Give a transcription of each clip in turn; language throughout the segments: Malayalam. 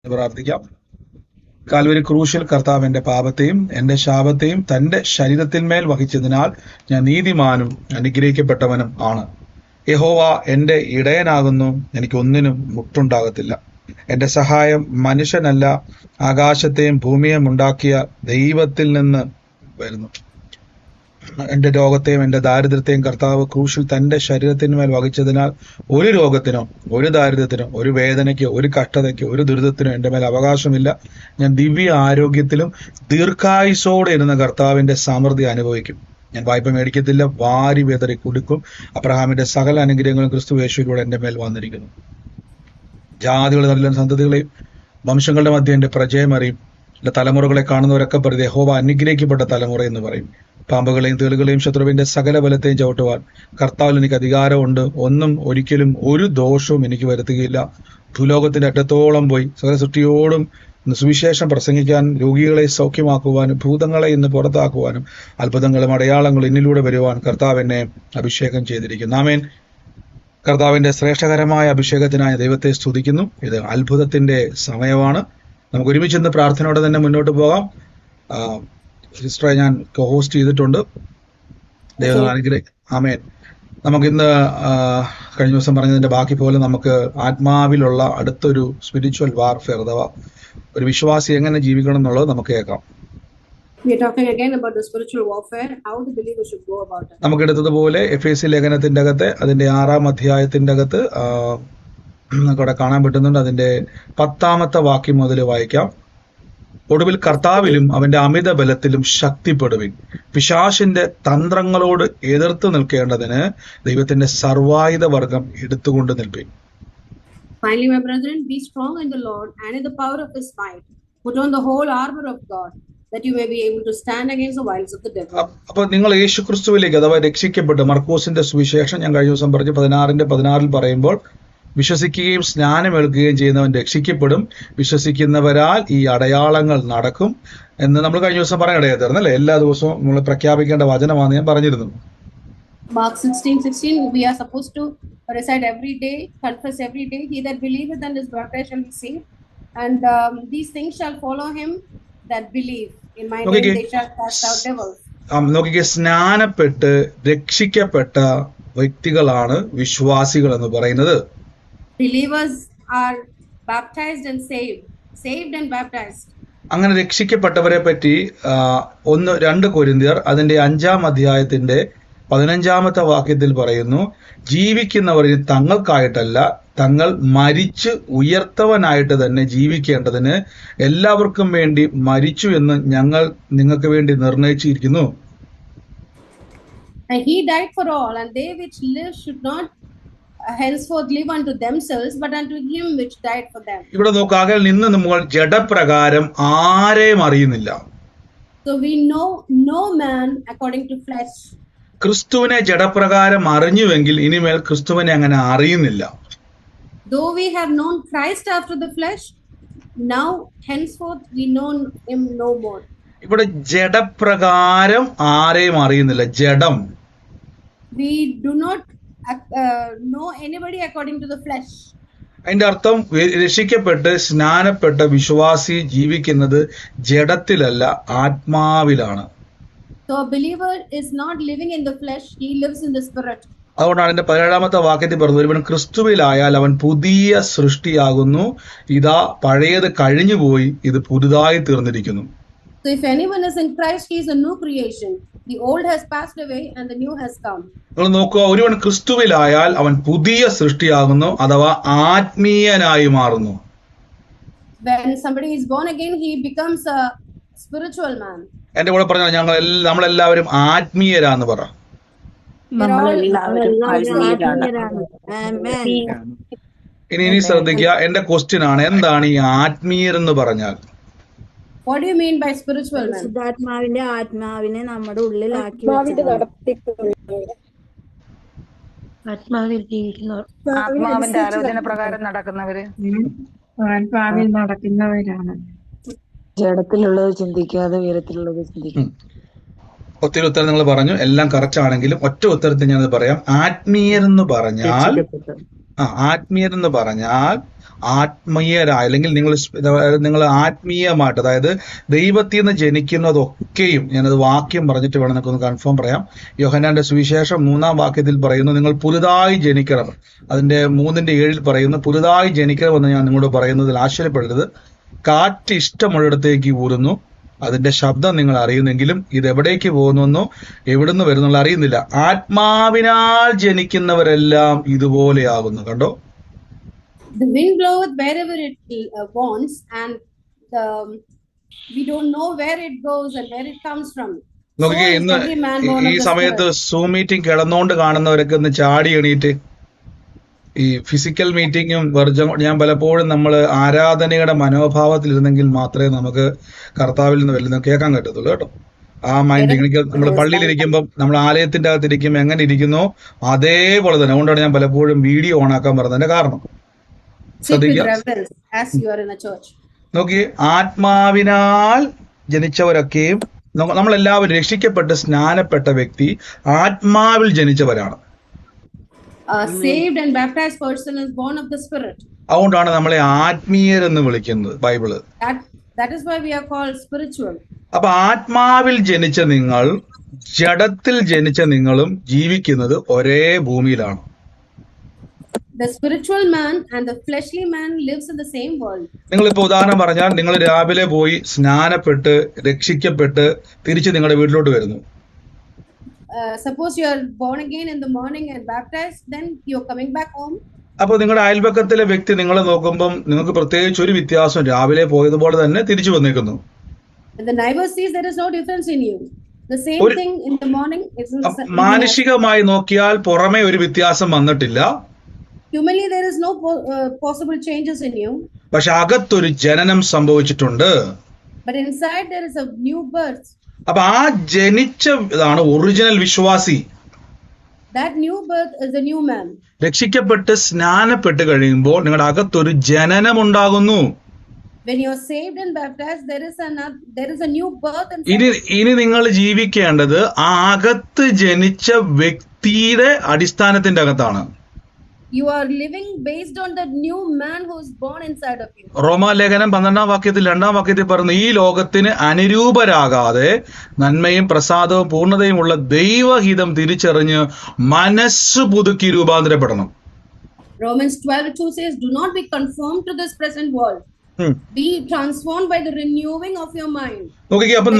പ്രാർത്ഥിക്കാം. കാൽവരി ക്രൂശിൽ കർത്താവ് എന്റെ പാപത്തെയും എന്റെ ശാപത്തെയും തന്റെ ശരീരത്തിന്മേൽ വഹിച്ചതിനാൽ ഞാൻ നീതിമാനും അനുഗ്രഹിക്കപ്പെട്ടവനും ആണ്. യഹോവ എന്റെ ഇടയനാകുന്നു, എനിക്കൊന്നിനും മുട്ടുണ്ടാകത്തില്ല. എന്റെ സഹായം മനുഷ്യനല്ല, ആകാശത്തെയും ഭൂമിയെയും ഉണ്ടാക്കിയ ദൈവത്തിൽ നിന്ന് വരുന്നു. എന്റെ രോഗത്തെയും എന്റെ ദാരിദ്ര്യത്തെയും കർത്താവ് ക്രൂശിൽ തന്റെ ശരീരത്തിന്മേൽ വഹിച്ചതിനാൽ ഒരു രോഗത്തിനോ ഒരു ദാരിദ്ര്യത്തിനോ ഒരു വേദനയ്ക്കോ ഒരു കഷ്ടതയ്ക്കോ ഒരു ദുരിതത്തിനോ എന്റെ മേൽ അവകാശമില്ല. ഞാൻ ദിവ്യ ആരോഗ്യത്തിലും ദീർഘായുസോടെ ഇരുന്ന കർത്താവിന്റെ സമൃദ്ധി അനുഭവിക്കും. ഞാൻ വായ്പ മേടിക്കത്തില്ല, വാരി വെതറി കുടുക്കും. അബ്രഹാമിന്റെ സകല അനുഗ്രഹങ്ങളും ക്രിസ്തു യേശുവിലൂടെ എന്റെ മേൽ വന്നിരിക്കുന്നു. ജാതികളുടെ നല്ല സന്തതികളെയും വംശങ്ങളുടെ മധ്യ എന്റെ പ്രജയം അറിയും. എന്റെ തലമുറകളെ കാണുന്നവരൊക്കെ പറയും, യഹോവ അനുഗ്രഹിക്കപ്പെട്ട തലമുറ എന്ന് പറയും. പാമ്പുകളെയും തേളുകളെയും ശത്രുവിന്റെ സകല ബലത്തെയും ചവിട്ടുവാൻ കർത്താവിൽ എനിക്ക് അധികാരമുണ്ട്. ഒന്നും ഒരിക്കലും ഒരു ദോഷവും എനിക്ക് വരുത്തുകയില്ല. ഭൂലോകത്തിന്റെ അറ്റത്തോളം പോയി സകല സൃഷ്ടിയോടും സുവിശേഷം പ്രസംഗിക്കാൻ, രോഗികളെ സൗഖ്യമാക്കുവാനും ഭൂതങ്ങളെ ഇന്ന് പുറത്താക്കുവാനും അത്ഭുതങ്ങളും അടയാളങ്ങളും എന്നിലൂടെ വരുവാൻ കർത്താവ് എന്നെ അഭിഷേകം ചെയ്തിരിക്കുന്നു. ആമേൻ. കർത്താവിന്റെ ശ്രേഷ്ഠകരമായ അഭിഷേകത്തിനായി ദൈവത്തെ സ്തുതിക്കുന്നു. ഇത് അത്ഭുതത്തിന്റെ സമയമാണ്. നമുക്ക് ഒരുമിച്ച് ഇന്ന് പ്രാർത്ഥനയോടെ തന്നെ മുന്നോട്ട് പോകാം. സിസ്റ്ററെ ഞാൻ ഹോസ്റ്റ് ചെയ്തിട്ടുണ്ട്. ദൈവം അനുഗ്രഹിക്കട്ടെ. ആമേൻ. നമുക്കിന്ന് കഴിഞ്ഞ ദിവസം പറഞ്ഞതിന്റെ ബാക്കി പോലെ നമുക്ക് ആത്മാവിലുള്ള അടുത്തൊരു സ്പിരിച്വൽ വാർഫെയർ അഥവാ ഒരു വിശ്വാസി എങ്ങനെ ജീവിക്കണം എന്നുള്ളത് നമുക്ക് കേൾക്കാം. We are talking again about the spiritual warfare, how the believer should go about it. നമുക്ക് എടുത്തതുപോലെ എഫേസ്യ ലേഖനത്തിന്റെ അകത്ത് അതിന്റെ 6-ാം അധ്യായത്തിന്റെ അകത്ത് നമുക്കവിടെ കാണാൻ പറ്റുന്നുണ്ട്. അതിന്റെ 10-ാമത്തെ വാക്യം മുതൽ വായിക്കാം. ഒടുവിൽ കർത്താവിലും അവന്റെ അമിത ബലത്തിലും ശക്തിപ്പെടുവിൻ. പിശാചിന്റെ തന്ത്രങ്ങളോട് എതിർത്ത് നിൽക്കേണ്ടതിന് ദൈവത്തിന്റെ സർവായുധ വർഗം എടുത്തുകൊണ്ട് നിൽപ്പിൻ. Finally, my brethren, be strong in the Lord and in the power of his might. Put on the whole armor of God, that you may be able to stand against the wiles of the devil. അപ്പൊ നിങ്ങൾ യേശു ക്രിസ്തുവിലേക്ക് അഥവാ രക്ഷിക്കപ്പെട്ട്, മർക്കോസിന്റെ സുവിശേഷം ഞാൻ കഴിഞ്ഞ ദിവസം പറഞ്ഞു 16:16 പറയുമ്പോൾ, വിശ്വസിക്കുകയും സ്നാനമേൽക്കുകയും ചെയ്യുന്നവൻ രക്ഷിക്കപ്പെടും, വിശ്വസിക്കുന്നവരാൽ ഈ അടയാളങ്ങൾ നടക്കും എന്ന് നമ്മൾ കഴിഞ്ഞ ദിവസം പറയാനിടയായിരുന്നു അല്ലേ? എല്ലാ ദിവസവും നമ്മൾ പ്രഖ്യാപിക്കേണ്ട വചനമാണ് ഞാൻ പറഞ്ഞിരുന്നു. Mark 16:16, we are supposed to recite every day, confess every day, he that believeth and is baptized shall be saved, and these things shall follow him that believe. In my name they shall cast out devils. നോക്കിക്കേ, സ്നാനപ്പെട്ട് രക്ഷിക്കപ്പെട്ട വ്യക്തികളാണ് വിശ്വാസികൾ എന്ന് പറയുന്നത്. Believers are baptized and saved and baptized. അങ്ങനെ രക്ഷിക്കപ്പെട്ടവരെ പറ്റി 1-2 കൊരിന്ത്യർ അതിന്റെ 5-ാം അധ്യായത്തിന്റെ 15-ാമത്തെ വാക്യത്തിൽ പറയുന്നു, ജീവിക്കുന്നവർ തങ്ങൾക്കായിട്ടല്ല, തങ്ങൾ മരിച്ച് ഉയർത്തവനായിട്ട് തന്നെ ജീവിക്കേണ്ടതിന് എല്ലാവർക്കും വേണ്ടി മരിച്ചു എന്ന് ഞങ്ങൾ നിങ്ങൾക്ക് വേണ്ടി നിർണയിച്ചിരിക്കുന്നു. And he died for all, and they which live should not henceforth live unto themselves, but unto him which died for them. ഇവിടെ നോക്കാകെ നിന്ന് നമ്മൾ ജഡപ്രകാരം ആരെയും അറിയുന്നില്ല. So we know no man according to flesh. ക്രിസ്തുവിനെ ജഡപ്രകാരം അറിഞ്ഞുവെങ്കിൽ ഇനിമേൽ ക്രിസ്തുവിനെ അങ്ങനെ അറിയുന്നില്ല. Though we have known Christ after the flesh, now henceforth we know him no more. ഇവിടെ ജഡപ്രകാരം ആരെയും അറിയുന്നില്ല. ജഡം. We do not know anybody according to the flesh. അതിന്റെ അർത്ഥം രക്ഷിക്കപ്പെട്ട് സ്നാനപ്പെട്ട വിശ്വാസി ജീവിക്കുന്നത് ജഡത്തിലല്ല, ആത്മാവിലാണ്. So a believer is not living in the flesh, he lives in the spirit. അതുകൊണ്ടാണ് അതിന്റെ 17-ാമത്തെ വാക്യത്തിൽ പറഞ്ഞത്, ഒരുവൻ ക്രിസ്തുവിലായാൽ അവൻ പുതിയ സൃഷ്ടിയാകുന്നു, ഇതാ പഴയത് കഴിഞ്ഞുപോയി, ഇത് പുതുതായി തീർന്നിരിക്കുന്നു. So if anyone is in Christ, he is a new creation. The old has passed away and the new has come. നിങ്ങൾ നോക്കുക, ഒരുവൻ ക്രിസ്തുവിലായാൽ അവൻ പുതിയ സൃഷ്ടിയാകുന്നു, അഥവാ ആത്മീയനായി മാറുന്നു. When somebody is born again, he becomes a spiritual man. എന്റെ കൂടെ പറഞ്ഞാൽ നമ്മളെല്ലാവരും ആത്മീയരാന്ന് പറ. ഇനി ശ്രദ്ധിക്കുക, എന്റെ ക്വസ്റ്റ്യൻ ആണ്, എന്താണ് ഈ ആത്മീയർ എന്ന് പറഞ്ഞാൽ? What do you mean by spiritual man? ആത്മാവിനെ നമ്മുടെ ഉള്ളിലാക്കി ആത്മാവിന്റെ ആലോചന പ്രകാരം നടക്കുന്നവര്, ആത്മാവിൽ നടക്കുന്നവരാണ്. ജഡത്തിലുള്ളത് ചിന്തിക്കാതെ ഉയരത്തിലുള്ളത് ചിന്തിക്കും. ഒത്തിരി ഉത്തരം നിങ്ങൾ പറഞ്ഞു, എല്ലാം കറക്റ്റ് ആണെങ്കിലും ഒറ്റ ഉത്തരത്തിൽ ഞാനത് പറയാം. ആത്മീയരെന്ന് പറഞ്ഞാൽ ആത്മീയരെന്ന് പറഞ്ഞാൽ ആത്മീയരായ, അല്ലെങ്കിൽ നിങ്ങൾ ആത്മീയമായിട്ട്, അതായത് ദൈവത്തിൽ നിന്ന് ജനിക്കുന്നതൊക്കെയും, ഞാനത് വാക്യം പറഞ്ഞിട്ട് വേണം നമുക്കൊന്ന് കൺഫേം പറയാം. യോഹന്നാന്റെ സുവിശേഷം 3-ാം വാക്യത്തിൽ പറയുന്നു, നിങ്ങൾ പുതുതായി ജനിക്കണം. അതിന്റെ 3:7 പറയുന്നു, പുതുതായി ജനിക്കണമെന്ന് ഞാൻ നിങ്ങളോട് പറയുന്നതിൽ ആശ്ചര്യപ്പെടരുത്. കാറ്റ് ഇഷ്ടമുള്ളിടത്തേക്ക് ഊരുന്നു, അതിന്റെ ശബ്ദം നിങ്ങൾ അറിയുന്നെങ്കിലും ഇത് എവിടേക്ക് പോകുന്നെന്നോ എവിടുന്ന് വരുന്നുള്ള അറിയുന്നില്ല. ആത്മാവിനാൽ ജനിക്കുന്നവരെല്ലാം ഇതുപോലെയാകുന്നു. കണ്ടോ? The wind bloweth wherever it wants, and we don't know where it goes and where it comes from. So നോക്കിക്കേ, is ഇന്ന് every man born ഈ of the സമയത്ത് Spirit. സൂം മീറ്റിംഗ് കിടന്നുകൊണ്ട് കാണുന്നവരൊക്കെ ഒന്ന് ചാടി എണീറ്റ്. ഈ ഫിസിക്കൽ മീറ്റിങ്ങും ഞാൻ പലപ്പോഴും നമ്മൾ ആരാധനയുടെ മനോഭാവത്തിലിരുന്നെങ്കിൽ മാത്രമേ നമുക്ക് കർത്താവിൽ നിന്ന് വല്ലതും കേൾക്കാൻ പറ്റത്തുള്ളൂ കേട്ടോ. ആ മൈൻഡ് എനിക്ക് നമ്മൾ പള്ളിയിലിരിക്കുമ്പോൾ, നമ്മൾ ആലയത്തിന്റെ അകത്തിരിക്കുമ്പോൾ എങ്ങനെ ഇരിക്കുന്നോ അതേപോലെ തന്നെ. അതുകൊണ്ടാണ് ഞാൻ പലപ്പോഴും വീഡിയോ ഓൺ ആക്കാൻ പറഞ്ഞതിന്റെ കാരണം. Sit with ശ്രദ്ധിക്കുക. reverence as you are in a church. നോക്കി, ആത്മാവിനാൽ ജനിച്ചവരൊക്കെയും, നമ്മളെല്ലാവരും രക്ഷിക്കപ്പെട്ട് സ്നാനപ്പെട്ട വ്യക്തി ആത്മാവിൽ ജനിച്ചവരാണ്. Saved and baptized person is born of the Spirit. അതുകൊണ്ടാണ് നമ്മളെ ആത്മീയരെന്ന് വിളിക്കുന്നത് Bible. That is why we are called spiritual. അപ്പൊ ആത്മാവിൽ ജനിച്ച നിങ്ങൾ, ജഡത്തിൽ ജനിച്ച നിങ്ങളും ജീവിക്കുന്നത് ഒരേ ഭൂമിയിലാണ്. The spiritual man and the fleshly man lives in the same world. നിങ്ങളിപ്പോ ഉദാഹരണം പറഞ്ഞാൽ, നിങ്ങൾ രാവിലെ പോയി സ്നാനപ്പെട്ട് രക്ഷിക്കപ്പെട്ട് തിരിച്ച് നിങ്ങളുടെ വീട്ടിലോട്ട് വരുന്നു. Suppose you are born again in the morning and baptized, then you are coming back home. അപ്പൊ നിങ്ങളുടെ അയൽപക്കത്തിലെ വ്യക്തി നിങ്ങളെ നോക്കുമ്പം നിങ്ങൾക്ക് പ്രത്യേകിച്ച് ഒരു വ്യത്യാസം, രാവിലെ പോയതുപോലെ തന്നെ തിരിച്ചു വന്നേക്കുന്നു. And the neighbor sees there is no difference in you. The same thing in the morning is in the മാനുഷികമായി നോക്കിയാൽ പുറമെ ഒരു വ്യത്യാസം വന്നിട്ടില്ല. Humanly there is no possible changes in you. പക്ഷെ അകത്തൊരു ജനനം സംഭവിച്ചിട്ടുണ്ട്. But inside there is a new birth. അപ്പൊ ആ ജനിച്ച ഇതാണ് ഒറിജിനൽ വിശ്വാസി. That new birth is a new man. രക്ഷിക്കപ്പെട്ട് സ്നാനപ്പെട്ട് കഴിയുമ്പോൾ നിങ്ങളുടെ അകത്തൊരു ജനനം ഉണ്ടാകുന്നു. When you are saved and baptized, there is a new birth inside. ഇനി നിങ്ങൾ ജീവിക്കേണ്ടത് ആ അകത്ത് ജനിച്ച വ്യക്തിയുടെ അടിസ്ഥാനത്തിന്റെ അകത്താണ്. You are living based on the new man who is born inside of you. റോമാലേഖനം 12-ാം വാക്യത്തിൽ 2-ാം വാക്യത്തിൽ പറഞ്ഞു, ഈ ലോകത്തിന് അനുരൂപരാകാതെ നന്മയും പ്രസാദവും പൂർണ്ണതയുമുള്ള ദൈവഹിതം തിരിച്ചറിഞ്ഞ് മനസ്സ് പുതുക്കി രൂപാന്തരപ്പെടണം. Romans 12:2 says, do not be conformed to this present world. Be transformed by the renewing of your mind. നോക്കിക്കേ, അപ്പൊ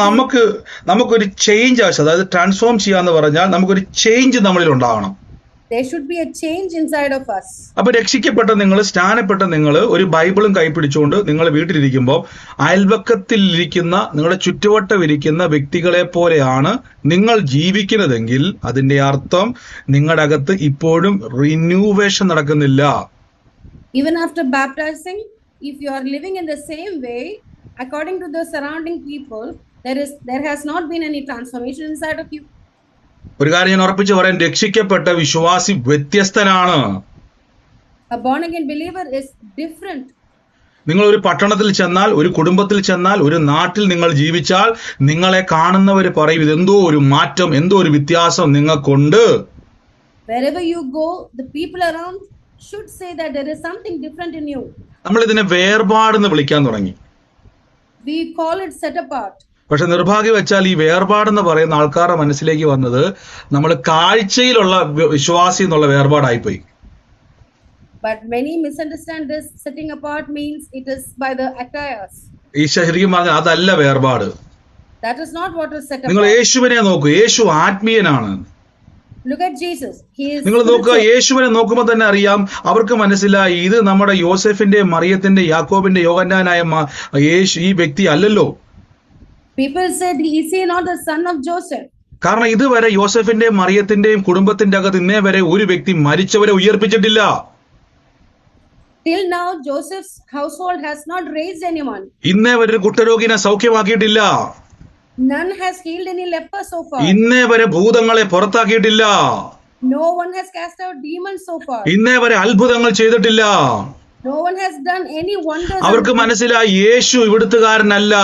നമുക്കൊരു ചേഞ്ച് ആവശ്യം. അതായത് ട്രാൻസ്ഫോം ചെയ്യാന്ന് പറഞ്ഞാൽ നമുക്കൊരു ചേഞ്ച് നമ്മളിൽ ഉണ്ടാകണം. There should be a change inside of us. അപ്പൊ രക്ഷിക്കപ്പെട്ട നിങ്ങൾ, സ്നാനപ്പെട്ട നിങ്ങൾ ഒരു ബൈബിളും കൈപിടിച്ചുകൊണ്ട് നിങ്ങൾ വീട്ടിലിരിക്കുമ്പോൾ അയൽവക്കത്തിൽ ഇരിക്കുന്ന, നിങ്ങളുടെ ചുറ്റുവട്ടം ഇരിക്കുന്ന വ്യക്തികളെ പോലെയാണ് നിങ്ങൾ ജീവിക്കുന്നതെങ്കിൽ അതിന്റെ അർത്ഥം നിങ്ങളുടെ അകത്ത് ഇപ്പോഴും റിന്യൂവേഷൻ നടക്കുന്നില്ല. Even after baptizing, if you are living in the same way according to the surrounding people, there has not been any transformation inside of you. ഒരു കാര്യം ഞാൻ ഉറപ്പിച്ച് പറയാൻ, രക്ഷിക്കപ്പെട്ട വിശ്വാസി വ്യത്യസ്തനാണ്. A born again believer is different. നിങ്ങൾ ഒരു പട്ടണത്തിൽ ചെന്നാൽ, ഒരു കുടുംബത്തിൽ ചെന്നാൽ, ഒരു നാട്ടിൽ നിങ്ങൾ ജീവിച്ചാൽ നിങ്ങളെ കാണുന്നവർ പറയും, ഇതെന്തോ ഒരു മാറ്റം, എന്തോ ഒരു വ്യത്യാസം നിങ്ങൾക്കുണ്ട്. Wherever you go, the people around should say that there is something different in you. നമ്മൾ ഇതിനെ വേർപാടെന്ന് വിളിക്കാൻ തുടങ്ങി. We call it set apart. പക്ഷെ നിർഭാഗ്യം വെച്ചാൽ ഈ വേർപാടെന്ന് പറയുന്ന ആൾക്കാരുടെ മനസ്സിലേക്ക് വന്നത് നമ്മൾ കാഴ്ചയിലുള്ള വിശ്വാസി എന്നുള്ള വേർപാടായിപ്പോയി. But many misunderstand this. Setting apart means it is by the attires. ഈ ശരിക്കും പറഞ്ഞാൽ അതല്ല വേർപാട്. That is not what is set നിങ്ങൾ apart. യേശുവിനെ നോക്കൂ, യേശു ആത്മീയനാണ്. Look at Jesus. He is നിങ്ങൾ നോക്കുക, spiritual. യേശുവിനെ നോക്കുമ്പോൾ തന്നെ അറിയാം, അവർക്ക് മനസ്സിലായി ഇത് നമ്മുടെ യോസെഫിന്റെ, മറിയത്തിന്റെ, യാക്കോബിന്റെ, യോഹന്നാനായ ഈ വ്യക്തി അല്ലല്ലോ. People said, is he not the son of Joseph? കാരണം ഇതുവരെ യോസെഫിന്റെയും മറിയത്തിന്റെയും കുടുംബത്തിന്റെ അകത്ത് ഇന്നേ വരെ ഒരു വ്യക്തി മരിച്ചവരെ ഉയർപ്പിച്ചിട്ടില്ല. Till now, Joseph's household has not raised anyone. ഇന്നേ വരെ ഒരു കുഷ്ഠരോഗിനെ സൗഖ്യമാക്കിയിട്ടില്ല. None has healed any leper so far. ഇന്നേ വരെ ഭൂതങ്ങളെ പുറത്താക്കിയിട്ടില്ല. No one has cast out demons so far. ഇന്നേ വരെ അത്ഭുതങ്ങൾ ചെയ്തിട്ടില്ല. No one has done any wonders. അവർക്ക് മനസ്സിലായി യേശു ഇവിടുത്തുകാരനല്ല.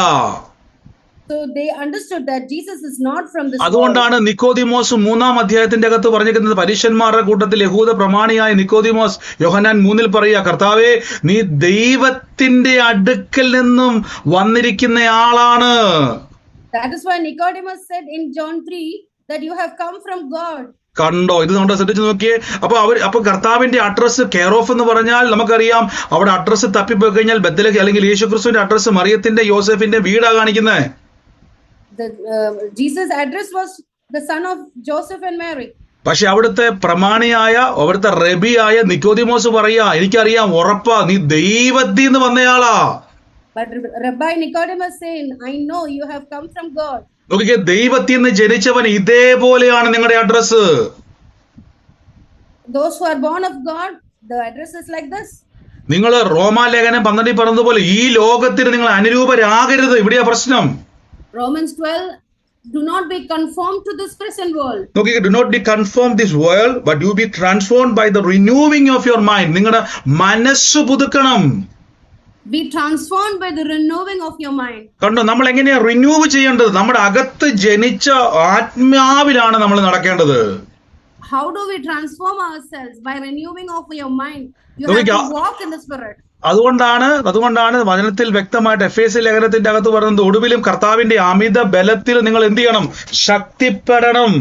So they understood that Jesus is not from this world. അതുകൊണ്ടാണ് നിക്കോദിമോസ് 3-ാം അധ്യായത്തിന്റെ അകത്ത് പറഞ്ഞിരിക്കുന്നത്, പരീശന്മാരുടെ കൂട്ടത്തിൽ യഹൂദ പ്രമാണിയായ നിക്കോദിമോസ് യോഹന്നാൻ 3-ൽ പറയുക, കർത്താവേ, നീ ദൈവത്തിന്റെ അടുക്കൽ നിന്നും വന്നിരിക്കുന്നയാളാണ്. That is why Nicodemus said in John 3 that you have come from God. കണ്ടോ, ഇത് നമ്മുടെ ശ്രദ്ധിച്ചു നോക്കിയേ. അപ്പൊ കർത്താവിന്റെ അഡ്രസ് കെയർ ഓഫ് എന്ന് പറഞ്ഞാൽ നമുക്കറിയാം, അവിടെ അഡ്രസ് തപ്പിപ്പോയി കഴിഞ്ഞാൽ ബethlehem അല്ലെങ്കിൽ യേശുക്രിസ്തുവിന്റെ അഡ്രസ് മറിയത്തിന്റെ യോസേഫിന്റെ വീടാ കാണിക്കുന്നത്. Jesus' address was the son of Joseph and Mary. പക്ഷെ അവിടുത്തെ പ്രമാണിയായ അവിടുത്തെ റബിയായ നിക്കോദിമോസ് പറയാ, എനിക്കറിയാം, ഉറപ്പാ, നീ ദൈവത്തിൽ നിന്ന് വന്നയാളാ. But Rabbi Nicodemus saying, I know you have come from God. നോക്കിക്കേ, ദൈവത്തിൽ നിന്ന് ജനിച്ചവൻ ഇതേപോലെയാണ് നിങ്ങളുടെ address. Those who are born of God, the address is like this. നിങ്ങൾ റോമാലേഖനം 12 പറഞ്ഞതുപോലെ ഈ ലോകത്തിന് നിങ്ങൾ അനുരൂപരാകരുത്. ഇവിടെയാ പ്രശ്നം. Romans 12, do not be conformed to this present world. നോക്കിക്കേ, do not be conformed this world, but you be transformed by the renewing of your mind. നിങ്ങളുടെ മനസ്സ് പുതുക്കണം. Be transformed by the renewing of your mind. കണ്ടോ, നമ്മൾ എങ്ങനെയാ റിന്യൂവ് ചെയ്യേണ്ടത്? നമ്മുടെ അകത്ത് ജനിച്ച ആത്മാവിലാണ് നമ്മൾ നടക്കേണ്ടത്. How do we transform ourselves? By renewing of your mind. You have to walk in the spirit. അതുകൊണ്ടാണ് വചനത്തിൽ വ്യക്തമായിട്ട് എഫേസ്യ ലേഖനത്തിന്റെ അകത്ത് പറയുന്നത്, ഒടുവിലും കർത്താവിന്റെ അമിത ബലത്തിൽ നിങ്ങൾ എന്ത് ചെയ്യണം? ശക്തിപ്പെടണം.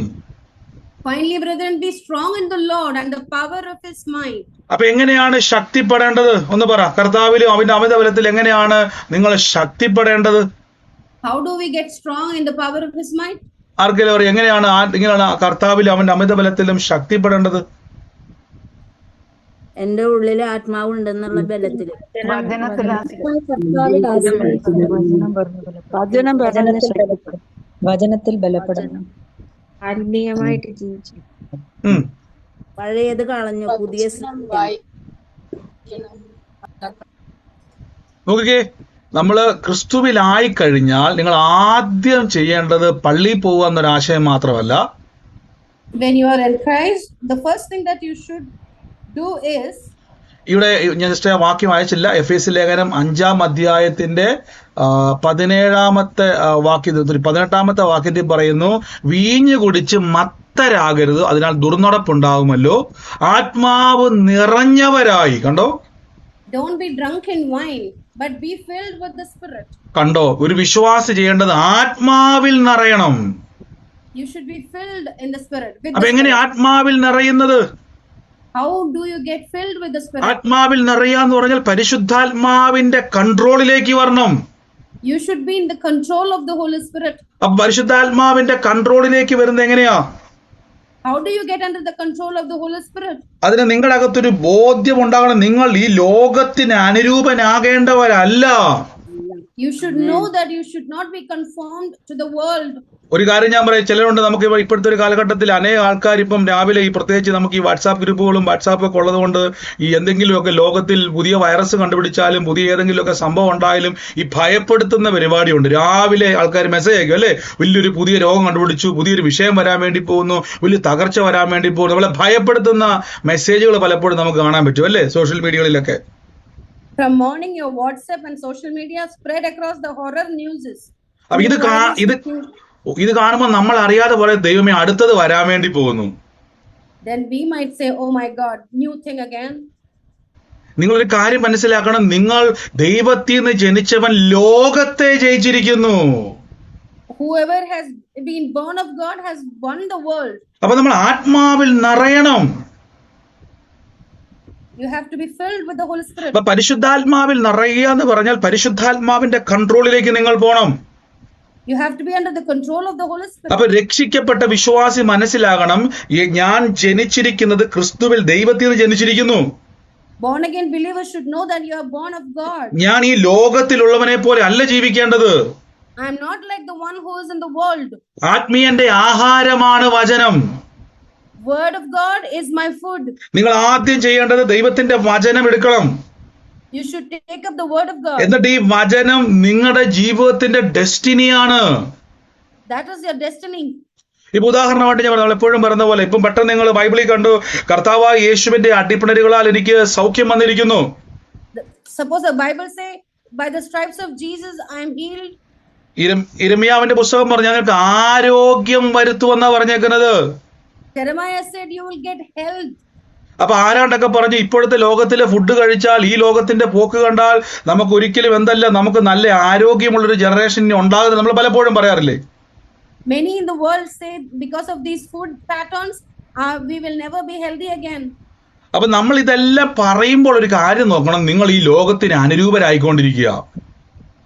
Finally, brethren, be strong in the Lord and the power of his might. അപ്പൊ എങ്ങനെയാണ് ശക്തിപ്പെടേണ്ടത്? ഒന്ന് പറ. കർത്താവിലും അവന്റെ അമിത ബലത്തിൽ എങ്ങനെയാണ് നിങ്ങൾ ശക്തിപ്പെടേണ്ടത്? How do we get strong in the power of his might? ആർക്കെങ്കിലും അറിയാം എങ്ങനെയാണ് കർത്താവിലും അവന്റെ അമിത ബലത്തിലും ശക്തിപ്പെടേണ്ടത്? എന്റെ ഉള്ളിൽ ആത്മാവ് ഉണ്ടെന്നുള്ള ബലത്തില് വചനത്തിൽ ബലപ്പെടണം. ആത്മീയമായിട്ട് ജീവിച്ചു. പഴയത് കളഞ്ഞു, പുതിയ നോക്കിക്കേ, നമ്മള് ക്രിസ്തുവിലായി കഴിഞ്ഞാൽ നിങ്ങൾ ആദ്യം ചെയ്യേണ്ടത് പള്ളിയിൽ പോകുക എന്നൊരാശയം മാത്രമല്ല. When you are in Christ, the first thing that you should do is, ഇവിടെ ഞാൻ ജസ്റ്റ് ആ വാക്യം അയച്ചില്ല, എഫേസ്യ ലേഖനം 5-ാം അധ്യായത്തിന്റെ 18-ാമത്തെ വാക്യത്തിൽ പറയുന്നു, വീഞ്ഞു കുടിച്ച് മത്തരാകരുത്, അതിനാൽ ദുർനടപ്പുണ്ടാകുമല്ലോ, ആത്മാവ് നിറഞ്ഞവരായി. കണ്ടോ, don't be drunk in wine, but be filled with the spirit. കണ്ടോ, ഒരു വിശ്വാസി ചെയ്യേണ്ടത് ആത്മാവിൽ നിറയണം. You should be filled in the spirit. അപ്പൊ എങ്ങനെ ആത്മാവിൽ നിറയുന്നത്? How do you get filled with the spirit? ആത്മാവിൽ നിറയാന്ന് പറഞ്ഞാൽ പരിശുദ്ധാത്മാവിന്റെ കൺട്രോളിലേക്ക് വരണം. You should be in the control of the Holy Spirit. അപ്പൊ പരിശുദ്ധാത്മാവിന്റെ കൺട്രോളിലേക്ക് വരുന്നത് എങ്ങനെയാ? How do you get under the control of the Holy Spirit? അതിന് നിങ്ങളുടെ അകത്തൊരു ബോധ്യം ഉണ്ടാകണം, നിങ്ങൾ ഈ ലോകത്തിന് അനുരൂപനാകേണ്ടവരല്ല. You should know that you should not be conformed to the world. ഒരു കാര്യം ഞാൻ പറയാം, ചിലരുണ്ട്, നമുക്ക് ഇപ്പോഴത്തെ ഒരു കാലഘട്ടത്തിൽ അനേക ആൾക്കാർ ഇപ്പം രാവിലെ പ്രത്യേകിച്ച് നമുക്ക് ഈ വാട്സാപ്പ് ഗ്രൂപ്പുകളും വാട്സാപ്പൊക്കെ ഉള്ളത് കൊണ്ട് ഈ എന്തെങ്കിലുമൊക്കെ ലോകത്തിൽ പുതിയ വൈറസ് കണ്ടുപിടിച്ചാലും പുതിയ ഏതെങ്കിലുമൊക്കെ സംഭവം ഉണ്ടായാലും ഈ ഭയപ്പെടുത്തുന്ന പരിപാടിയുണ്ട്. രാവിലെ ആൾക്കാർ മെസ്സേജ് അയക്കും, അല്ലേ, വലിയൊരു പുതിയ രോഗം കണ്ടുപിടിച്ചു, പുതിയൊരു വിഷയം വരാൻ വേണ്ടി പോകുന്നു, വലിയ തകർച്ച വരാൻ വേണ്ടി പോകുന്നു. നമ്മളെ ഭയപ്പെടുത്തുന്ന മെസ്സേജുകൾ പലപ്പോഴും നമുക്ക് കാണാൻ പറ്റും, അല്ലേ, social മീഡിയകളിലൊക്കെ. From morning, your WhatsApp and social media spread across the horror news. അപ്പൊ ഇത് കാണുമ്പോൾ നമ്മൾ അറിയാതെ പോലെ ദൈവമേ അടുത്തത് വരാൻ വേണ്ടി പോകുന്നു. Then we might say, oh my God, new thing again. നിങ്ങളൊരു കാര്യം മനസ്സിലാക്കണം, നിങ്ങൾ ദൈവത്തിൽ നിന്ന് ജനിച്ചവൻ ലോകത്തെ ജയിച്ചിരിക്കുന്നു. Whoever has been born of God has won the world. അപ്പൊ നമ്മൾ ആത്മാവിൽ നിറയണം. You have to be filled with the Holy Spirit. അപ്പൊ പരിശുദ്ധാത്മാവിൽ നിറയുക എന്ന് പറഞ്ഞാൽ പരിശുദ്ധാത്മാവിന്റെ കൺട്രോളിലേക്ക് നിങ്ങൾ പോകണം. You have to be under the control of the Holy Spirit. അപ്പൊ രക്ഷിക്കപ്പെട്ട വിശ്വാസി മനസ്സിലാകണം, ഞാൻ ജനിച്ചിരിക്കുന്നത് ക്രിസ്തുവിൽ, ദൈവത്തിൽ നിന്ന് ജനിച്ചിരിക്കുന്നു. Born again believers should know that you are born of God. ഞാൻ ഈ ലോകത്തിലുള്ളവനെ പോലെ അല്ല ജീവിക്കേണ്ടത്. I am not like the one who is in the world. ആത്മീയന്റെ ആഹാരമാണ് വചനം. Word of God is my food. നിങ്ങൾ ആദ്യം ചെയ്യേണ്ടത് ദൈവത്തിന്റെ വചനം എടുക്കണം. You should take up the word of God. എന്നിട്ട് ഈ വചനം നിങ്ങളുടെ ജീവിതത്തിന്റെ ഡെസ്റ്റിനിയാണ്. That is your destiny. ഇപ്പൊ ഉദാഹരണമായിട്ട് ഞാൻ എപ്പോഴും പറയുന്ന പോലെ, ഇപ്പം പെട്ടെന്ന് നിങ്ങൾ ബൈബിളിൽ കണ്ടു, കർത്താവായ യേശുവിന്റെ അടിപ്പിണരുകളാൽ എനിക്ക് സൗഖ്യം വന്നിരിക്കുന്നു. Suppose the Bible say, by the stripes of Jesus I am healed. ഇരമ്യാവിന്റെ പുസ്തകം പറഞ്ഞ ഞങ്ങൾക്ക് ആരോഗ്യം വരുത്തുമെന്നാ പറഞ്ഞേക്കുന്നത്. Jeremiah said you will get health. അപ്പൊ ആരാണ്ടൊക്കെ പറഞ്ഞു ഇപ്പോഴത്തെ ലോകത്തിലെ ഫുഡ് കഴിച്ചാൽ, ഈ ലോകത്തിന്റെ പോക്ക് കണ്ടാൽ നമുക്ക് ഒരിക്കലും എന്തല്ല, നമുക്ക് നല്ല ആരോഗ്യമുള്ളൊരു ജനറേഷൻ ഉണ്ടാകുന്നത് നമ്മൾ പലപ്പോഴും പറയാറില്ലേ? Many in the world say because of these food patterns, we will never be healthy again. അപ്പൊ നമ്മൾ ഇതെല്ലാം പറയുമ്പോൾ ഒരു കാര്യം നോക്കണം, നിങ്ങൾ ഈ ലോകത്തിന് അനുരൂപരായിക്കൊണ്ടിരിക്കുക.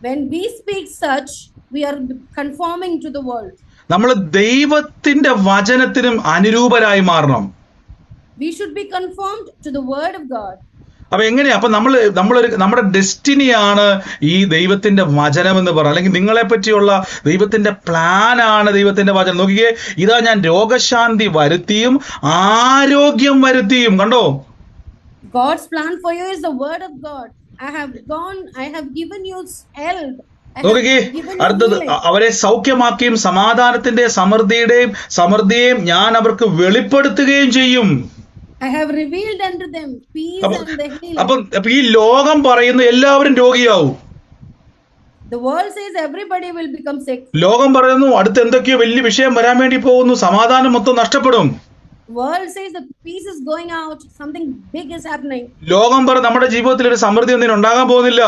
When we speak such, we are conforming to the world. നമ്മൾ ദൈവത്തിന്റെ വചനത്തിനും അനുരൂപരായി മാറണം. We should be conformed to the word of God. അപ്പൊ എങ്ങനെയാ? അപ്പൊ നമ്മുടെ ഡെസ്റ്റിനിയാണ് ഈ ദൈവത്തിന്റെ വചനം എന്ന് പറയുന്നത്, അല്ലെങ്കിൽ നിങ്ങളെ പറ്റിയുള്ള ദൈവത്തിന്റെ പ്ലാൻ ആണ് ദൈവത്തിന്റെ വചനം. നോക്കിക്കേ, ഇതാ ഞാൻ രോഗശാന്തി വരുത്തിയും ആരോഗ്യം വരുത്തിയും. കണ്ടോ? God's plan for you is the word of God. I have given you health. നോക്കിക്കേ, അടുത്തത് അവരെ സൗഖ്യമാക്കിയും സമാധാനത്തിന്റെ സമൃദ്ധിയെയും ഞാൻ അവർക്ക് വെളിപ്പെടുത്തുകയും ചെയ്യും. I have revealed unto them peace and the healing. അപ്പൊ ഈ ലോകം പറയുന്നു എല്ലാവരും രോഗിയാവും. The world says everybody will become sick. ലോകം പറയുന്നു അടുത്ത് എന്തൊക്കെയോ വലിയ വിഷയം വരാൻ വേണ്ടി പോകുന്നു, സമാധാനം മൊത്തം നഷ്ടപ്പെടും. World says the peace is going out, something big is happening. ലോകം നമ്മുടെ ജീവിതത്തിൽ ഒരു സമൃദ്ധി ഒന്നും ഉണ്ടാകാൻ പോകുന്നില്ല.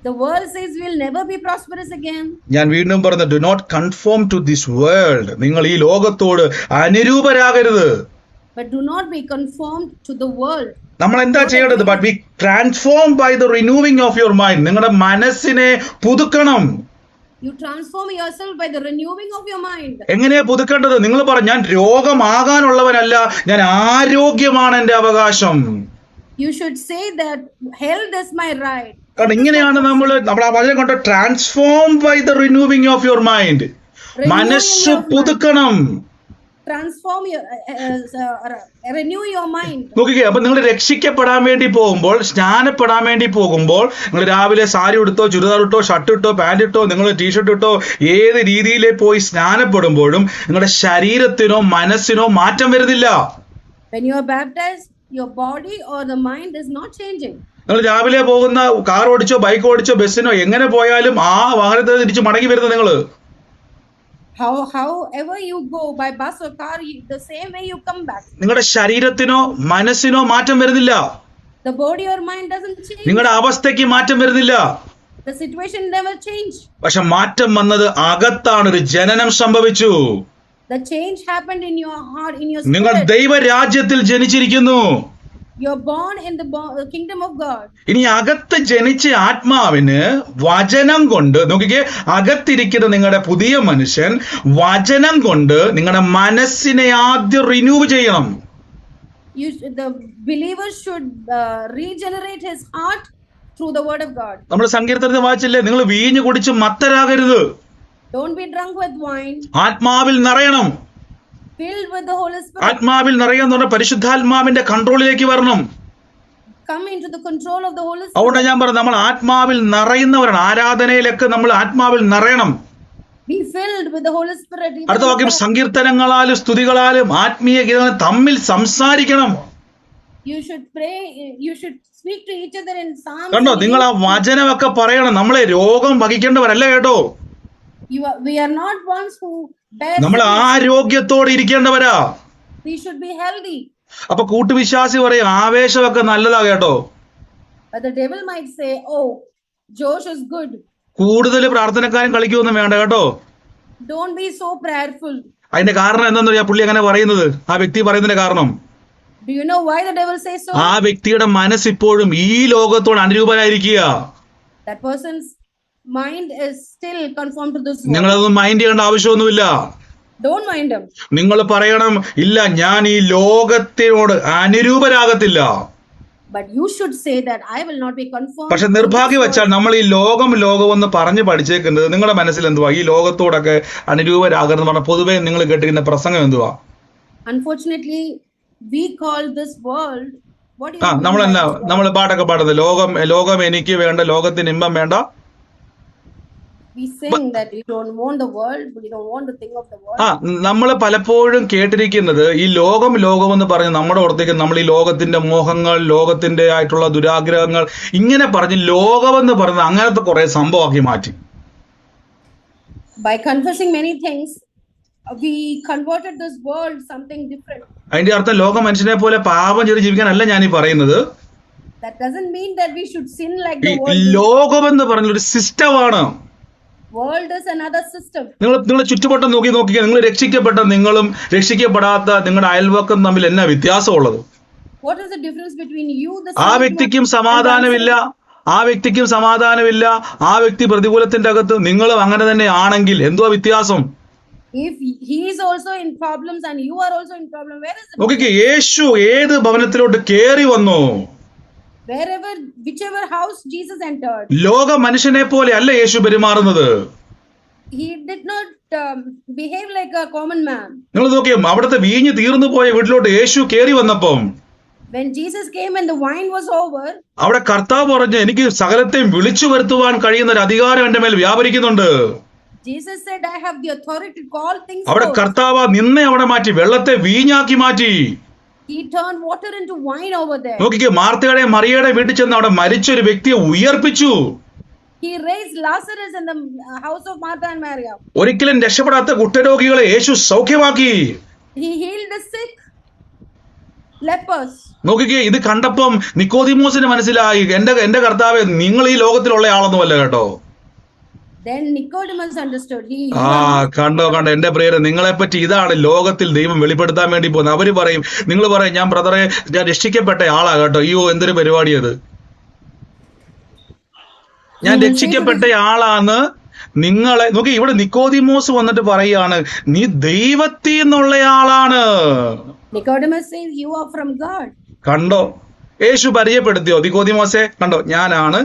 The world says we'll never be prosperous again. ഞാൻ വീണ്ടും പറഞ്ഞു, do not conform to this world. നിങ്ങൾ ഈ ലോകത്തോട് അനുരൂപരാകരുത്. But do not be conformed to the world. നമ്മൾ എന്താ ചെയ്യേണ്ടത്? But be transform by the renewing of your mind. നിങ്ങളുടെ മനസ്സിനെ പുതുക്കണം. You transform yourself by the renewing of your mind. എങ്ങനെയാ പുതുക്കേണ്ടത്? നിങ്ങൾ പറ, ഞാൻ രോഗമാകാനുള്ളവനല്ല, ഞാൻ ആരോഗ്യമാണ് എന്റെ അവകാശം. You should say that health is my right. കാരണം ഇങ്ങനെയാണ് നമ്മൾ ആ വചനം കൊണ്ട് transform by the renewing of your mind. മനസ്സ് പുതുക്കണം. Transform your renew your mind. നോക്കിക്കേ, അപ്പൊ നിങ്ങൾ രക്ഷിക്കപ്പെടാൻ വേണ്ടി പോകുമ്പോൾ, സ്നാനപ്പെടാൻ വേണ്ടി പോകുമ്പോൾ, നിങ്ങൾ രാവിലെ സാരി ഇട്ടോ, ചുരിദാർ ഇട്ടോ, ഷർട്ട് ഇട്ടോ, പാന്റ് ഇട്ടോ, നിങ്ങൾ ടീഷർട്ട് ഇട്ടോ, ഏത് രീതിയിലേ പോയി സ്നാനപ്പെടുമ്പോഴും നിങ്ങളുടെ ശരീരത്തിനോ മനസ്സിനോ മാറ്റം വരുന്നില്ല. When you are baptized, your body or the mind is not changing. നിങ്ങൾ രാവിലെ പോകുന്ന കാർ ഓടിച്ചോ, ബൈക്ക് ഓടിച്ചോ, ബസ്സിനോ എങ്ങനെ പോയാലും ആ വാഹനത്തിൽ തിരിച്ച് മടങ്ങി വരുന്നത് നിങ്ങൾ. However you go by bus or car, the same way you come back. നിങ്ങളുടെ ശരീരത്തിനോ മനസ്സിനോ മാറ്റം വരുന്നില്ല. The body or mind doesn't change. നിങ്ങളുടെ അവസ്ഥയ്ക്ക് മാറ്റം വരുന്നില്ല. The situation never change. പക്ഷെ മാറ്റം വന്നത് അകത്താണ്. ഒരു ജനനം സംഭവിച്ചു. The change happened in your heart, in your നിങ്ങൾ spirit. ദൈവരാജ്യത്തിൽ ജനിച്ചിരിക്കുന്നു. You're born in the kingdom of God. ഇനി അകത്ത് ജനിച്ച ആത്മാവിന് വചനം കൊണ്ട്, നോക്കിക്കേ, അകത്തിരിക്കുന്ന നിങ്ങളുടെ പുതിയ മനുഷ്യൻ വചനം കൊണ്ട് നിങ്ങളുടെ മനസ്സിനെ ആദ്യം റിന്യൂ ചെയ്യണം. The believer should regenerate his heart through the word of God. നമ്മൾ സങ്കീർത്തനത്തിൽ വായിച്ചില്ലേ, നിങ്ങൾ വീഞ്ഞു കുടിച്ച് മത്തരാകരുത്. Don't be drunk with wine. ആത്മാവിൽ നിറയണം. Filled with the Holy Spirit. ആത്മാവിൽ നിറയാന്ന് പറഞ്ഞാൽ പരിശുദ്ധാത്മാവിന്റെ കൺട്രോളിലേക്ക് വരണം. Come into the control of the Holy Spirit. അതുകൊണ്ട് ഞാൻ പറഞ്ഞു, നമ്മൾ ആത്മാവിൽ നിറയുന്നവരാണ്. ആരാധനയിലൊക്കെ നമ്മൾ ആത്മാവിൽ നിറയണം. Be filled with the Holy Spirit. അടുത്ത വാക്യം, സങ്കീർത്തനങ്ങളാലും സ്തുതികളാലും ആത്മീയ ഗീതങ്ങൾ തമ്മിൽ സംസാരിക്കണം. You should pray. You should speak to each other in psalms. കണ്ടോ, നിങ്ങൾ ആ വചനമൊക്കെ പറയണം. നമ്മളെ രോഗം വഹിക്കേണ്ടവരല്ല കേട്ടോ. We are not ones who bear. നമ്മൾ ആരോഗ്യത്തോടെ ഇരിക്കേണ്ടവരാ. We should be healthy. അപ്പൊ കൂട്ടുവിശ്വാസി പറയും ആവേശമൊക്കെ നല്ലതാ കേട്ടോ. But the devil might say, "Oh, Josh is good." കൂടുതൽ പ്രാർത്ഥനക്കാരും കളിക്കൊന്നും വേണ്ട കേട്ടോ. Don't be so prayerful. അതിന്റെ കാരണം എന്താണെന്ന് അറിയാം പുള്ളി അങ്ങനെ പറയുന്നത്, ആ വ്യക്തി പറയുന്നതിന്റെ കാരണം. Do you know why the devil says so? ആ വ്യക്തിയുടെ മനസ്സിപ്പോഴും ഈ ലോകത്തോട് അനുരൂപരായിരിക്കുക. That person's mind is still conformed to this world. നിങ്ങളതൊന്നും മൈൻഡ് ചെയ്യേണ്ട ആവശ്യമൊന്നുമില്ല. Don't mind him. നിങ്ങൾ പറയണം, ഇല്ല, ഞാൻ ഈ ലോകത്തിനോട് അനുരൂപരാകത്തില്ല. But you should say that I will not be conformed. പക്ഷെ നിർഭാഗ്യവച്ചാൽ നമ്മൾ ഈ ലോകമെന്ന് പറഞ്ഞു പഠിച്ചേക്കുന്നത് നിങ്ങളുടെ മനസ്സിൽ എന്തുവാ? ഈ ലോകത്തോടൊക്കെ അനുരൂപരാകരുതെന്ന് പറഞ്ഞ പൊതുവെ നിങ്ങൾ കേട്ടിരിക്കുന്ന പ്രസംഗം എന്തുവാ? Unfortunately, we call this world what do you mean നമ്മളല്ല, by this world? നമ്മൾ പാട്ടൊക്കെ പാടുന്നത് ലോകം എനിക്ക് വേണ്ട, ലോകത്തിന് ഇമ്പം വേണ്ട. We sing that we don't want the world, we don't want the thing of the world. നമ്മൾ പലപ്പോഴും കേട്ടിരിക്കുന്നത് ഈ ലോകമെന്ന് പറഞ്ഞ് നമ്മുടെ ഓർത്തേക്ക് നമ്മൾ ഈ ലോകത്തിന്റെ മോഹങ്ങൾ, ലോകത്തിന്റെ ആയിട്ടുള്ള ദുരാഗ്രഹങ്ങൾ ഇങ്ങനെ പറഞ്ഞ് ലോകമെന്ന് പറഞ്ഞ് അങ്ങനത്തെ കുറെ സംഭവമാക്കി മാറ്റി. By confessing many things, we converted this world something different. അതിന്റെ അർത്ഥം ലോക മനുഷ്യനെ പോലെ പാപം ചെയ്ത് ജീവിക്കാനല്ല ഞാൻ ഈ പറയുന്നത്. That doesn't mean that we should sin like ഈ the world. ലോകമെന്ന് പറഞ്ഞ ഒരു സിസ്റ്റമാണ്. World is another system. നിങ്ങളുടെ ചുറ്റുവട്ടം നോക്കിക്കുക. നിങ്ങൾ രക്ഷിക്കപ്പെട്ട നിങ്ങളും രക്ഷിക്കപ്പെടാത്ത നിങ്ങളുടെ അയൽവക്കം തമ്മിൽ എന്നാ വ്യത്യാസമുള്ളത്? What is the difference between you, the ആ sinner, വ്യക്തിക്കും and സമാധാനമില്ല, ആ വ്യക്തിക്കും സമാധാനമില്ല, ആ വ്യക്തി പ്രതികൂലത്തിന്റെ അകത്ത് നിങ്ങളും അങ്ങനെ തന്നെ ആണെങ്കിൽ എന്തുവാ വ്യത്യാസം? if he is also in problems and you are also in problem, where is the നോക്കിക്കേ, യേശു ഏത് ഭവനത്തിലോട്ട് കേറി വന്നു? whichever house Jesus entered, ലോക മനുഷ്യനെ പോലെ അല്ല യേശു പെരുമാറുന്നത്. he did not behave like a common man. നിങ്ങൾ നോക്കിയേ, അവിടുത്തെ വീഞ്ഞ് തീർന്നു പോയ വീട്ടിലോട്ട് യേശു കേറി വന്നപ്പം When Jesus came and the wine was over, അവിടെ കർത്താവ് പറഞ്ഞു, എനിക്ക് സകലത്തെയും വിളിച്ചു വരുത്തുവാൻ കഴിയുന്ന ഒരു അധികാരം എന്റെ മേൽ വ്യാപരിക്കുന്നുണ്ട്. Jesus said, I have the authority to call things അവിടെ forth. കർത്താവ് നിന്നെ അവിടെ മാറ്റി, വെള്ളത്തെ വീഞ്ഞാക്കി മാറ്റി. He turned water into wine over there. നോക്കിക്കേ, മാർത്തയുടെ മറിയയുടെ വീട്ടിൽ ചെന്ന് അവിടെ മരിച്ച ഒരു വ്യക്തിയെ ഉയർപ്പിച്ചു. He raised Lazarus in the house of Martha and Maria. ഒരിക്കലും രക്ഷപ്പെടാത്ത കുഷ്ഠരോഗികളെ യേശു സൗഖ്യമാക്കി. He healed the sick, lepers. നോക്കിക്കേ, ഇത് കണ്ടപ്പം നിക്കോദിമോസിന് മനസ്സിലായി, എന്റെ കർത്താവേ, നിങ്ങൾ ഈ ലോകത്തിലുള്ള ആളൊന്നുമല്ല കേട്ടോ. Then Nicodemus understood. കണ്ടോ എന്റെ പ്രിയരെ, നിങ്ങളെ പറ്റി ഇതാണ് ലോകത്തിൽ ദൈവം വെളിപ്പെടുത്താൻ വേണ്ടി പോകുന്നത്. അവര് പറയും, നിങ്ങൾ പറയും, ഞാൻ ബ്രദറെ, ഞാൻ രക്ഷിക്കപ്പെട്ട ആളാ കേട്ടോ. അയ്യോ, എന്തൊരു പരിപാടി അത്, ഞാൻ രക്ഷിക്കപ്പെട്ട ആളാന്ന്. നിങ്ങളെ നോക്കി, ഇവിടെ നിക്കോദിമോസ് വന്നിട്ട് പറയാണ്, നീ ദൈവത്തിൽ നിന്നുള്ള ആളാണ്. Nicodemus says, you are from God. കണ്ടോ, യേശു പരിചയപ്പെടുത്തിയോ നിക്കോദിമോസെ? കണ്ടോ, ഞാനാണ്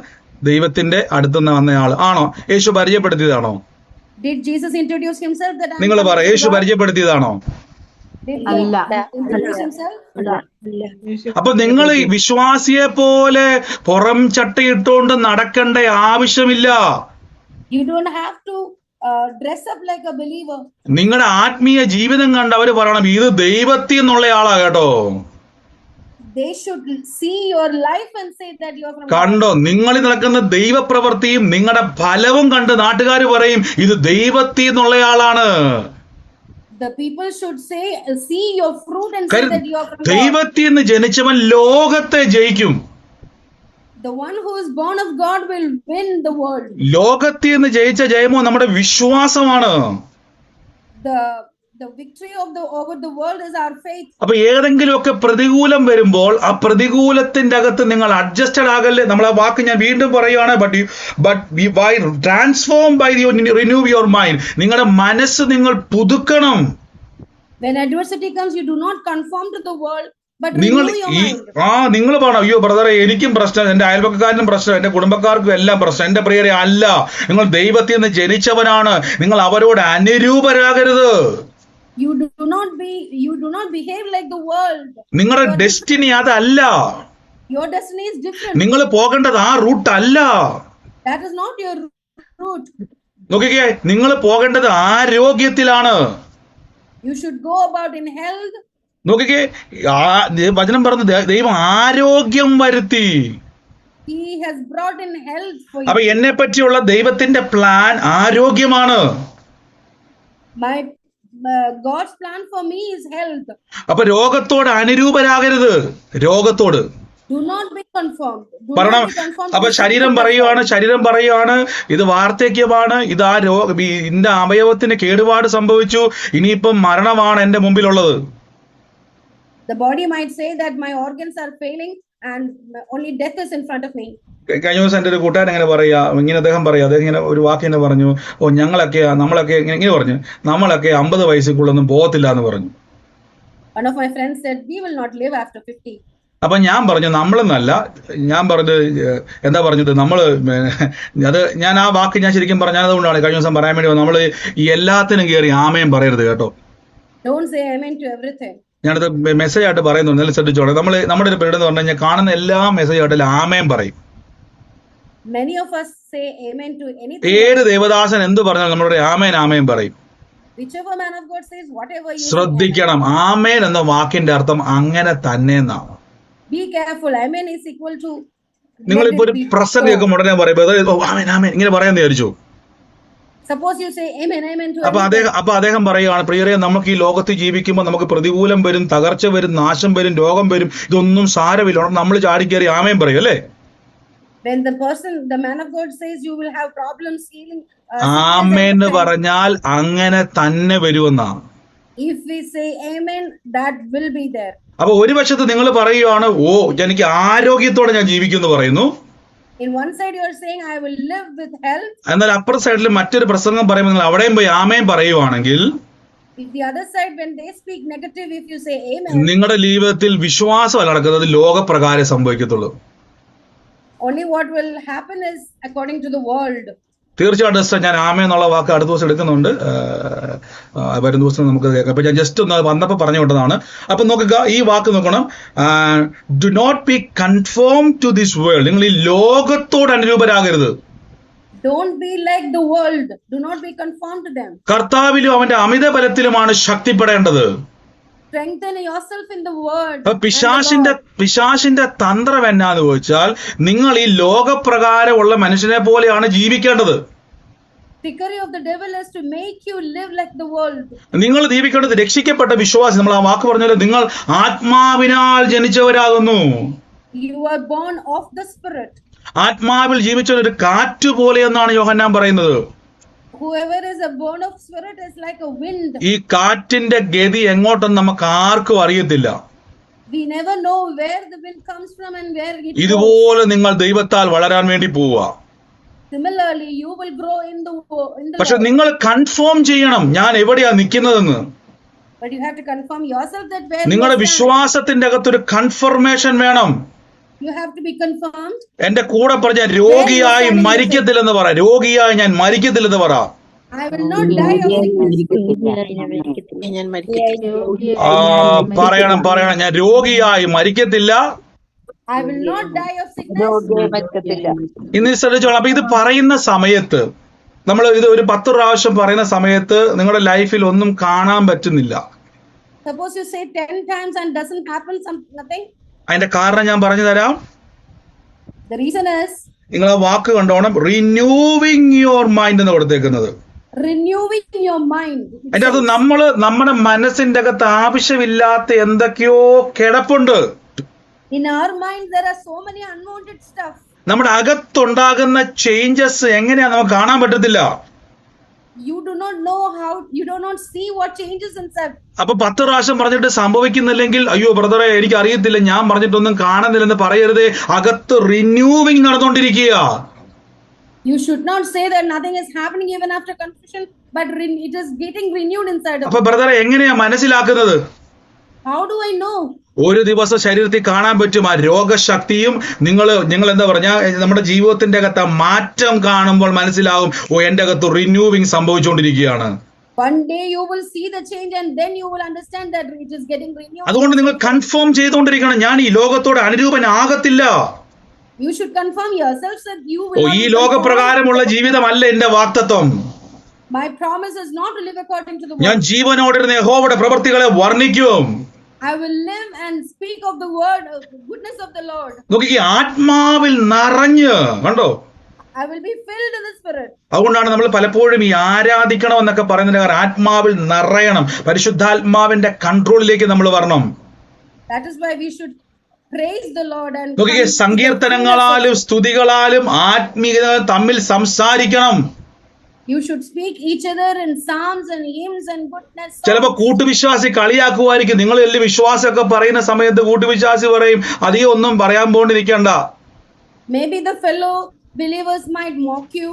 ദൈവത്തിന്റെ അടുത്തുനിന്ന് വന്നയാള്. ആണോ? യേശു പരിചയപ്പെടുത്തിയതാണോ? Did Jesus introduce himself? That നിങ്ങൾ പറ, യേശു പരിചയപ്പെടുത്തിയതാണോ? Did he അല്ല. introduce himself? അപ്പൊ നിങ്ങൾ വിശ്വാസിയെ പോലെ പുറം ചട്ടയിട്ടുകൊണ്ട് നടക്കേണ്ട ആവശ്യമില്ല. You don't have to dress up like a believer. നിങ്ങളുടെ ആത്മീയ ജീവിതം കണ്ട് അവര് പറയണം, ഇത് ദൈവത്തിൽ നിന്നുള്ള ആളാ കേട്ടോ. They should see your life and say that you are from കണ്ടോ, നിങ്ങളിൽ നടക്കുന്ന ദൈവപ്രവൃത്തിയും നിങ്ങളുടെ ഫലവും കണ്ട് നാട്ടുകാർ പറയും, ഇത് ദൈവത്തിൽ നിന്നുള്ള ആളാണ്. The people should say, see your fruit and say that you are from God. ദൈവത്തിൽ നിന്ന് ജനിച്ചവൻ ലോകത്തെ ജയിക്കും. The one who is born of God will win the world. ലോകത്തിൽ നിന്ന് ജയിച്ച ജയമോ നമ്മുടെ വിശ്വാസമാണ്. The victory over the world is our faith. അപ്പൊ ഏതെങ്കിലുമൊക്കെ പ്രതികൂലം വരുമ്പോൾ ആ പ്രതികൂലത്തിന്റെ അകത്ത് നിങ്ങൾ അഡ്ജസ്റ്റഡ് ആകല്ലേ. നമ്മൾ ആ വാക്ക് ഞാൻ വീണ്ടും പറയുകയാണ്, transform by renew your mind. നിങ്ങളുടെ മനസ്സ് നിങ്ങൾ പുതുക്കണം. When adversity comes, you do not conform to the world, but നിങ്ങൾ renew your mind. നിങ്ങൾ പറയണം, അയ്യോ ബ്രദറെ, എനിക്കും പ്രശ്നം, എന്റെ അയൽപക്കക്കാരനും പ്രശ്നം, എന്റെ കുടുംബക്കാർക്കും എല്ലാം പ്രശ്നം. എന്റെ പ്രിയരെ, അല്ല, നിങ്ങൾ ദൈവത്തിൽ നിന്ന് ജനിച്ചവനാണ്. നിങ്ങൾ അവരോട് അനുരൂപരാകരുത്. You do not behave like the world. നിങ്ങളുടെ ഡെസ്റ്റിനി അതല്ല. Your destiny is different. നിങ്ങൾ പോകേണ്ടത് ആ റൂട്ട് അല്ല. That is not your route. നോക്കിക്കേ, നിങ്ങൾ പോകേണ്ടത് ആരോഗ്യത്തിലാണ്. You should go about in health. നോക്കിക്കേ, വചനം പറഞ്ഞു, ദൈവം ആരോഗ്യം വരുത്തി. He has brought in health for you. അപ്പൊ എന്നെ പറ്റിയുള്ള ദൈവത്തിന്റെ പ്ലാൻ ആരോഗ്യമാണ്. God's plan for me is health. അപ്പൊ രോഗത്തോട് അനുരൂപരാകരുത്. രോഗത്തോട് Do not be conformed. പറയണം. അപ്പൊ ശരീരം പറയുവാണ് ഇത് വാർദ്ധക്യമാണ്, ഇത് ആ എന്റെ അവയവത്തിന് കേടുപാട് സംഭവിച്ചു, ഇനിയിപ്പം മരണമാണ് എന്റെ മുമ്പിലുള്ളത്. The body might say that my organs are failing and only death is in front of me. കഴിഞ്ഞ ദിവസം എൻ്റെ ഒരു കൂട്ടുകാരൻ എങ്ങനെ പറയാ, അദ്ദേഹം ഇങ്ങനെ ഒരു വാക്ക് തന്നെ പറഞ്ഞു, നമ്മളൊക്കെ ഇങ്ങനെ പറഞ്ഞു, നമ്മളൊക്കെ 50 വയസ്സിക്കുള്ളൊന്നും പോകത്തില്ല എന്ന് പറഞ്ഞു. One of my friends said, we will not live after 50. അപ്പൊ ഞാൻ പറഞ്ഞു, നമ്മളെന്നല്ല, ഞാൻ പറഞ്ഞത് എന്താ പറഞ്ഞത്, അത് ഞാൻ ആ വാക്ക് ഞാൻ ശരിക്കും പറഞ്ഞത് അതുകൊണ്ടാണ് കഴിഞ്ഞ ദിവസം പറയാൻ വേണ്ടി നമ്മൾ ഈ എല്ലാത്തിനും കയറി ആമേൻ പറയരുത് കേട്ടോ. Don't say amen to everything. ഞാനത് മെസ്സേജ് ആയിട്ട് പറയുന്നു, നല്ല ശ്രദ്ധിച്ചോളെ. നമ്മുടെ ഒരു പീരീഡ് എന്ന് പറഞ്ഞു കഴിഞ്ഞാൽ കാണുന്ന എല്ലാ മെസ്സേജ് ആയിട്ടില്ല ആമേൻ പറയും. Many of us say amen to anything. ഏത് ദേവദാസൻ എന്ത് പറഞ്ഞാൽ നമ്മളുടെ ആമേൻ പറയും. Whichever man of God says whatever you ശ്രദ്ധിക്കണം, ആമേൻ എന്ന വാക്കിന്റെ അർത്ഥം അങ്ങനെ തന്നെ എന്നാണ്. Be careful. Amen is equal to. നിങ്ങളിപ്പോ ഒരു പ്രസംഗം കേൾക്കുമ്പോൾ ഉടനെ പറയും, ആമേൻ ആമേൻ ഇങ്ങനെ പറയാൻ വിചാരിച്ചു. Suppose you say amen, amen to അപ്പൊ everything. അദ്ദേഹം പറയുകയാണ്, പ്രിയരെ, നമുക്ക് ഈ ലോകത്ത് ജീവിക്കുമ്പോൾ നമുക്ക് പ്രതികൂലം വരും, തകർച്ച വരും, നാശം വരും, രോഗം വരും, ഇതൊന്നും സാരമില്ല, നമ്മൾ ചാടിക്കേറി ആമേൻ പറയും അല്ലേ? When the man of God says you will have problems healing, ആമേൻ എന്ന് sickness and പറഞ്ഞാൽ അങ്ങനെ തന്നെ വരുമെന്നാ. if we say amen, that will be there. അപ്പൊ ഒരു വശത്ത് നിങ്ങൾ പറയുകയാണ്, ഓ എനിക്ക് ആരോഗ്യത്തോടെ ഞാൻ ജീവിക്കുന്നു പറയുന്നു. In one side you are saying I will live with health. എന്നാൽ അപ്പുറ സൈഡിൽ മറ്റൊരു പ്രസംഗം പറയുമ്പോൾ നിങ്ങൾ അവിടെയും പോയി ആമേൻ പറയുവാണെങ്കിൽ, If the other side, when they speak negative, if you say amen, നിങ്ങളുടെ ജീവിതത്തിൽ വിശ്വാസമല്ല നടക്കുന്നത്, ലോകപ്രകാരം സംഭവിക്കത്തുള്ളൂ. only what will happen is according to the world. തീർച്ചയായിട്ടും സിസ്റ്റർ, ഞാൻ ആമേൻ എന്നുള്ള വാക്ക് അടുത്ത ദിവസം എടുക്കുന്നുണ്ട്, വരും ദിവസം നമുക്ക് കേൾക്കാം. അപ്പൊ ഞാൻ ജസ്റ്റ് ഒന്ന് വന്നപ്പോൾ പറഞ്ഞു വിട്ടതാണ്. അപ്പൊ നോക്കുക, ഈ വാക്ക് നോക്കണം, do not be conform to this world. നിങ്ങൾ ഈ ലോകത്തോട് അനുരൂപരാകരുത്. Don't be like the world. Do not be conformed to them. കർത്താവിലും അവന്റെ അമിത ബലത്തിലുമാണ് ശക്തിപ്പെടേണ്ടത്. Strengthen yourself in the word. അപ്പൊ and the Lord. പിശാശിന്റെ തന്ത്രം എന്നാന്ന് ചോദിച്ചാൽ, നിങ്ങൾ ഈ ലോകപ്രകാരമുള്ള മനുഷ്യനെ പോലെയാണ് ജീവിക്കേണ്ടത്. Trickery of the devil is to make you live like the world. നിങ്ങൾ ജീവിക്കേണ്ടത് രക്ഷിക്കപ്പെട്ട വിശ്വാസി. നമ്മൾ ആ വാക്ക് പറഞ്ഞാൽ, നിങ്ങൾ ആത്മാവിനാൽ ജനിച്ചവരാകുന്നു. You are born of the Spirit. ആത്മാവിൽ ജീവിച്ച ഒരു കാറ്റ് പോലെ എന്നാണ് യോഹന്നാൻ പറയുന്നത്. Whoever is a born of Spirit is like a wind. ഈ കാറ്റിന്റെ ഗതി എങ്ങോട്ടെന്ന് നമുക്ക് ആർക്കും അറിയത്തില്ല. We never know where the wind comes from and where it goes. ഇതുപോലെ നിങ്ങൾ ദൈവത്താൽ വളരാൻ വേണ്ടി പോവുക. Similarly, you will grow in the പക്ഷെ Lord. നിങ്ങൾ കൺഫേം ചെയ്യണം ഞാൻ എവിടെയാ നിൽക്കുന്നതെന്ന്. But you have to confirm yourself that where നിങ്ങളുടെ you stand. വിശ്വാസത്തിന്റെ അകത്തൊരു കൺഫർമേഷൻ വേണം. You have to be confirmed. എന്റെ കൂടെ പറഞ്ഞ രോഗിയായി മരിക്കത്തില്ലെന്ന് പറ. രോഗിയായി ഞാൻ മരിക്കത്തില്ലെന്ന് പറ. I will not die of sickness. പറയണം, ഞാൻ രോഗിയായി മരിക്കത്തില്ല. I will not die of sickness. ഇന്ന് ശ്രദ്ധിച്ചോളാം. അപ്പൊ ഇത് പറയുന്ന സമയത്ത്, നമ്മൾ ഇത് ഒരു 10 പ്രാവശ്യം പറയുന്ന സമയത്ത് നിങ്ങളുടെ ലൈഫിൽ ഒന്നും കാണാൻ പറ്റുന്നില്ല. Suppose you say 10 times and doesn't happen nothing. അതിന്റെ കാരണം ഞാൻ പറഞ്ഞു തരാം. The reason is നിങ്ങൾ ആ വാക്ക് കണ്ടോണം, റിന്യൂവിങ് യുവർ മൈൻഡ് എന്ന് കൊടുത്തേക്കുന്നത്. renewing your mind. അതിന്റെ അകത്ത് നമ്മുടെ മനസ്സിന്റെ അകത്ത് ആവശ്യമില്ലാത്ത എന്തൊക്കെയോ കിടപ്പുണ്ട്. In our mind there are so many unwanted stuff. നമ്മുടെ അകത്തുണ്ടാകുന്ന ചേഞ്ചസ് എങ്ങനെയാ നമുക്ക് കാണാൻ പറ്റത്തില്ല. You do not know how, you do not see what changes inside. അപ്പൊ 10 പ്രാവശ്യം പറഞ്ഞിട്ട് സംഭവിക്കുന്നില്ലെങ്കിൽ, അയ്യോ ബ്രദറെ എനിക്ക് അറിയത്തില്ല, ഞാൻ പറഞ്ഞിട്ടൊന്നും കാണുന്നില്ലെന്ന് പറയരുതേ. അകത്ത് റിന്യൂവിങ് നടന്നുകൊണ്ടിരിക്കുക. You should not say that nothing is happening even after confession, but it is getting renewed inside of അപ്പൊ you. ബ്രദറെ എങ്ങനെയാ മനസ്സിലാക്കുന്നത്? How do I know? ഒരു ദിവസം ശരീരത്തിൽ കാണാൻ പറ്റും ആ രോഗശക്തിയും. നിങ്ങൾ എന്താ പറഞ്ഞ, നമ്മുടെ ജീവിതത്തിന്റെ അകത്ത് മാറ്റം കാണുമ്പോൾ മനസ്സിലാകും, ഓ എന്റെ അകത്ത് renewing സംഭവിച്ചുകൊണ്ടിരിക്കുകയാണ്. One day you will see the change and then you will understand that it is getting renewed. അതുകൊണ്ട് നിങ്ങൾ കൺഫേം ചെയ്തുകൊണ്ടിരിക്കണം, ഞാൻ ഈ ലോകത്തോട് അനുരൂപനാകത്തില്ല. You should confirm yourself that you oh will not ഈ be ലോകപ്രകാരമുള്ള conformed. ജീവിതമല്ല എന്റെ വാഗ്ദത്തം. My promise is not to live according to the ഞാൻ world. ജീവനോടിരുന്ന യഹോവയുടെ പ്രവൃത്തികളെ വർണ്ണിക്കും. I will live and speak of the word, of the goodness of the Lord. നോക്കി, ആത്മാവിൽ നിറഞ്ഞ് കണ്ടോ. I will be filled in the Spirit. അതുകൊണ്ടാണ് നമ്മൾ പലപ്പോഴും ഈ ആരാധിക്കണം എന്നൊക്കെ പറയുന്നതിന് കാരണം ആത്മാവിൽ നിറയണം, പരിശുദ്ധാത്മാവിന്റെ കൺട്രോളിലേക്ക് നമ്മൾ വരണം. That is why we should praise the Lord and നോക്കി, come to the സങ്കീർത്തനങ്ങളാലും സ്തുതികളാലും ആത്മീയത തമ്മിൽ സംസാരിക്കണം. You should speak each other in psalms and hymns and goodness. ചിലപ്പോ കൂട്ടുവിശ്വാസി കളിയാക്കുമായിരിക്കും. നിങ്ങൾ വലിയ വിശ്വാസമൊക്കെ പറയുന്ന സമയത്ത് കൂട്ടുവിശ്വാസി പറയും, അധികം ഒന്നും പറയാൻ പോണ്ടിരിക്കണ്ട. Maybe the fellow believers might mock you.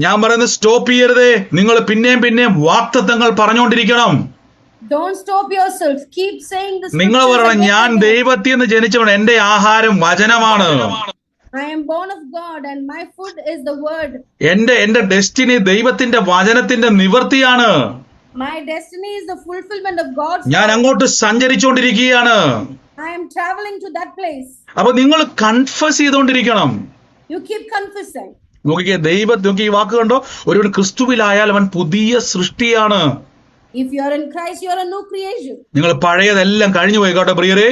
ഞാൻ പറയുന്നത് സ്റ്റോപ്പ് ചെയ്യരുതേ. നിങ്ങൾ പിന്നെയും വാഗ്ദത്തങ്ങൾ പറഞ്ഞുകൊണ്ടിരിക്കണം. Don't stop yourself. Keep saying the നിങ്ങൾ scriptures പറയണം, again ഞാൻ and again. ദൈവത്തിൽ നിന്ന് ജനിച്ചവൻ, എന്റെ ആഹാരം വചനമാണ്. I am born of God and my food is the word. എന്റെ ഡെസ്റ്റിനി ദൈവത്തിന്റെ വചനത്തിന്റെ നിവൃത്തിയാണ്. My destiny is the fulfillment of God's ഞാൻ word. അങ്ങോട്ട് സഞ്ചരിച്ചുകൊണ്ടിരിക്കുകയാണ്. I am traveling to that place. അപ്പൊ നിങ്ങൾ കൺഫസ് ചെയ്തുകൊണ്ടിരിക്കണം. You keep confessing. നോക്കിക്കേ, നോക്കി ഈ വാക്ക് കണ്ടോ, ഒരുവൻ ക്രിസ്തുവിലായാൽ അവൻ പുതിയ സൃഷ്ടിയാണ്. If you are in Christ, you are a new creation. നിങ്ങൾ പഴയതെല്ലാം കഴിഞ്ഞു പോയി കേട്ടോ പ്രിയരേ.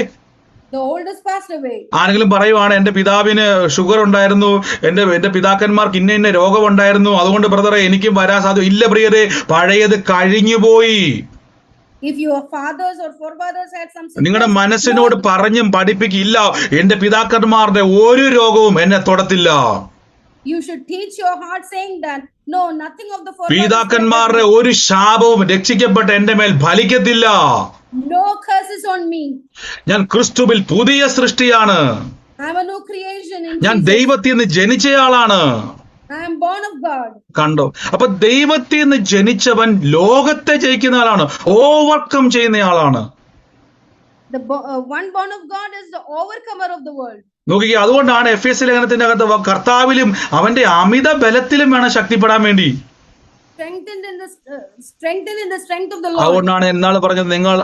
The old has passed away. ആരെങ്കിലും പറയുവാണ് എന്റെ പിതാവിന് ഷുഗർ ഉണ്ടായിരുന്നു, എന്റെ പിതാക്കന്മാർക്ക് ഇന്ന രോഗമുണ്ടായിരുന്നു, അതുകൊണ്ട് ബ്രദറെ എനിക്കും വരാൻ സാധ്യത ഇല്ല. പ്രിയരെ, പഴയത് കഴിഞ്ഞുപോയി. If your fathers or forefathers had some നിങ്ങളുടെ sickness, മനസ്സിനോട് പറഞ്ഞും പഠിപ്പിക്കില്ല, എന്റെ പിതാക്കന്മാരുടെ ഒരു രോഗവും എന്നെ തൊടത്തില്ല. you should teach your heart saying that no, nothing of the forefathers. പിതാക്കന്മാരുടെ ഒരു ശാപവും രക്ഷിക്കപ്പെട്ട എന്റെ മേൽ ഫലിക്കത്തില്ല. No curses on me. ഞാൻ ക്രിസ്തുവിൽ പുതിയ സൃഷ്ടിയാണ്. I am a new creation in ഞാൻ Jesus. ദൈവത്തിൽ നിന്ന് ജനിച്ചയാളാണ്. I am born of God. കണ്ടോ? അപ്പൊ ദൈവത്തിൽ നിന്ന് ജനിച്ചവൻ ലോകത്തെ ജയിക്കുന്ന ആളാണ്, overcome ചെയ്യുന്നയാളാണ്. One born of God is the overcomer of the world. നോക്കിക്കേ, അതുകൊണ്ടാണ് എഫേസ്യ ലേഖനത്തിന്റെ അകത്ത് കർത്താവിലും അവന്റെ അമിത ബലത്തിലും വേണം ശക്തിപ്പെടാൻ വേണ്ടി. Strengthened in the strength of the Lord. അതുകൊണ്ടാണ് എന്നാൾ പറഞ്ഞത്, നിങ്ങൾ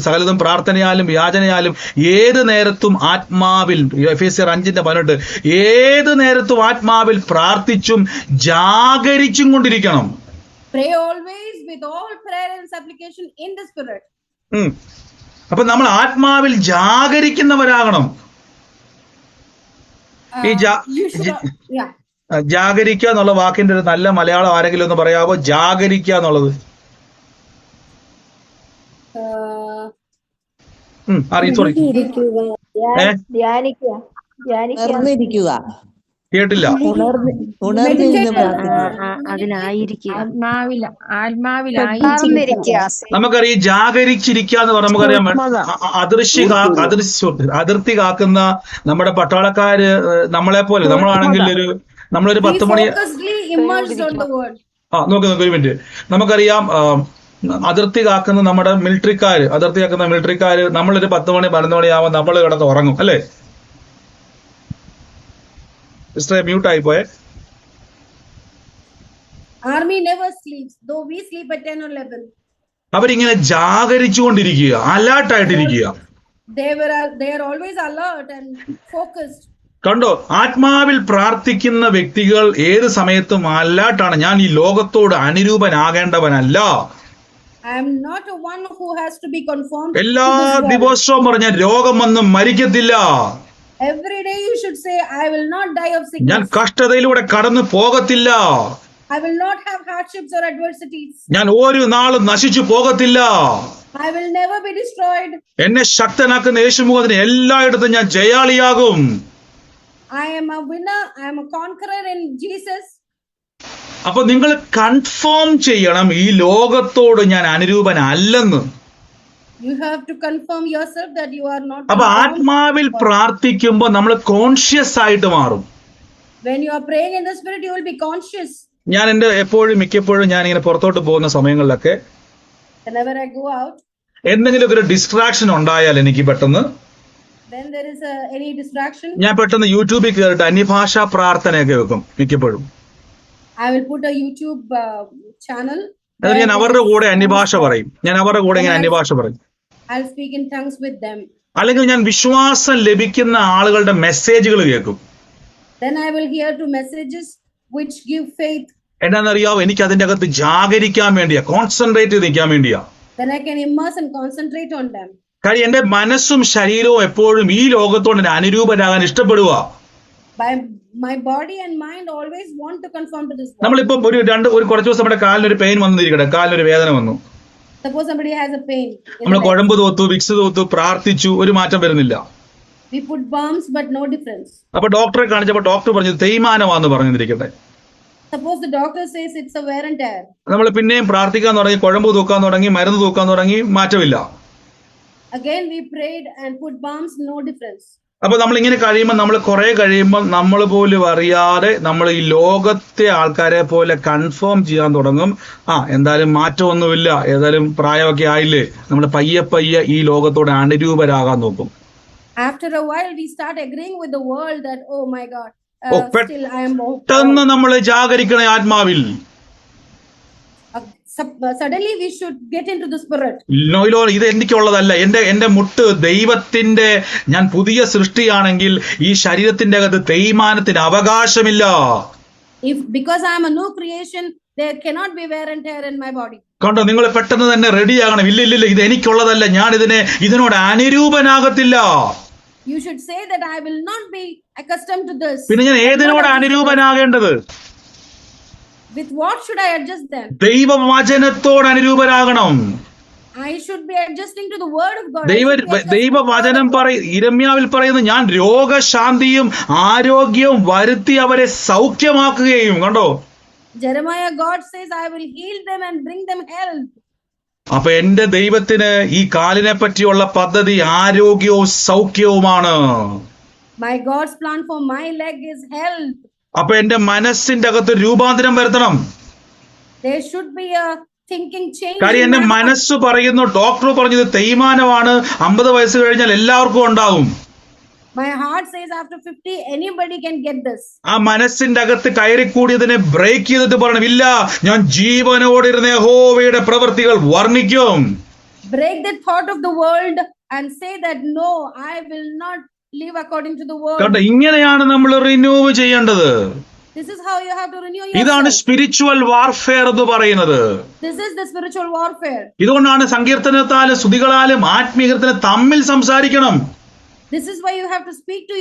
സകലതും പ്രാർത്ഥനയാലും യാചനയാലും ഏത് നേരത്തും ആത്മാവിൽ, എഫേസ്യർ 5:18, ഏത് നേരത്തും ആത്മാവിൽ പ്രാർത്ഥിച്ചും ജാഗരിച്ചും കൊണ്ടിരിക്കണം. Pray always with all prayer and supplication in the spirit. അപ്പൊ നമ്മൾ ആത്മാവിൽ ജാഗരിക്കുന്നവരാകണം. ഈ You should, yeah. ജാഗരിക്കുക എന്നുള്ള വാക്കിന്റെ ഒരു നല്ല മലയാളം ആരെങ്കിലും ഒന്ന് പറയാമോ? ജാഗരിക്കുക എന്നുള്ളത് സോറി കേട്ടില്ല. നമുക്കറിയാം ജാഗരിച്ചിരിക്കുക എന്ന് പറഞ്ഞാൽ നമുക്കറിയാം, അതിർത്തി കാക്കുന്ന നമ്മുടെ പട്ടാളക്കാര് നമ്മളെ പോലെ, നമ്മളാണെങ്കിൽ നമ്മളൊരു 10 മണി നോക്ക് ഒരു മിനിറ്റ്. നമുക്കറിയാം അതിർത്തി കാക്കുന്ന നമ്മുടെ മിലിറ്ററിക്കാര് നമ്മളൊരു 10 മണി 11 മണിയാവുമ്പോൾ നമ്മൾ കിടന്ന് ഉറങ്ങും, അല്ലേ? മ്യൂട്ട് ആയി പോയെ. Army never sleeps, though we sleep at 10 or 11. അവരിങ്ങനെ ജാഗരിച്ചുകൊണ്ടിരിക്കുക, അലേർട്ടായിട്ടിരിക്കുക. They are always alert and focused. കണ്ടോ? ആത്മാവിൽ പ്രാർത്ഥിക്കുന്ന വ്യക്തികൾ ഏത് സമയത്തും അലേർട്ടാണ്. ഞാൻ ഈ ലോകത്തോട് അനുരൂപനാകേണ്ടവനല്ല. I am not a one who has to be conformed. എല്ലാ ദിവസവും പറഞ്ഞാൽ രോഗം വന്നും മരിക്കത്തില്ല. Every day you should say, I will not die of sickness. ഞാൻ കഷ്ടതയിലൂടെ കടന്നു പോകത്തില്ല. I will not have hardships or adversities. ഞാൻ ഒരു നാളും നശിച്ചു പോകത്തില്ല. I will never be destroyed. എന്നെ ശക്തനാക്കുന്ന യേശുമുഖത്തിന് എല്ലായിടത്തും ഞാൻ ജയാളിയാകും. I am a winner. I am a conqueror in Jesus. അപ്പൊ നിങ്ങൾ കൺഫേം ചെയ്യണം, ഈ ലോകത്തോട് ഞാൻ അനുരൂപനല്ലെന്ന്. You have to confirm yourself that you are not. അപ്പൊ ആത്മാവിൽ പ്രാർത്ഥിക്കുമ്പോൾ നമ്മൾ കോൺഷ്യസ് ആയിട്ട് മാറും. When you are praying in the spirit, you will be conscious. ഞാൻ എന്റെ മിക്കപ്പോഴും ഞാൻ ഇങ്ങനെ പുറത്തോട്ട് പോകുന്ന സമയങ്ങളിലൊക്കെ Whenever I go out, എന്തെങ്കിലും ഒരു ഡിസ്ട്രാക്ഷൻ ഉണ്ടായാൽ എനിക്ക് പെട്ടെന്ന്, when there is any distraction, ഞാൻ പെട്ടെന്ന് യൂട്യൂബിൽ കയറിയിട്ട് അന്യഭാഷാ പ്രാർത്ഥനയൊക്കെ വെക്കും മിക്കപ്പോഴും. I will put a YouTube channel. എന്നിട്ട് ഞാൻ അവരുടെ കൂടെ അന്യഭാഷ പറയും. I'll speak in tongues with them. അല്ലെങ്കിൽ ഞാൻ വിശ്വാസം ലഭിക്കുന്ന ആളുകളുടെ മെസ്സേജുകൾ കേൾക്കും. Then I will hear to messages which give faith. എന്താണെന്നറിയാവോ? എനിക്ക് അതിന്റെ അകത്ത് ജാഗരിക്കാൻ വേണ്ടിയാ, കോൺസെൻട്രേറ്റ് ചെയ്ത് നിൽക്കാൻ വേണ്ടിയാ. Then I can immerse and concentrate on them. കാര്യം എന്റെ മനസ്സും ശരീരവും എപ്പോഴും ഈ ലോകത്തോട് അനുരൂപരാകാൻ ഇഷ്ടപ്പെടുക. My body and mind always want to conform to this world. നമ്മളിപ്പോ കുറച്ച് ദിവസം നമ്മുടെ കാലിനൊരു പെയിൻ വന്നിരിക്കട്ടെ, കാലിനൊരു വേദന വന്നു. Suppose somebody has a pain. നമ്മൾ കുഴമ്പ് തോത്തു, വിക്സ് തോത്തു, പ്രാർത്ഥിച്ചു, ഒരു മാറ്റം വരുന്നില്ല. We put balms but no difference. അപ്പൊ ഡോക്ടറെ കാണിച്ചപ്പോ ഡോക്ടർ പറഞ്ഞു തേയ്മാനമാണെന്ന് പറഞ്ഞിരിക്കട്ടെ. Suppose the doctor says it's a wear and tear. നമ്മൾ പിന്നെയും പ്രാർത്ഥിക്കാൻ തുടങ്ങി, കുഴമ്പ് തൂക്കാൻ തുടങ്ങി, മരുന്ന് തൂക്കാൻ തുടങ്ങി, മാറ്റമില്ല. Again we prayed and put balms, no difference. അപ്പൊ നമ്മൾ ഇങ്ങനെ കഴിയുമ്പോൾ നമ്മൾ പോലും അറിയാതെ നമ്മൾ ഈ ലോകത്തെ ആൾക്കാരെ പോലെ കൺഫേം ചെയ്യാൻ തുടങ്ങും. എന്തായാലും മാറ്റമൊന്നുമില്ല, ഏതായാലും പ്രായമൊക്കെ ആയില്ലേ, നമ്മൾ പയ്യെ ഈ ലോകത്തോട് അനുരൂപരാകാൻ നോക്കും. After a while we start agreeing with the world that oh my God, still I am പെട്ടെന്ന് നമ്മൾ ജാഗരിക്കണ ആത്മാവിൽ. Suddenly we should get into the spirit. ഇത് എനിക്കുള്ളതല്ല, എന്റെ മുട്ട് ദൈവത്തിന്റെ, ഞാൻ പുതിയ സൃഷ്ടിയാണെങ്കിൽ ഈ ശരീരത്തിന്റെ അകത്ത് തേയ്മാനത്തിന് അവകാശമില്ല. Because I am a new creation, there cannot be wear and tear in my body. കണ്ടോ, നിങ്ങൾ പെട്ടെന്ന് തന്നെ റെഡിയാകണം. ഇല്ല ഇല്ല ഇല്ല, ഇത് എനിക്കുള്ളതല്ല, ഞാൻ ഇതിനോട് അനുരൂപനാകത്തില്ല. You should say that I will not be accustomed to this. പിന്നെ ഞാൻ ഏതിനോട് അനുരൂപനാകേണ്ടത്? With what should I adjust then? ദൈവവചനത്തോട് അനുരൂപരാകണം. I should be adjusting to the word of God. ദൈവവചനം ഇരമ്യാവിൽ പറയുന്നു, ഞാൻ രോഗശാന്തിയും ആരോഗ്യവും വരുത്തി അവരെ സൗഖ്യമാക്കുകയും. കണ്ടോ, Jeremiah, God says, I will heal them and bring them health. അപ്പൊ എന്റെ ദൈവത്തിന് ഈ കാലിനെ പറ്റിയുള്ള പദ്ധതി ആരോഗ്യവും സൗഖ്യവുമാണ്. My God's plan for my leg is health. അപ്പൊ എന്റെ മനസ്സിന്റെ അകത്ത് രൂപാന്തരം വരുത്തണം. There should be a thinking change. കാര്യം എന്റെ മനസ്സ് പറയുന്നു, ഡോക്ടർ പറഞ്ഞത് തേയ്മാനമാണ്, 50 വയസ്സ് കഴിഞ്ഞാൽ എല്ലാവർക്കും ഉണ്ടാവും. My heart says after 50 anybody can get this. ആ മനസ്സിന്റെ അകത്ത് കയറിക്കൂടിയതിനെ ബ്രേക്ക് ചെയ്തിട്ട് പറയണം, ഇല്ല, ഞാൻ ജീവനോടിരുന്ന യഹോവയുടെ പ്രവൃത്തികൾ വർണ്ണിക്കും. Break the thought of the world and say that no, I will not live according to the world. കണ്ടോ, ഇങ്ങനെയാണ് നമ്മൾ റിന്യൂവ് ചെയ്യേണ്ടത്. This is how you have to renew ഇതാണ് yourself. സ്പിരിച്വൽ വാർഫെയർ എന്ന് പറയുന്നത്. This is the spiritual warfare. ഇതുകൊണ്ടാണ് സങ്കീർത്തനത്താലും സ്തുതികളാലും ആത്മീയത്തിന് തമ്മിൽ സംസാരിക്കണം. This is why you have to speak to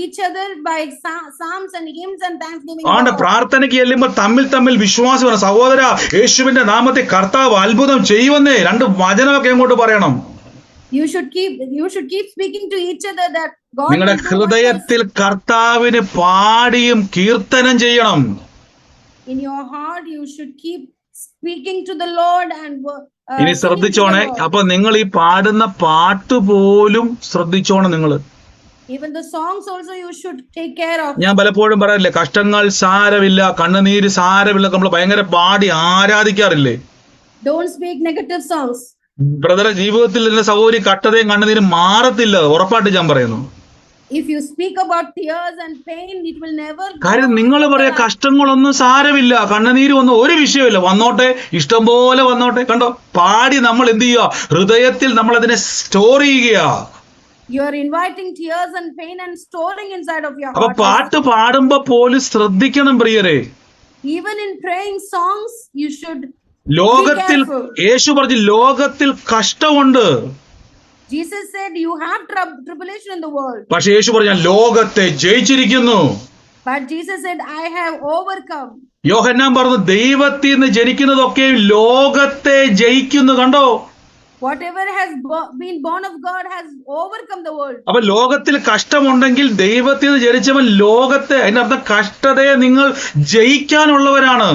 each other by psalms and hymns and thanksgiving. ആണ്ട് പ്രാർത്ഥനയ്ക്ക് ചെല്ലുമ്പോൾ തമ്മിൽ വിശ്വാസം, സഹോദര യേശുവിന്റെ നാമത്തെ കർത്താവ് അത്ഭുതം ചെയ്യുമെന്നേ, 2 വചനമൊക്കെ അങ്ങോട്ട് പറയണം. You should keep speaking to each other that God. നിങ്ങളുടെ ഹൃദയത്തിൽ കർത്താവിന് പാടിയും കീർത്തനം ചെയ്യണം. In your heart you should keep speaking to the Lord and ഇനി ശ്രദ്ധിച്ചോണേ, അപ്പൊ നിങ്ങൾ ഈ പാടുന്ന പാട്ട് പോലും ശ്രദ്ധിച്ചോണം. നിങ്ങൾ even the songs also you should take care of. ഞാൻ പലപ്പോഴും പറയാറില്ലേ, കഷ്ടങ്ങൾ സാരമില്ല, കണ്ണുനീര് സാരമില്ല, നമ്മൾ ഭയങ്കര പാടി ആരാധിക്കാറില്ലേ? Don't speak negative songs. ബ്രദറെ, ജീവിതത്തിൽ എന്റെ സഹോദരി കട്ടതയും കണ്ണുനീരും മാറത്തില്ല, ഉറപ്പായിട്ട് ഞാൻ പറയുന്നു. If you speak about tears and pain, it will never. കാര്യം നിങ്ങൾ പറയാ കഷ്ടങ്ങളൊന്നും സാരമില്ല, കണ്ണുനീര് ഒന്നും ഒരു വിഷയമില്ല, വന്നോട്ടെ, ഇഷ്ടം പോലെ വന്നോട്ടെ. കണ്ടോ, പാടി നമ്മൾ എന്ത് ചെയ്യുക, ഹൃദയത്തിൽ നമ്മൾ അതിനെ സ്റ്റോർ ചെയ്യുക. You are inviting tears and pain and storing inside of your അപ്പൊ heart. പാട്ട് പാടുമ്പോ പോലും ശ്രദ്ധിക്കണം പ്രിയരെ. Even in praying songs, you should. ലോകത്തിൽ യേശു പറഞ്ഞു, ലോകത്തിൽ കഷ്ടമുണ്ട്. Jesus said you have tribulation in the world. പക്ഷെ യേശു പറഞ്ഞു, ഞാൻ ലോകത്തെ ജയിച്ചിരിക്കുന്നു. But Jesus said, I have overcome. യോഹന്നാൻ പറഞ്ഞു, ദൈവത്തിൽ നിന്ന് ജനിക്കുന്നതൊക്കെ ലോകത്തെ ജയിക്കുന്നു. കണ്ടോ, Whatever has been born of God has overcome the world. അപ്പൊ ലോകത്തിൽ കഷ്ടമുണ്ടെങ്കിൽ ദൈവത്തിൽ നിന്ന് ജനിച്ചവൻ ലോകത്തെ, അതിന്റെ അർത്ഥം കഷ്ടതയെ നിങ്ങൾ ജയിക്കാനുള്ളവരാണ്.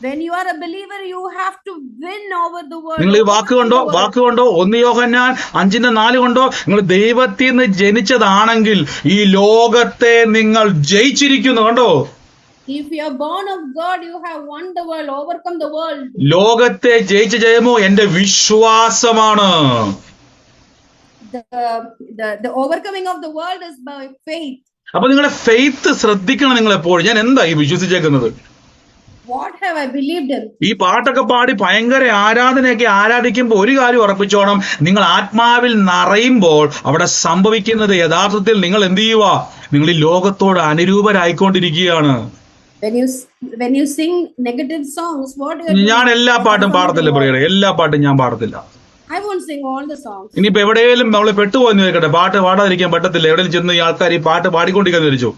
When you are a believer, you have to win over the world. നിങ്ങൾ ഈ വാക്കുകൊണ്ടോ 1 യോഹന്നാൻ 5:4 കൊണ്ടോ നിങ്ങൾ ദൈവത്തിൽ നിന്ന് ജനിച്ചതാണെങ്കിൽ ഈ ലോകത്തെ നിങ്ങൾ ജയിച്ചിരിക്കുന്നു. കണ്ടോ, If you are born of God, you have won the world, overcome the world. ലോകത്തെ ജയിച്ച ജയമോ എന്റെ വിശ്വാസമാണ്. The overcoming of the world is by faith. അപ്പൊ നിങ്ങളുടെ ഫെയ്ത്ത് ശ്രദ്ധിക്കണം. നിങ്ങൾ എപ്പോഴും, ഞാൻ എന്താ ഈ വിശ്വസിച്ചേക്കുന്നത്, What have I believed in? ഈ പാട്ടൊക്കെ പാടി ഭയങ്കര ആരാധനയൊക്കെ ആരാധിക്കുമ്പോൾ ഒരു കാര്യം ഉറപ്പിച്ചോണം, നിങ്ങൾ ആത്മാവിൽ നിറയുമ്പോൾ അവിടെ സംഭവിക്കുന്നത് യഥാർത്ഥത്തിൽ നിങ്ങൾ എന്ത് ചെയ്യുക, നിങ്ങൾ ഈ ലോകത്തോട് അനുരൂപരായിക്കൊണ്ടിരിക്കുകയാണ്. When you sing negative songs, what you are ഞാൻ doing? എല്ലാ പാട്ടും പാടത്തില്ല പ്രിയരെ, എല്ലാ പാട്ടും ഞാൻ പാടത്തില്ല. I won't sing all the songs. ഇനിയിപ്പോ എവിടെയെങ്കിലും നമ്മൾ പെട്ടുപോയെന്ന് ചോദിക്കട്ടെ, പാട്ട് പാടാതിരിക്കാൻ പറ്റത്തില്ല. എവിടെയും ചെന്ന് ഈ ആൾക്കാർ ഈ പാട്ട് പാടിക്കൊണ്ടിരിക്കാൻ വിചാരിച്ചു,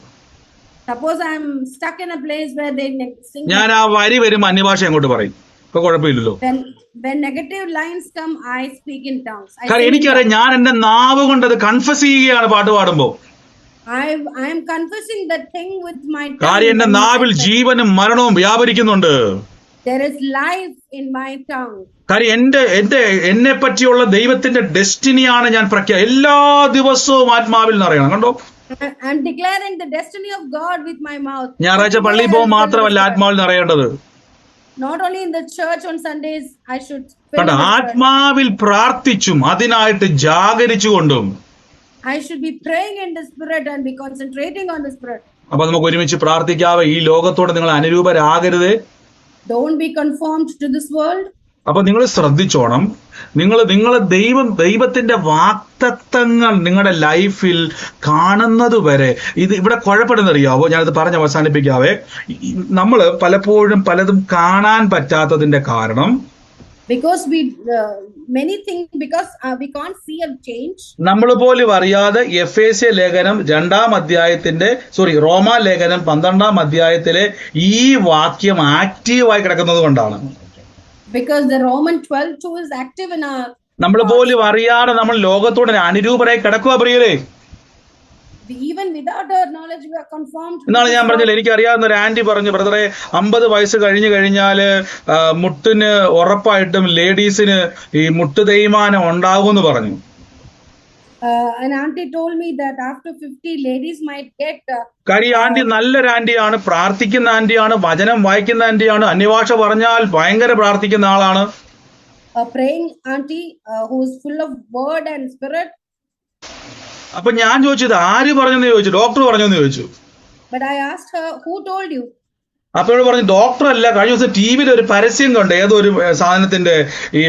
Suppose I'm stuck in a place where they sing. ഞാൻ ആ വരി വരുമ്പോ അന്യഭാഷ അങ്ങോട്ട് പറയും, ഇപ്പൊ കുഴപ്പമില്ലല്ലോ. When negative lines come, I speak in tongues. കാരണം എനിക്കറിയാം, ഞാൻ എന്റെ നാവ് കൊണ്ട് അത് കൺഫസ് ചെയ്യുകയാണ് പാട്ട് പാടുമ്പോ. I am confessing that thing with my tongue. കാര്യം എന്റെ നാവിൽ ജീവനും മരണവും വ്യാപരിക്കുന്നുണ്ട്. There is life in my tongue. കാര്യം എന്നെ പറ്റിയുള്ള ദൈവത്തിന്റെ ഡെസ്റ്റിനിയാണ് ഞാൻ എല്ലാ ദിവസവും ആത്മാവിൽ നിറയണം. കണ്ടോ, I'm declaring the destiny of God with my mouth. ഞായറാഴ്ച പള്ളിയിൽ പോകുമ്പോൾ മാത്രമല്ല ആത്മാവിൽ നിറയേണ്ടത്. Not only in the church on Sundays, I should. കണ്ടോ, ആത്മാവിൽ പ്രാർത്ഥിച്ചും അതിനായിട്ട് ജാഗരിച്ചുകൊണ്ടും I should be praying in the Spirit and be concentrating on the Spirit. അപ്പൊ നമുക്ക് ഒരുമിച്ച് പ്രാർത്ഥിക്കാവേ. ഈ ലോകത്തോട് നിങ്ങൾ അനുരൂപരാകരുത്. Don't be conformed to this world. അപ്പൊ നിങ്ങൾ ശ്രദ്ധിച്ചോണം. നിങ്ങൾ ദൈവത്തിന്റെ വാക്തത്വങ്ങൾ നിങ്ങളുടെ ലൈഫിൽ കാണുന്നത് വരെ ഇവിടെ കുഴപ്പമെന്നറിയാവോ? ഞാനത് പറഞ്ഞ് അവസാനിപ്പിക്കാവേ. നമ്മൾ പലപ്പോഴും പലതും കാണാൻ പറ്റാത്തതിന്റെ കാരണം because we many things because we can't see a change. നമ്മൾ പോലും അറിയാതെ എഫേസ്യ ലേഖനം 2-ാം അധ്യായത്തിന്റെ റോമാ ലേഖനം 12-ാം അധ്യായത്തിലെ ഈ വാക്യം ആക്റ്റീവായി കിടക്കുന്നത് കൊണ്ടാണ്. Because the Roman 12:2 is active in our. നമ്മൾ പോലും അറിയാതെ നമ്മൾ ലോകത്തോട് അനുരൂപരായി കിടക്കുക പ്രിയരേ. Even without our knowledge, we are conformed. എന്നാണ് ഞാൻ പറഞ്ഞില്ല, എനിക്കറിയാവുന്ന ഒരു ആന്റി പറഞ്ഞു, ബ്രദറെ 50 വയസ്സ് കഴിഞ്ഞു കഴിഞ്ഞാല് മുട്ടിന് ഉറപ്പായിട്ടും ലേഡീസിന് ഈ മുട്ട് തേയ്മാനം ഉണ്ടാകുമെന്ന് പറഞ്ഞു. An auntie told me that after 50, ladies might get. കാര്യം ആന്റി നല്ലൊരു ആന്റിയാണ്, പ്രാർത്ഥിക്കുന്ന ആന്റിയാണ്, വചനം വായിക്കുന്ന ആന്റിയാണ്, അന്യഭാഷ പറഞ്ഞാൽ ഭയങ്കര പ്രാർത്ഥിക്കുന്ന ആളാണ്. A praying auntie who is full of word and spirit. അപ്പൊ ഞാൻ ചോദിച്ചത് ആര് പറഞ്ഞെന്ന് ചോദിച്ചു. ഡോക്ടർ പറഞ്ഞെന്ന് ചോദിച്ചു. But I asked her, who told you? അപ്പോൾ പറഞ്ഞു ഡോക്ടർ അല്ല, കഴിഞ്ഞ ദിവസം ടിവിയിൽ ഒരു പരസ്യം കണ്ട്, ഏതോ ഒരു സാധനത്തിന്റെ ഈ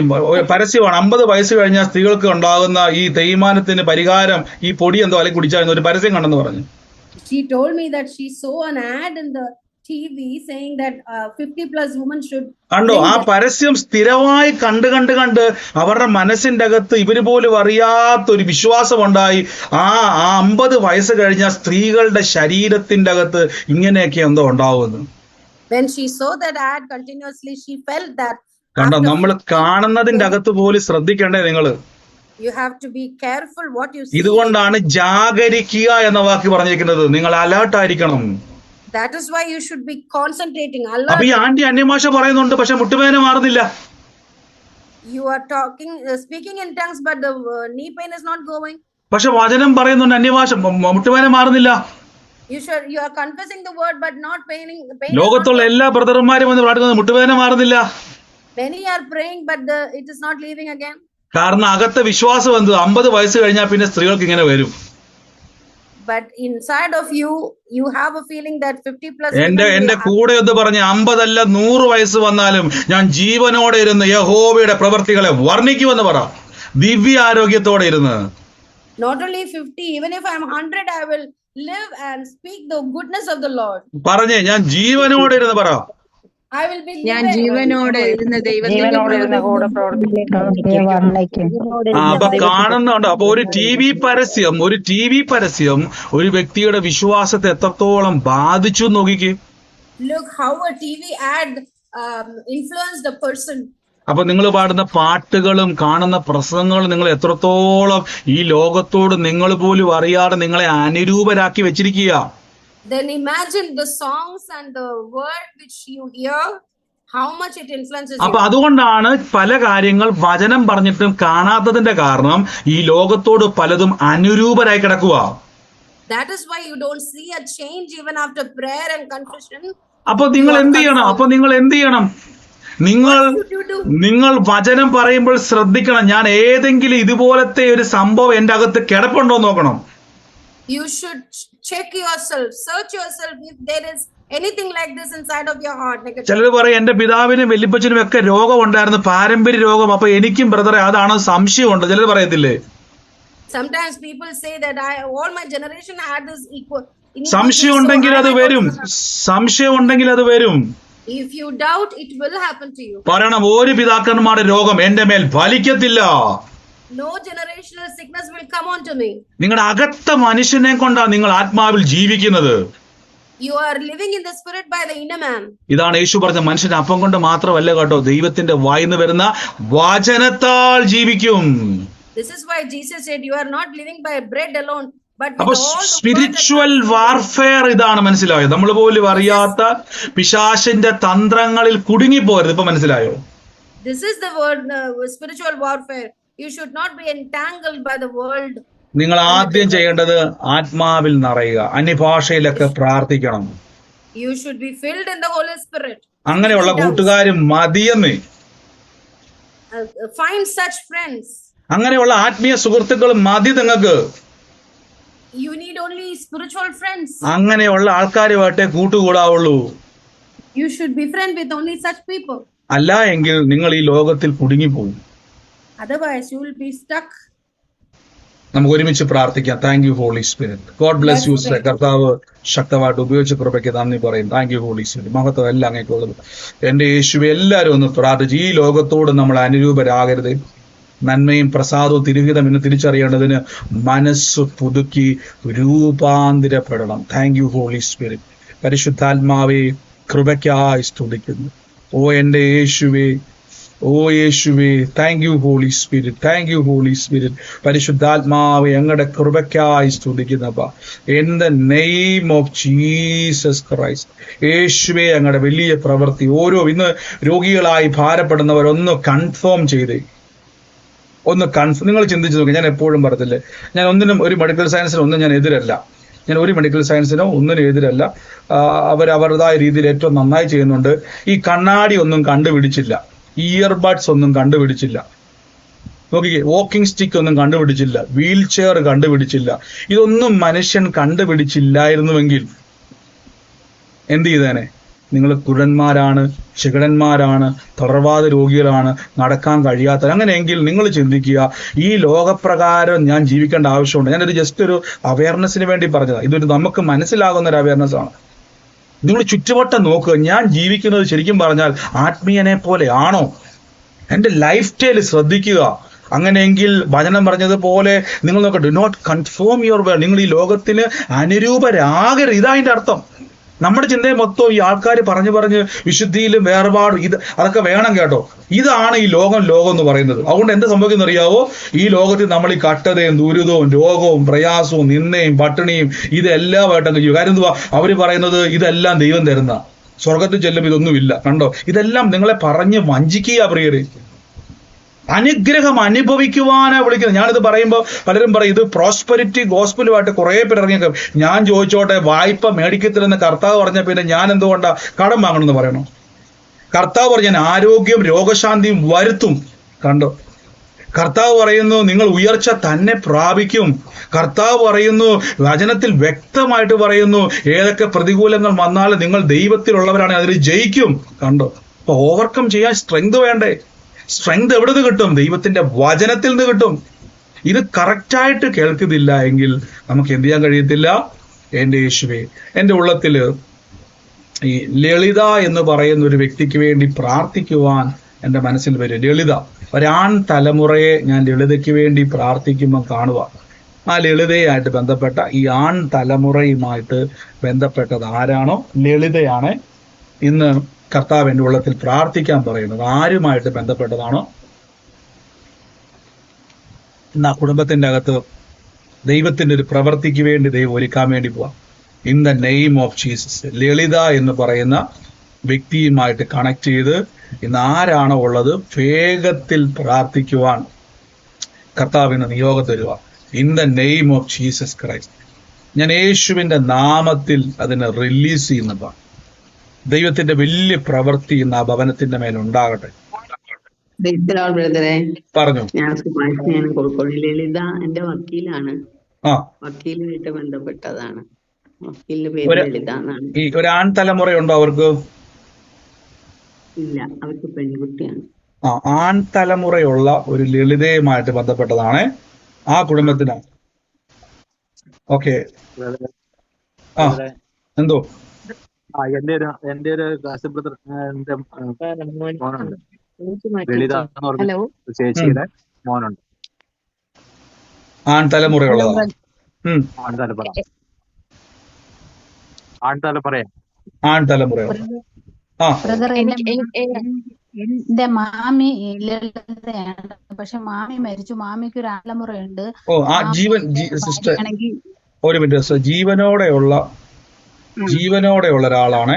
പരസ്യമാണ്, 50 വയസ്സ് കഴിഞ്ഞാൽ സ്ത്രീകൾക്ക് ഉണ്ടാകുന്ന ഈ തേയ്മാനത്തിന് പരിഹാരം ഈ പൊടി എന്തോ അല്ലെങ്കിൽ കുടിച്ചാൽ ഒരു പരസ്യം കണ്ടെന്ന് പറഞ്ഞു. She told me that she saw an ad in the TV saying that 50+ women should. കണ്ടോ, ആ പരസ്യം സ്ഥിരമായി കണ്ട് അവരുടെ മനസ്സിന്റെ അകത്ത് ഇവര് പോലും അറിയാത്തൊരു വിശ്വാസം ഉണ്ടായി. ആ 50 വയസ്സ് കഴിഞ്ഞ സ്ത്രീകളുടെ ശരീരത്തിന്റെ അകത്ത് ഇങ്ങനെയൊക്കെ എന്തോ ഉണ്ടാവുമെന്ന്. When she saw that ad continuously, she felt that. കണ്ടോ, നമ്മൾ കാണുന്നതിന്റെ അകത്ത് പോലും ശ്രദ്ധിക്കണ്ടേ നിങ്ങള്. You have to be careful what you see. ഇതുകൊണ്ടാണ് ജാഗരിക്കുക എന്ന വാക്ക് പറഞ്ഞിരിക്കുന്നത്. നിങ്ങൾ അലേർട്ട് ആയിരിക്കണം. That is why you should be concentrating. അപ്പൊ ഈ ആന്റി അന്യഭാഷ പറയുന്നുണ്ട്, പക്ഷെ മുട്ടുവേദന മാറുന്നില്ല. You are speaking in tongues, but the knee pain is not going. പക്ഷെ വചനം പറയുന്നുണ്ട് അന്യഭാഷ, മുട്ടുവേദന മാറുന്നില്ല. You are confessing the word, but not pain. ലോകത്തുള്ള എല്ലാ ബ്രദർമാരും വന്ന് പ്രാർത്ഥിക്കുന്നത് മുട്ടുവേദന മാറുന്നില്ല. Many are praying, but it is not leaving again. കാരണം അകത്തെ വിശ്വാസം എന്ത്, 50 വയസ്സ് കഴിഞ്ഞാൽ പിന്നെ സ്ത്രീകൾക്ക് ഇങ്ങനെ വരും. But inside of you, you have a feeling that 50+. എന്റെ കൂടെ എന്ന് പറഞ്ഞ് 50 അല്ല 100 വയസ്സ് വന്നാലും ഞാൻ ജീവനോടെ ഇരുന്ന് യഹോവയുടെ പ്രവൃത്തികളെ വർണ്ണിക്കുമെന്ന് പറ. ദിവ്യ ആരോഗ്യത്തോടെ ഇരുന്ന്. Not only 50, even if I am 100, I will live and speak the goodness of the Lord. പറഞ്ഞേ, ഞാൻ ജീവനോടെ ഇരുന്ന് പറ. I will be ഞാൻ ജീവനോടെ ഇരുന്ന് ദൈവത്തിന്റെ കൂടെ പ്രവർത്തിക്കും. അപ്പൊ കാണുന്നുണ്ട്. അപ്പൊ ഒരു ടി വി പരസ്യം ഒരു വ്യക്തിയുടെ വിശ്വാസത്തെ എത്രത്തോളം ബാധിച്ചു നോക്കിക്കേ. Look how a TV ad influenced a person. അപ്പൊ നിങ്ങൾ പാടുന്ന പാട്ടുകളും കാണുന്ന പ്രസംഗങ്ങളും നിങ്ങൾ എത്രത്തോളം ഈ ലോകത്തോട് നിങ്ങൾ പോലും അറിയാതെ നിങ്ങളെ അനുരൂപരാക്കി വെച്ചിരിക്കുക. Then imagine the songs and the word which you hear, how much it influences അപ്പൊ you. അതുകൊണ്ടാണ് പല കാര്യങ്ങൾ വചനം പറഞ്ഞിട്ടും കാണാത്തതിന്റെ കാരണം ഈ ലോകത്തോട് പലതും അനുരൂപരായി കിടക്കുക. That is why you don't see a change even after prayer and confession. അപ്പൊ നിങ്ങൾ എന്ത് ചെയ്യണം? നിങ്ങൾ വചനം പറയുമ്പോൾ ശ്രദ്ധിക്കണം. ഞാൻ ഏതെങ്കിലും ഇതുപോലത്തെ ഒരു സംഭവം എന്റെ അകത്ത് കിടപ്പുണ്ടോ നോക്കണം. You should check yourself, search yourself if there is anything like this inside of your heart. ചിലർ പറയും എന്റെ പിതാവിനും വല്യപ്പച്ചനും ഒക്കെ രോഗം ഉണ്ടായിരുന്നു, പാരമ്പര്യ രോഗം, അപ്പൊ എനിക്കും ബ്രദറെ അതാണ് സംശയമുണ്ട്. ചിലർ പറയത്തില്ലേ? Sometimes people say that all my generation had this equal. സംശയം ഉണ്ടെങ്കിൽ അത് വരും. If you doubt, it will happen to you. പറയണം, ഒരു പിതാക്കന്മാരുടെ രോഗം എന്റെ മേൽ ഫലിക്കത്തില്ല. No generational sickness will come on to me. നിങ്ങളുടെ അകത്ത മനുഷ്യനെ കൊണ്ടാണ് നിങ്ങൾ ആത്മാവിൽ ജീവിക്കുന്നത്. You are living in the spirit by the inner man. ഇതാണ് യേശു പറഞ്ഞ, മനുഷ്യന്റെ അപ്പം കൊണ്ട് മാത്രമല്ല കേട്ടോ, ദൈവത്തിന്റെ വായിന്ന് വരുന്ന വചനത്താൽ ജീവിക്കും. This is why Jesus said you are not living by bread alone, but with അപ്പൊ all the സ്പിരിച്വൽ വാർഫെയർ ഇതാണ്. മനസ്സിലായോ? നമ്മൾ പോലും അറിയാത്ത പിശാചിന്റെ തന്ത്രങ്ങളിൽ കുടുങ്ങിപ്പോരുത്. ഇപ്പൊ മനസ്സിലായോ? This is the word spiritual warfare. You should not be entangled by the world. നിങ്ങൾ ആദ്യം ചെയ്യേണ്ടത് ആത്മാവിൽ നിറയുക, അന്യഭാഷയിലൊക്കെ പ്രാർത്ഥിക്കണം. You should be filled in the Holy Spirit. അങ്ങനെയുള്ള കൂട്ടുകാരും മതിയെന്ന്. Find such friends. അങ്ങനെയുള്ള ആത്മീയ സുഹൃത്തുക്കളും മതി നിങ്ങൾക്ക്. You need only spiritual friends. അങ്ങനെയുള്ള ആൾക്കാരുമായിട്ടേ കൂട്ടുകൂടാവുള്ളൂ. You should be friend with only such people. അല്ല എങ്കിൽ നിങ്ങൾ ഈ ലോകത്തിൽ കുടുങ്ങിപ്പോകും. Otherwise, you will be stuck. നമുക്ക് ഒരുമിച്ച് പ്രാർത്ഥിക്കാം. Thank you Holy Spirit. God bless you. കർത്താവ് ശക്തമായിട്ട് ഉപയോഗിച്ച കൃപയ്ക്ക് നന്ദി പറയും. Thank you Holy Spirit. മഹത്വം എല്ലാം അങ്ങേക്കുള്ളത്. എന്റെ യേശുവെ, എല്ലാവരും ഒന്ന് പ്രാർത്ഥിച്ച് ഈ ലോകത്തോട് നമ്മൾ അനുരൂപരാകരുത്. നന്മയും പ്രസാദവും തിരുഹിതം എന്ന് തിരിച്ചറിയേണ്ടതിന് മനസ്സ് പുതുക്കി രൂപാന്തരപ്പെടണം. Thank you Holy Spirit. പരിശുദ്ധാത്മാവെ, കൃപയ്ക്കായി സ്തുതിക്കുന്നു. ഓ എന്റെ യേശുവേ, ഓ യേശുവേ, thank you Holy Spirit. Thank you Holy Spirit. പരിശുദ്ധാത്മാവെ, ഞങ്ങളുടെ കൃപയ്ക്കായി സ്തുതിക്കുന്നപ്പ. In the name of Jesus Christ. യേശുവേ, ഞങ്ങളുടെ വലിയ പ്രവൃത്തി ഓരോ ഇന്ന് രോഗികളായി ഭാരപ്പെടുന്നവരൊന്ന് കൺഫേം ചെയ്തേ. നിങ്ങൾ ചിന്തിച്ചു നോക്കി. ഞാൻ എപ്പോഴും പറയത്തില്ലേ, ഞാൻ ഒന്നിനും ഒരു മെഡിക്കൽ സയൻസിനും ഞാൻ എതിരല്ല. ഞാൻ ഒരു മെഡിക്കൽ സയൻസിനോ ഒന്നിനും എതിരല്ല. അവരുടേതായ രീതിയിൽ ഏറ്റവും നന്നായി ചെയ്യുന്നുണ്ട്. ഈ കണ്ണാടി ഒന്നും കണ്ടുപിടിച്ചില്ല, ഇയർബഡ്സ് ഒന്നും കണ്ടുപിടിച്ചില്ല, നോക്കിക്കേ, വാക്കിംഗ് സ്റ്റിക്ക് ഒന്നും കണ്ടുപിടിച്ചില്ല, വീൽ ചെയർ കണ്ടുപിടിച്ചില്ല. ഇതൊന്നും മനുഷ്യൻ കണ്ടുപിടിച്ചില്ലായിരുന്നുവെങ്കിൽ എന്ത് ചെയ്തേനെ? നിങ്ങൾ കുരുടന്മാരാണ്, ശിഖടന്മാരാണ്, തളർവാദ രോഗികളാണ്, നടക്കാൻ കഴിയാത്തവർ. അങ്ങനെയെങ്കിൽ നിങ്ങൾ ചിന്തിക്കുക, ഈ ലോകപ്രകാരം ഞാൻ ജീവിക്കേണ്ട ആവശ്യമുണ്ട്. ഞാനൊരു ജസ്റ്റ് ഒരു അവയർനെസ്സിന് വേണ്ടി പറഞ്ഞതാണ്. ഇതൊരു നമുക്ക് മനസ്സിലാകുന്ന ഒരു അവയർനെസ് ആണ്. നിങ്ങൾ ചുറ്റുവട്ടം നോക്കുക. ഞാൻ ജീവിക്കുന്നത് ശരിക്കും പറഞ്ഞാൽ ആത്മീയനെ പോലെ ആണോ? എൻ്റെ ലൈഫ് സ്റ്റൈൽ ശ്രദ്ധിക്കുക. അങ്ങനെയെങ്കിൽ വചനം പറഞ്ഞതുപോലെ നിങ്ങൾ നോക്കുക, do not conform your world. നിങ്ങൾ ഈ ലോകത്തിന് അനുരൂപരാകരുത്. ഇതാതിൻ്റെ അർത്ഥം. നമ്മുടെ ചിന്തയെ മൊത്തം ഈ ആൾക്കാർ പറഞ്ഞ് വിശുദ്ധിയിലും വേർപാടും അതൊക്കെ വേണം കേട്ടോ. ഇതാണ് ഈ ലോകം എന്ന് പറയുന്നത്. അതുകൊണ്ട് എന്ത് സംഭവിക്കുന്ന അറിയാവോ? ഈ ലോകത്തിൽ നമ്മൾ ഈ കട്ടതയും ദുരിതവും രോഗവും പ്രയാസവും നിന്നയും പട്ടിണിയും ഇതെല്ലാമായിട്ടങ്ങ് ചെയ്യും. കാര്യം എന്തുവാ? അവര് പറയുന്നത് ഇതെല്ലാം ദൈവം തരുന്ന, സ്വർഗത്തിൽ ചെല്ലും ഇതൊന്നുമില്ല. കണ്ടോ? ഇതെല്ലാം നിങ്ങളെ പറഞ്ഞ് വഞ്ചിക്കുക പ്രിയരെ. അനുഗ്രഹം അനുഭവിക്കുവാനാ വിളിക്കുന്നത്. ഞാനിത് പറയുമ്പോൾ പലരും പറയും ഇത് പ്രോസ്പെരിറ്റി ഗോസ്പലുമായിട്ട് കുറെ പേർ ഇറങ്ങിയേക്കും. ഞാൻ ചോദിച്ചോട്ടെ, വായ്പ മേടിക്കത്തില്ലെന്ന് കർത്താവ് പറഞ്ഞ പിന്നെ ഞാൻ എന്തുകൊണ്ടാ കടം വാങ്ങണമെന്ന് പറയണോ? കർത്താവ് പറഞ്ഞ ആരോഗ്യം രോഗശാന്തിയും വരുത്തും. കണ്ടോ? കർത്താവ് പറയുന്നു നിങ്ങൾ ഉയർച്ച തന്നെ പ്രാപിക്കും. കർത്താവ് പറയുന്നു, വചനത്തിൽ വ്യക്തമായിട്ട് പറയുന്നു, ഏതൊക്കെ പ്രതികൂലങ്ങൾ വന്നാലും നിങ്ങൾ ദൈവത്തിലുള്ളവരാണ്, അതിൽ ജയിക്കും. കണ്ടോ? അപ്പൊ ഓവർകം ചെയ്യാൻ സ്ട്രെങ്ത് വേണ്ടേ? സ്ട്രെങ്ത് എവിടെ നിന്ന് കിട്ടും? ദൈവത്തിന്റെ വചനത്തിൽ നിന്ന് കിട്ടും. ഇത് കറക്റ്റായിട്ട് കേൾക്കുന്നില്ല എങ്കിൽ നമുക്ക് എന്ത് ചെയ്യാൻ കഴിയത്തില്ല. എൻ്റെ യേശുവേ, എൻ്റെ ഉള്ളത്തില് ഈ ലളിത എന്ന് പറയുന്ന ഒരു വ്യക്തിക്ക് വേണ്ടി പ്രാർത്ഥിക്കുവാൻ എൻ്റെ മനസ്സിൽ വരും. ലളിത, ഒരാൺ തലമുറയെ ഞാൻ ലളിതയ്ക്ക് വേണ്ടി പ്രാർത്ഥിക്കുമ്പോൾ കാണുക. ആ ലളിതയായിട്ട് ബന്ധപ്പെട്ട ഈ ആൺ തലമുറയുമായിട്ട് ബന്ധപ്പെട്ടത് ആരാണോ ലളിതയാണ് ഇന്ന് കർത്താവ് എൻ്റെ ഉള്ളത്തിൽ പ്രാർത്ഥിക്കാൻ പറയുന്നത്. ആരുമായിട്ട് ബന്ധപ്പെട്ടതാണോ ഇന്ന് ആ കുടുംബത്തിന്റെ അകത്ത് ദൈവത്തിന്റെ ഒരു പ്രവൃത്തിക്ക് വേണ്ടി ദൈവം ഒരുക്കാൻ വേണ്ടി പോവാം. In the name of Jesus. Lalitha എന്ന് പറയുന്ന വ്യക്തിയുമായിട്ട് കണക്ട് ചെയ്ത് ഇന്ന് ആരാണോ ഉള്ളത് വേഗത്തിൽ പ്രാർത്ഥിക്കുവാൻ കർത്താവിന് നിയോഗം തരുക. In the name of Jesus Christ. ഞാൻ യേശുവിന്റെ നാമത്തിൽ അതിനെ റിലീസ് ചെയ്യുന്നതാണ്. ദൈവത്തിന്റെ വലിയ പ്രവൃത്തി ഇന്ന് ആ ഭവനത്തിന്റെ മേലുണ്ടാകട്ടെ. പറഞ്ഞു. ഞാൻ സുഭാഷിനെയാണ് കോഴിക്കോട്. ലളിത എന്റെ വക്കീലാണ്. വക്കീലുമായിട്ട് ബന്ധപ്പെട്ടതാണ്. വക്കീലിന്റെ പേര് ലളിത എന്നാണ്. ഈ ഒരു ആൺ തലമുറയുണ്ടോ അവർക്ക്? ഇല്ല, അവർക്ക് പെൺകുട്ടിയാണ്. ആൺ തലമുറയുള്ള ഒരു ലളിതയുമായിട്ട് ബന്ധപ്പെട്ടതാണ് ആ കുടുംബത്തിന്. ഓക്കെ. എന്തോ എന്റെ ഒരു ബ്രദർ, എന്റെ മോനുണ്ട്, ലളിത എന്ന് പറഞ്ഞ ചേച്ചിയുടെ മോനുണ്ട്. ആൺ തലമുറയുള്ളതാണ്. ആൺ തലമുറയോ? എന്റെ മാമി ലളിതയാണ്. പക്ഷെ മാമി മരിച്ചു. മാമിക്ക് ഒരു തലമുറയുണ്ട്. സിസ്റ്റർ ഒരു മിനിറ്റ്. ജീവനോടെയുള്ള ഒരാളാണ്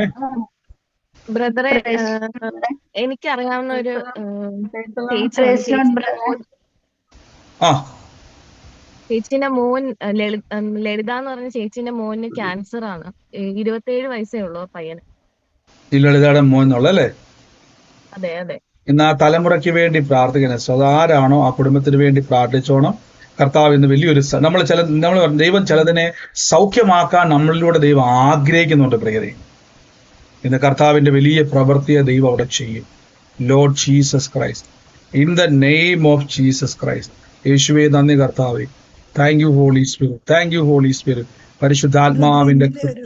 ബ്രദറെ. എനിക്കറിയാവുന്ന ഒരു ചേച്ചിന്റെ മോൻ ലളിത എന്ന് പറഞ്ഞ ചേച്ചിന്റെ മോന് ക്യാൻസർ ആണ്. 27 വയസ്സേ ഉള്ളൂ പയ്യന്. ഈ ലളിതയുടെ മോൻ എന്നുള്ളല്ലേ? അതെ അതെ. ഇന്ന് ആ തലമുറയ്ക്ക് വേണ്ടി പ്രാർത്ഥിക്കണം. അതാരാണോ ആ കുടുംബത്തിന് വേണ്ടി പ്രാർത്ഥിച്ചോണം. കർത്താവ് ഇന്ന് വലിയൊരു നമ്മൾ ദൈവം ചിലതിനെ സൗഖ്യമാക്കാൻ നമ്മളിലൂടെ ദൈവം ആഗ്രഹിക്കുന്നുണ്ട് പ്രിയരെ. ഇന്ന് കർത്താവിന്റെ വലിയ പ്രവൃത്തിയെ ദൈവം അവിടെ ചെയ്യും. Lord Jesus Christ, in the name of Jesus Christ. യേശുവേ നന്ദി കർത്താവേ. Thank you Holy Spirit, thank you Holy Spirit. പരിശുദ്ധാത്മാവിന്റെ ഒരു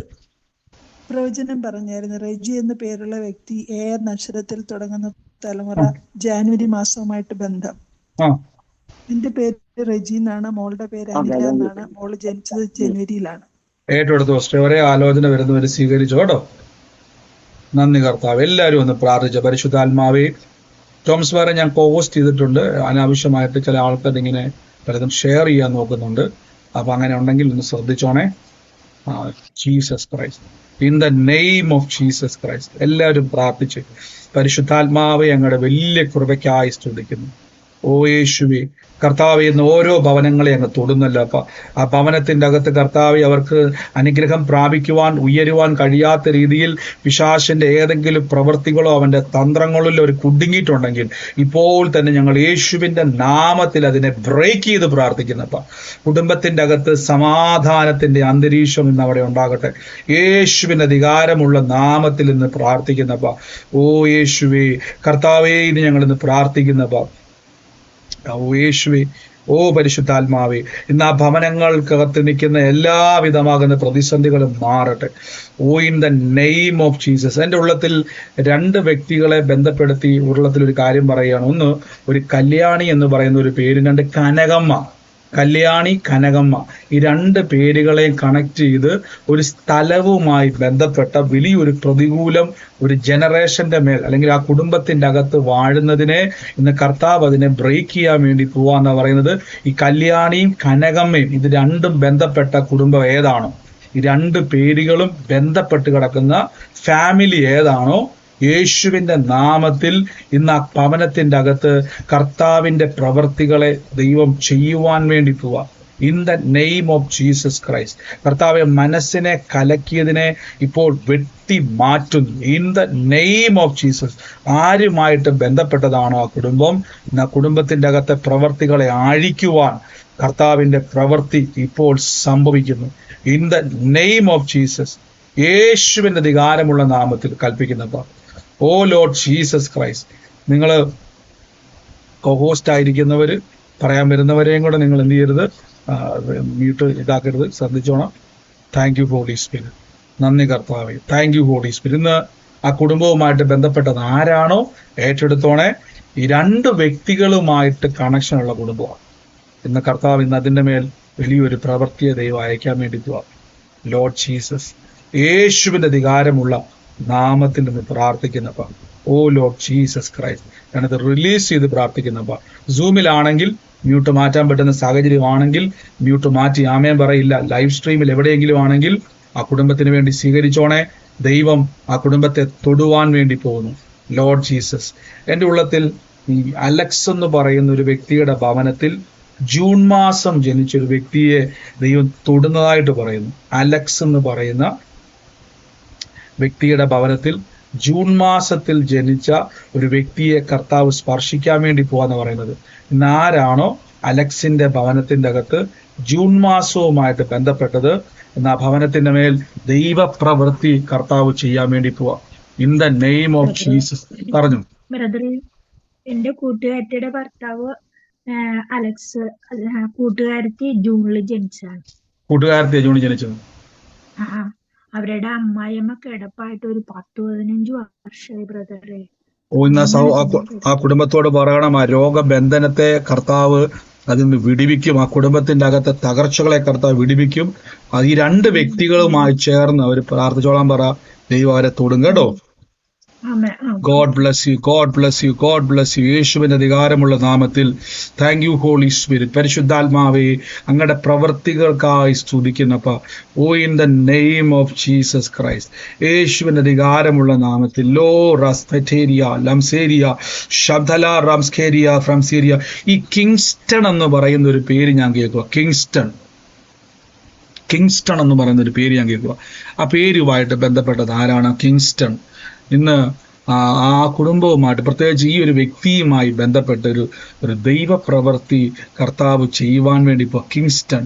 പ്രവചനം പറഞ്ഞായിരുന്നു. റെജി എന്ന പേരുള്ള വ്യക്തി എയർ അക്ഷരത്തിൽ തുടങ്ങുന്ന തലമുറ, ജാനുവരി മാസവുമായിട്ട് ബന്ധം. എന്റെ പേര് റെജി എന്നാണ്, മോളുടെ പേര് അനില എന്നാണ്. മോള് ജനിച്ചത് ജനുവരിയിലാണ്. ഏറ്റെടുത്തു ഫസ്റ്റ്. ഒരേ ആലോചന വരുന്നവർ സ്വീകരിച്ചു കേട്ടോ. നന്ദി കർത്താവ്. എല്ലാവരും ഒന്ന് പ്രാർത്ഥിച്ച. പരിശുദ്ധാത്മാവേ, ടോംസ് വേറെ ഞാൻ പോസ്റ്റ് ചെയ്തിട്ടുണ്ട്. അനാവശ്യമായിട്ട് ചില ആൾക്കാർ ഇങ്ങനെ പലതും ഷെയർ ചെയ്യാൻ നോക്കുന്നുണ്ട്. അപ്പൊ അങ്ങനെ ഉണ്ടെങ്കിൽ ഒന്ന് ശ്രദ്ധിച്ചോണേ. Jesus Christ, in the name of Jesus Christ. എല്ലാവരും പ്രാർത്ഥിച്ച് പരിശുദ്ധാത്മാവെ ഞങ്ങളുടെ വലിയ കൃപയ്ക്കായി സ്തുതിക്കുന്നു. ഓ യേശുവേ കർത്താവെ, ഇന്ന് ഓരോ ഭവനങ്ങളെ അങ്ങ് തൊടുന്നല്ലോ അപ്പ. ആ ഭവനത്തിന്റെ അകത്ത് കർത്താവെ അവർക്ക് അനുഗ്രഹം പ്രാപിക്കുവാൻ, ഉയരുവാൻ കഴിയാത്ത രീതിയിൽ പിശാചിന്റെ ഏതെങ്കിലും പ്രവൃത്തികളോ അവന്റെ തന്ത്രങ്ങളിലോ ഒരു കുടുങ്ങിയിട്ടുണ്ടെങ്കിൽ ഇപ്പോൾ തന്നെ ഞങ്ങൾ യേശുവിന്റെ നാമത്തിൽ അതിനെ ബ്രേക്ക് ചെയ്ത് പ്രാർത്ഥിക്കുന്നപ്പ. കുടുംബത്തിന്റെ അകത്ത് സമാധാനത്തിന്റെ അന്തരീക്ഷം ഇന്ന് അവിടെ ഉണ്ടാകട്ടെ. യേശുവിന്റെ അധികാരമുള്ള നാമത്തിൽ ഇന്ന് പ്രാർത്ഥിക്കുന്നപ്പ. ഓ യേശുവേ കർത്താവേ, ഇത് ഞങ്ങൾ ഇന്ന് പ്രാർത്ഥിക്കുന്നപ്പ. ഓ യേശുവേ, ഓ പരിശുദ്ധാത്മാവേ, ഇന്ന് ആ ഭവനങ്ങൾക്കകത്ത് നിൽക്കുന്ന എല്ലാവിധമാകുന്ന പ്രതിസന്ധികളും മാറട്ടെ. Oh in the name of Jesus. എൻ്റെ ഉള്ളത്തിൽ 2 വ്യക്തികളെ ബന്ധപ്പെടുത്തി ഉള്ളത്തിൽ ഒരു കാര്യം പറയുകയാണ്. ഒന്ന്, ഒരു കല്യാണി എന്ന് പറയുന്ന ഒരു പേര്, 2 കനകമ്മ. കല്യാണി, കനകമ്മ, ഈ 2 പേരുകളെയും കണക്ട് ചെയ്ത് ഒരു സ്ഥലവുമായി ബന്ധപ്പെട്ട വലിയൊരു പ്രതികൂലം ഒരു ജനറേഷന്റെ മേൽ അല്ലെങ്കിൽ ആ കുടുംബത്തിന്റെ അകത്ത് വാഴുന്നതിനെ ഇന്ന് കർത്താവ് അതിനെ ബ്രേക്ക് ചെയ്യാൻ വേണ്ടി പോവാന്നാ പറയുന്നത്. ഈ കല്യാണിയും കനകമ്മയും ഇത് 2ഉം ബന്ധപ്പെട്ട കുടുംബം ഏതാണോ, ഈ 2 പേരുകളും ബന്ധപ്പെട്ട് കിടക്കുന്ന ഫാമിലി ഏതാണോ, യേശുവിന്റെ നാമത്തിൽ ഇന്ന് ആ ഭവനത്തിന്റെ അകത്ത് കർത്താവിന്റെ പ്രവർത്തികളെ ദൈവം ചെയ്യുവാൻ വേണ്ടി പോവാ. In the name of Jesus Christ. കർത്താവെ, മനസ്സിനെ കലക്കിയതിനെ ഇപ്പോൾ വെട്ടി മാറ്റുന്നു. In the name of Jesus. ആരുമായിട്ട് ബന്ധപ്പെട്ടതാണോ ആ കുടുംബം, ആ കുടുംബത്തിന്റെ അകത്തെ പ്രവർത്തികളെ അഴിക്കുവാൻ കർത്താവിന്റെ പ്രവൃത്തി ഇപ്പോൾ സംഭവിക്കുന്നു. In the name of Jesus. യേശുവിന്റെ അധികാരമുള്ള നാമത്തിൽ കൽപ്പിക്കുന്നപ്പ. O Lord Jesus Christ. നിങ്ങൾ ഹോസ്റ്റ് ആയിരിക്കുന്നവര്, പറയാൻ വരുന്നവരെയും കൂടെ നിങ്ങൾ എന്ത് ചെയ്യരുത്, മ്യൂട്ട് ഇതാക്കരുത്, ശ്രദ്ധിച്ചോണം. Thank you Holy Spirit. നന്ദി കർത്താവേ. Thank you Holy Spirit. ഇന്ന് ആ കുടുംബവുമായിട്ട് ബന്ധപ്പെട്ടത് ആരാണോ ഏറ്റെടുത്തോണെ. ഈ 2 വ്യക്തികളുമായിട്ട് കണക്ഷനുള്ള കുടുംബമാണ്. ഇന്ന് കർത്താവ് ഇന്ന് അതിന്റെ മേൽ വലിയൊരു പ്രവൃത്തിയെ ദൈവം അയക്കാൻ വേണ്ടി പോവാം. ലോർഡ് ജീസസ്, യേശുവിന്റെ അധികാരമുള്ള നാമത്തിൽ നിന്ന് പ്രാർത്ഥിക്കുന്നപ്പ. ഓ ലോർഡ് ജീസസ് ക്രൈസ്റ്റ്, ഞാനത് റിലീസ് ചെയ്ത് പ്രാർത്ഥിക്കുന്നപ്പ. സൂമിലാണെങ്കിൽ മ്യൂട്ട് മാറ്റാൻ പറ്റുന്ന സാഹചര്യമാണെങ്കിൽ മ്യൂട്ട് മാറ്റി ആമേൻ പറയില്ല. ലൈവ് സ്ട്രീമിൽ എവിടെയെങ്കിലും ആണെങ്കിൽ ആ കുടുംബത്തിന് വേണ്ടി സ്വീകരിച്ചോണേ. ദൈവം ആ കുടുംബത്തെ തൊടുവാൻ വേണ്ടി പോകുന്നു. Lord Jesus. എൻ്റെ ഉള്ളത്തിൽ ഈ അലക്സ് എന്ന് പറയുന്ന ഒരു വ്യക്തിയുടെ ഭവനത്തിൽ ജൂൺ മാസം ജനിച്ചൊരു വ്യക്തിയെ ദൈവം തൊടുന്നതായിട്ട് പറയുന്നു. അലക്സ് എന്ന് പറയുന്ന വ്യക്തിയുടെ ഭവനത്തിൽ ജൂൺ മാസത്തിൽ ജനിച്ച ഒരു വ്യക്തിയെ കർത്താവ് സ്പർശിക്കാൻ വേണ്ടി പോവാന്ന് പറയുന്നത്. ഇന്ന് ആരാണോ അലക്സിന്റെ ഭവനത്തിന്റെ അകത്ത് ജൂൺ മാസവുമായിട്ട് ബന്ധപ്പെട്ടത്, ഇന്ന് ആ ഭവനത്തിന്റെ മേൽ ദൈവപ്രവൃത്തി കർത്താവ് ചെയ്യാൻ വേണ്ടി പോവാ. In the name of Jesus. പറഞ്ഞു ബ്രദറെ, എന്റെ കൂട്ടുകാരത്തിയുടെ ഭർത്താവ് അലക്സ്, കൂട്ടുകാരത്തി ജൂണിൽ ജനിച്ചതാണ്. കൂട്ടുകാരത്തിയെ ജൂണിൽ ജനിച്ചത്. അവരുടെ അമ്മായിയമ്മ കിടപ്പായിട്ട് ഒരു 10-15 വർഷമായി ബ്രദറെ. ഇന്ന് ആ കുടുംബത്തോട് പറയണം, ആ രോഗബന്ധനത്തെ കർത്താവ് അതിൽ നിന്ന് വിടിവിക്കും. ആ കുടുംബത്തിന്റെ അകത്തെ തകർച്ചകളെ കർത്താവ് വിടിവിക്കും. അത് ഈ 2 വ്യക്തികളുമായി ചേർന്ന് അവർ പ്രാർത്ഥിച്ചോളാൻ പറ. ദൈവം അവരെ തൊടും കേട്ടോ. God bless you, God bless you, God bless you. യേശുവിന്റെ അധികാരമുള്ള നാമത്തിൽ താങ്ക് യു ഹോളി സ്പിരിറ്റ്. പരിശുദ്ധാത്മാവേ, അങ്ങയുടെ പ്രവർത്തികൾക്കായി സ്തുതിക്കുന്നപ്പ. Oh in the name of Jesus Christ. യേശുവിന്റെ അധികാരമുള്ള നാമത്തിൽ ലോ റസ്ഫെറ്റേരിയ ലംസേരിയ ശബ്ദല റംസ്കേരിയ ഫ്രംസേരിയ. ഈ കിങ്സ്റ്റൺ എന്ന് പറയുന്ന ഒരു പേര് ഞാൻ കേൾക്കുക. കിങ്സ്റ്റൺ എന്ന് പറയുന്ന ഒരു പേര് ഞാൻ കേൾക്കുക. ആ പേരുമായിട്ട് ബന്ധപ്പെട്ടത് ആരാണ്? കിങ്സ്റ്റൺ. ഇന്ന് ആ കുടുംബവുമായിട്ട്, പ്രത്യേകിച്ച് ഈ ഒരു വ്യക്തിയുമായി ബന്ധപ്പെട്ട ഒരു ദൈവപ്രവൃത്തി കർത്താവ് ചെയ്യുവാൻ വേണ്ടി ഇപ്പോൾ കിങ്സ്റ്റൺ.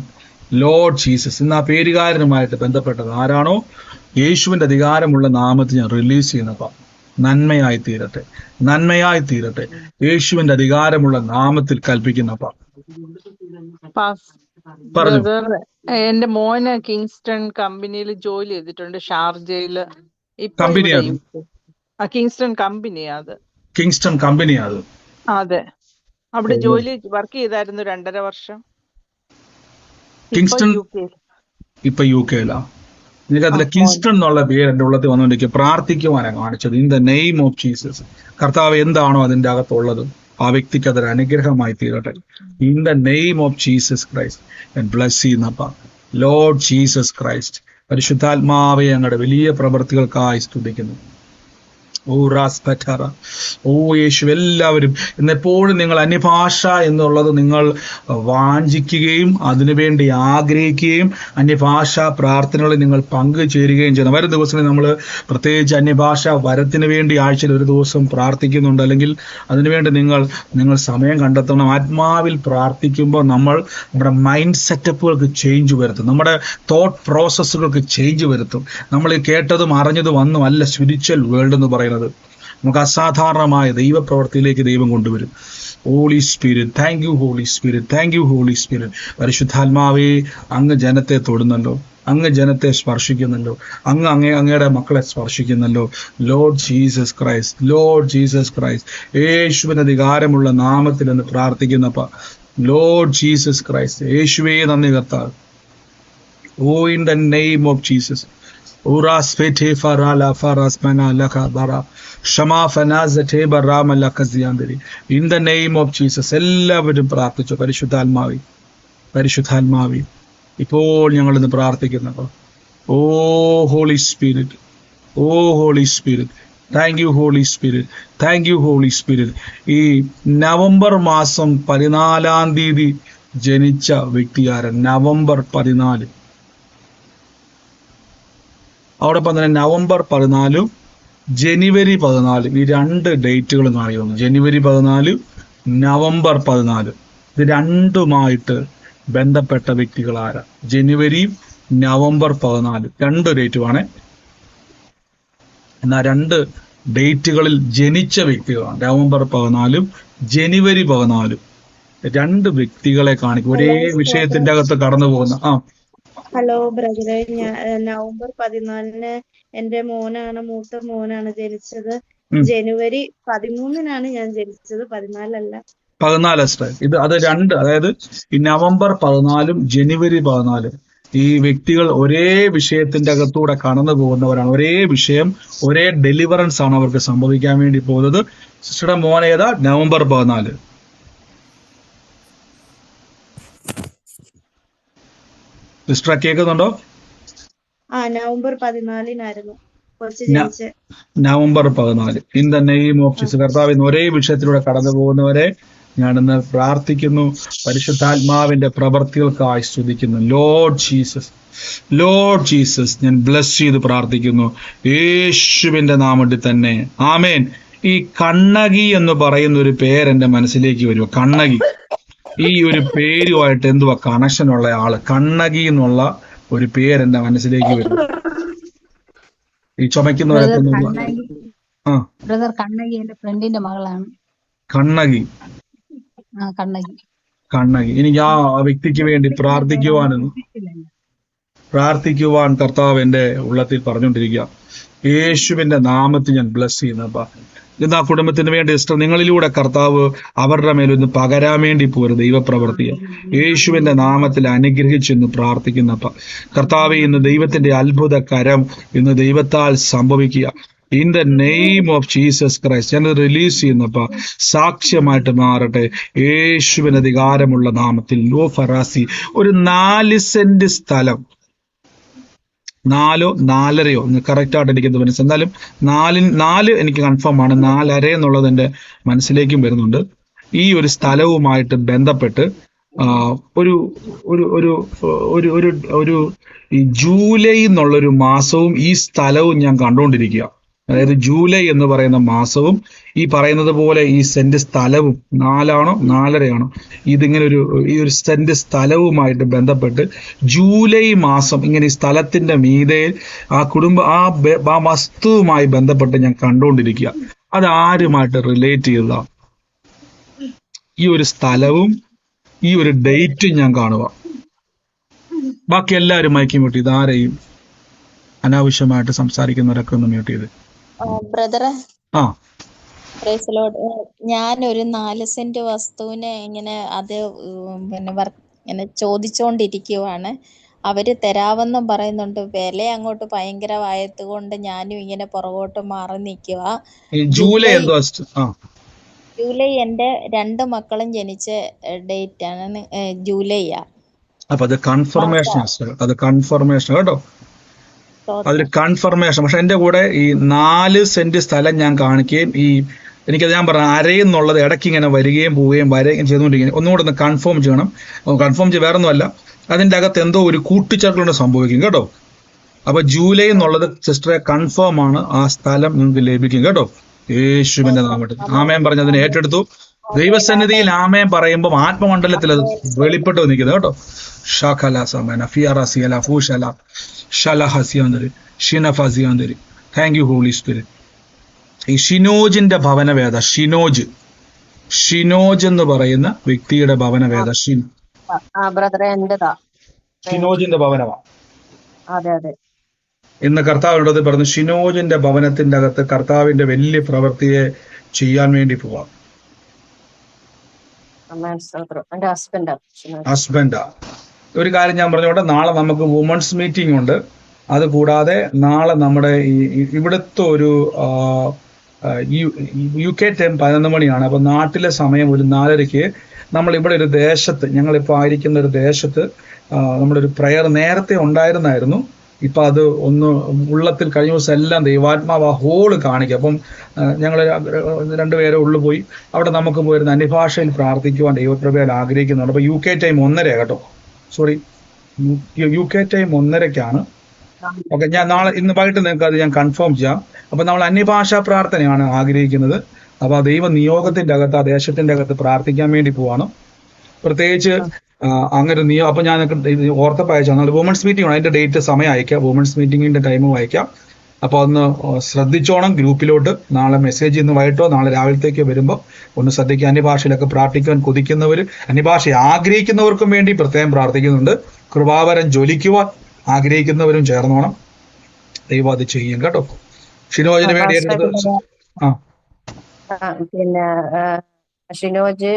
Lord Jesus. ഇന്ന് ആ പേരുകാരനുമായിട്ട് ബന്ധപ്പെട്ടത് ആരാണോ യേശുവിന്റെ അധികാരമുള്ള നാമത്തിൽ ഞാൻ റിലീസ് ചെയ്യുന്നപ്പ. നന്മയായി തീരട്ടെ, നന്മയായി തീരട്ടെ. യേശുവിന്റെ അധികാരമുള്ള നാമത്തിൽ കൽപ്പിക്കുന്നപ്പ പറഞ്ഞു. ബ്രദർ, എന്റെ മോന് കിങ്സ്റ്റൺ കമ്പനിയിൽ ജോലി ചെയ്തിട്ടുണ്ട്, ഷാർജയില്. ഇപ്പൊ കമ്പനി ഇവിടെ അത് കിങ്സ്റ്റൺ കമ്പനിയാ അത്. കിങ്സ്റ്റൺ കമ്പനി അത്. അതെ, അവിടെ വർക്ക് ചെയ്തായിരുന്നു 2.5 വർഷം. ഇപ്പൊ കിങ്സ്റ്റൺ UK. ഇപ്പൊ UK ലാ. എനിക്ക് അതിലെ കിങ്സ്റ്റൺ എന്നുള്ള പേര് എന്റെ ഉള്ളത്തിൽ വന്നുകൊണ്ടിരിക്കുക. പ്രാർത്ഥിക്കുവാനാണ് കാണിച്ചത്. In the name of Jesus. കർത്താവ് എന്താണോ അതിന്റെ അകത്തുള്ളത് ആ വ്യക്തിക്ക് അതൊരു അനുഗ്രഹമായി തീരട്ടെ. In the name of Jesus Christ ഞാൻ ബ്ലസ് ചെയ്യുന്നപ്പ. ലോർഡ് ജീസസ് ക്രൈസ്റ്റ്, പരിശുദ്ധാത്മാവെ ഞങ്ങളുടെ വലിയ പ്രവൃത്തികൾക്കായി സ്തുതിക്കുന്നു. ഓ റാസ് പറ്റാറ, ഓ യേശു, എല്ലാവരും ഇന്നെപ്പോഴും നിങ്ങൾ അന്യഭാഷ എന്നുള്ളത് നിങ്ങൾ വാഞ്ചിക്കുകയും അതിനുവേണ്ടി ആഗ്രഹിക്കുകയും അന്യഭാഷാ പ്രാർത്ഥനകളിൽ നിങ്ങൾ പങ്കുചേരുകയും ചെയ്യണം. വരും ദിവസങ്ങളിൽ നമ്മൾ പ്രത്യേകിച്ച് അന്യഭാഷ വരത്തിന് വേണ്ടി ആഴ്ചയിൽ ഒരു ദിവസം പ്രാർത്ഥിക്കുന്നുണ്ട്. അല്ലെങ്കിൽ അതിനുവേണ്ടി നിങ്ങൾ സമയം കണ്ടെത്തണം. ആത്മാവിൽ പ്രാർത്ഥിക്കുമ്പോൾ നമ്മുടെ മൈൻഡ് സെറ്റപ്പുകൾക്ക് ചേഞ്ച് വരുത്തും, നമ്മുടെ തോട്ട് പ്രോസസ്സുകൾക്ക് ചേഞ്ച് വരുത്തും. നമ്മൾ കേട്ടതും അറിഞ്ഞതും ഒന്നും അല്ല സ്പിരിച്വൽ വേൾഡ് എന്ന് പറയുന്നത്. നമുക്ക് അസാധാരണമായ ദൈവപ്രവൃത്തിയിലേക്ക് ദൈവം കൊണ്ടുവരും. Holy Spirit, thank you Holy Spirit, thank you Holy Spirit. പരിശുദ്ധാത്മാവേ, അങ്ങ് ജനത്തെ തൊടുന്നല്ലോ, അങ്ങ് ജനത്തെ സ്പർശിക്കുന്നല്ലോ, അങ്ങയുടെ മക്കളെ സ്പർശിക്കുന്നല്ലോ. Lord Jesus Christ, Lord Jesus Christ, യേശുവിന്റെ അധികാരമുള്ള നാമത്തിൽ എന്ന് പ്രാർത്ഥിക്കുന്നപ്പ. ലോർഡ് ജീസസ് ക്രൈസ്റ്റ്, യേശുവേ നന്ദി കർത്താവ്. Oh in the name of Jesus. Uras fete farala faras mana laka bara shama fanazate barama lakaziandri. In the name of Jesus, എല്ലാവരും പ്രാർത്ഥിച്ചു. പരിശുദ്ധാത്മാവി, പരിശുദ്ധാത്മാവി, ഇപ്പോൾ ഞങ്ങൾ ഇന്ന് പ്രാർത്ഥിക്കുന്നപ്പോൾ O Holy Spirit, O Holy Spirit, thank you Holy Spirit, thank you Holy Spirit. ഈ നവംബർ മാസം 14-ാം തീയതി ജനിച്ച വ്യക്തിയാരൻ? നവംബർ 14. അതോടൊപ്പം തന്നെ നവംബർ 14, ജനുവരി 14, ഈ 2 ഡേറ്റുകളും കാണിക്കുന്നു. ജനുവരി 14, നവംബർ 14, ഇത് രണ്ടുമായിട്ട് ബന്ധപ്പെട്ട വ്യക്തികൾ ആരാ? ജനുവരി, നവംബർ 14, 2 ഡേറ്റുമാണ്. എന്നാൽ 2 ഡേറ്റുകളിൽ ജനിച്ച വ്യക്തികളാണ്. നവംബർ 14, ജനുവരി 14, 2 വ്യക്തികളെ കാണിക്കും. ഒരേ വിഷയത്തിന്റെ അകത്ത് കടന്നു പോകുന്ന. ഹലോ ബ്രദറെ, നവംബർ 14 എന്റെ മൂത്ത മോനാണ് ജനിച്ചത്. ജനുവരി 13 ഞാൻ ജനിച്ചത്, 14 14. അത് 2, അതായത് ഈ നവംബർ 14, ജനുവരി 14, ഈ വ്യക്തികൾ ഒരേ വിഷയത്തിന്റെ അകത്തൂടെ കടന്നു പോകുന്നവരാണ്. ഒരേ വിഷയം, ഒരേ ഡെലിവറൻസ് ആണ് അവർക്ക് സംഭവിക്കാൻ വേണ്ടി പോകുന്നത്. സിസ്റ്ററുടെ മോൻ ഏതാ? നവംബർ 14. സിസ്റ്റർ കേൾക്കുന്നുണ്ടോ? November 14 November 14. In the name of Jesus. കർത്താവ് ഇന്ന് ഒരേ വിഷയത്തിലൂടെ കടന്നു പോകുന്നവരെ ഞാനിന്ന് പ്രാർത്ഥിക്കുന്നു. പരിശുദ്ധാത്മാവിന്റെ പ്രവർത്തികൾക്കായി സ്തുതിക്കുന്നു. ലോർഡ് ജീസസ്, ലോർഡ് ജീസസ്, ഞാൻ ബ്ലസ് ചെയ്ത് പ്രാർത്ഥിക്കുന്നു യേശുവിന്റെ നാമത്തിൽ തന്നെ. ആമേൻ. ഈ കണ്ണകി എന്ന് പറയുന്ന ഒരു പേര് എന്റെ മനസ്സിലേക്ക് വരുമോ? കണ്ണകി, ഈ ഒരു പേരുമായിട്ട് എന്തുവാ കണക്ഷൻ ഉള്ള ആള്? കണ്ണകി എന്നുള്ള ഒരു പേര് എന്റെ മനസ്സിലേക്ക് വരും. ഈ ചുമക്കുന്നവരൊക്കെ ബ്രദർ കണ്ണകി എന്റെ ഫ്രണ്ടിന്റെ മകളാണ്. കണ്ണകി, കണ്ണകി. എനിക്ക് ആ വ്യക്തിക്ക് വേണ്ടി പ്രാർത്ഥിക്കുവാൻ കർത്താവ് എന്റെ ഉള്ളത്തിൽ പറഞ്ഞുകൊണ്ടിരിക്കുക. യേശുവിന്റെ നാമത്തിൽ ഞാൻ ബ്ലസ് ചെയ്യുന്നപ്പ. ഇന്ന് ആ കുടുംബത്തിന് വേണ്ടി സിസ്റ്റർ നിങ്ങളിലൂടെ കർത്താവ് അവരുടെ മേലൊന്ന് പകരാൻ വേണ്ടി പോരും ദൈവപ്രവർത്തിയെ. യേശുവിന്റെ നാമത്തിൽ അനുഗ്രഹിച്ചെന്ന് പ്രാർത്ഥിക്കുന്നപ്പ. കർത്താവെ, ഇന്ന് ദൈവത്തിന്റെ അത്ഭുത കരം ഇന്ന് ദൈവത്താൽ സംഭവിക്കുക. In the name of Jesus Christ ഞാനത് റിലീസ് ചെയ്യുന്നപ്പ. സാക്ഷ്യമായിട്ട് മാറട്ടെ യേശുവിന് അധികാരമുള്ള നാമത്തിൽ. ലോ ഫറാസി, ഒരു 4 സെന്റ് സ്ഥലം, 4 4.5 കറക്റ്റ് ആയിട്ട് എനിക്ക് മനസ്സിൽ, എന്നാലും 4 എനിക്ക് കൺഫേം ആണ്. 4.5 എന്നുള്ളത് എൻ്റെ മനസ്സിലേക്കും വരുന്നുണ്ട്. ഈ ഒരു സ്ഥലവുമായിട്ട് ബന്ധപ്പെട്ട് ഒരു ഒരു ഒരു ഒരു ഈ ജൂലൈ എന്നുള്ളൊരു മാസവും ഈ സ്ഥലവും ഞാൻ കണ്ടുകൊണ്ടിരിക്കുക. അതായത് ജൂലൈ എന്ന് പറയുന്ന മാസവും ഈ പറയുന്നത് പോലെ ഈ സെന്റ് സ്ഥലവും 4 4.5 ഇതിങ്ങനെ ഈ ഒരു സെന്റ് സ്ഥലവുമായിട്ട് ബന്ധപ്പെട്ട് ജൂലൈ മാസം ഇങ്ങനെ ഈ സ്ഥലത്തിന്റെ മീതെ ആ ആ വസ്തുവുമായി ബന്ധപ്പെട്ട് ഞാൻ കണ്ടുകൊണ്ടിരിക്കുക. അത് ആരുമായിട്ട് റിലേറ്റ് ചെയ്തതാ? ഈ ഒരു സ്ഥലവും ഈ ഒരു ഡേറ്റും ഞാൻ കാണുക. ബാക്കി എല്ലാവരും മൈക്ക് മ്യൂട്ട് ചെയ്ത്, ആരെയും അനാവശ്യമായിട്ട് സംസാരിക്കുന്നവരൊക്കെ ഒന്ന് മ്യൂട്ട് ചെയ്ത്. ബ്രദറെ, ആ പ്രൈസ് ലോർഡ്. ഞാനൊരു 4 സെന്റ് വസ്തുവിനെ ഇങ്ങനെ അത് പിന്നെ ഇങ്ങനെ ചോദിച്ചുകൊണ്ടിരിക്കുവാണ്. അവര് തരാമെന്നും പറയുന്നുണ്ട്. വില അങ്ങോട്ട് ഭയങ്കരമായത് കൊണ്ട് ഞാനും ഇങ്ങനെ പുറകോട്ട് മാറി നിൽക്കുക. ജൂലൈ ജൂലൈ എന്റെ 2 മക്കളും ജനിച്ച ഡേറ്റ് ആണ്, ജൂലൈയാ. അപ്പൊ അത് കൺഫർമേഷൻ കേട്ടോ, അതൊരു കൺഫർമേഷൻ. പക്ഷെ എന്റെ കൂടെ ഈ 4 സെന്റ് സ്ഥലം ഞാൻ കാണിക്കുകയും എനിക്കത് ഞാൻ പറഞ്ഞ അരയെന്നുള്ളത് ഇടയ്ക്ക് ഇങ്ങനെ വരികയും പോവുകയും ചെയ്തുകൊണ്ടിരിക്കുന്നത്. ഒന്നുകൂടെ ഒന്ന് കൺഫേം ചെയ്യണം. കൺഫേം ചെയ്ത് വേറെ ഒന്നുമല്ല, അതിന്റെ അകത്ത് എന്തോ ഒരു കൂട്ടിച്ചേർക്കലുണ്ട് സംഭവിക്കും കേട്ടോ. അപ്പൊ ജൂലൈ എന്നുള്ളത് സിസ്റ്ററെ കൺഫേം ആണ്, ആ സ്ഥലം നിങ്ങൾക്ക് ലഭിക്കും കേട്ടോ, യേശുവിന്റെ നാമത്തിൽ. ആമേൻ പറഞ്ഞതിനെ ഏറ്റെടുത്തു. ദൈവസന്നിധിയിൽ ആമേൻ പറയുമ്പോൾ ആത്മമണ്ഡലത്തിൽ അത് വെളിപ്പെട്ട് നിൽക്കുന്നത് കേട്ടോ. Thank you Holy Spirit. ഈ ഷിനോജിന്റെ ഭവനവേദ, ഷിനോജ് എന്ന് പറയുന്ന വ്യക്തിയുടെ ഭവനവേദ, ഷിനോജിന്റെ ഭവനമാ. ഇന്ന് കർത്താവിനോട് പറഞ്ഞു, ഷിനോജിന്റെ ഭവനത്തിന്റെ അകത്ത് കർത്താവിന്റെ വലിയ പ്രവൃത്തിയെ ചെയ്യാൻ വേണ്ടി പോവാം. ഹസ്ബൻഡാ. ഒരു കാര്യം ഞാൻ പറഞ്ഞോട്ടെ, നാളെ നമുക്ക് വുമൺസ് മീറ്റിംഗ് ഉണ്ട്. അത് കൂടാതെ നാളെ നമ്മുടെ ഇവിടുത്തെ ഒരു UK ടൈം 11 മണിയാണ്. അപ്പൊ നാട്ടിലെ സമയം ഒരു 4:30 നമ്മൾ ഇവിടെ ഒരു ദേശത്ത്, ഞങ്ങളിപ്പോ ആയിരിക്കുന്ന ഒരു ദേശത്ത് നമ്മുടെ ഒരു പ്രയർ നേരത്തെ ഉണ്ടായിരുന്നായിരുന്നു. ഇപ്പൊ അത് ഒന്ന് ഉള്ളത്തിൽ കഴിഞ്ഞ ദിവസം എല്ലാം ദൈവാത്മാവ് ഹോള് കാണിക്കും. അപ്പം ഞങ്ങൾ 2 പേരെ ഉള്ളു പോയി അവിടെ നമുക്ക് പോയിരുന്ന അന്യഭാഷയിൽ പ്രാർത്ഥിക്കുവാൻ ദൈവകൃപയാൽ ആഗ്രഹിക്കുന്നുണ്ട്. അപ്പൊ UK ടൈം 1:30 കേട്ടോ, സോറി UK ടൈം 1:30 ഓക്കെ. ഞാൻ നാളെ ഇന്ന് വൈകിട്ട് നിങ്ങൾക്ക് അത് ഞാൻ കൺഫേം ചെയ്യാം. അപ്പൊ നമ്മൾ അന്യഭാഷാ പ്രാർത്ഥനയാണ് ആഗ്രഹിക്കുന്നത്. അപ്പൊ ആ ദൈവ നിയോഗത്തിന്റെ അകത്ത്, ആ ദേശത്തിന്റെ അകത്ത് പ്രാർത്ഥിക്കാൻ വേണ്ടി പോവാണ്. പ്രത്യേകിച്ച് അങ്ങനെ അപ്പൊ ഞാൻ ഓർത്തപ്പോൾ അയച്ചാൽ വുമൻസ് മീറ്റിംഗ് ആണ്, അതിന്റെ ഡേറ്റ് സമയം അയക്കാം, വുമൻസ് മീറ്റിംഗിന്റെ ടൈമും അയക്കാം. അപ്പൊ ഒന്ന് ശ്രദ്ധിച്ചോണം. ഗ്രൂപ്പിലോട്ട് നാളെ മെസ്സേജ് ഇന്ന് വൈകിട്ടോ നാളെ രാവിലത്തേക്ക് വരുമ്പോൾ ഒന്ന് ശ്രദ്ധിക്കുക. അന്യഭാഷയിലൊക്കെ പ്രാർത്ഥിക്കാൻ കൊതിക്കുന്നവർ, അന്യഭാഷ ആഗ്രഹിക്കുന്നവർക്കും വേണ്ടി പ്രത്യേകം പ്രാർത്ഥിക്കുന്നുണ്ട്. കൃപാവരം ജ്വലിക്കുവാൻ ആഗ്രഹിക്കുന്നവരും ചേർന്നോണം. ദൈവം അത് ചെയ്യും കേട്ടോ. ഷിനോജിന് വേണ്ടി പിന്നെ ഷിനോജ്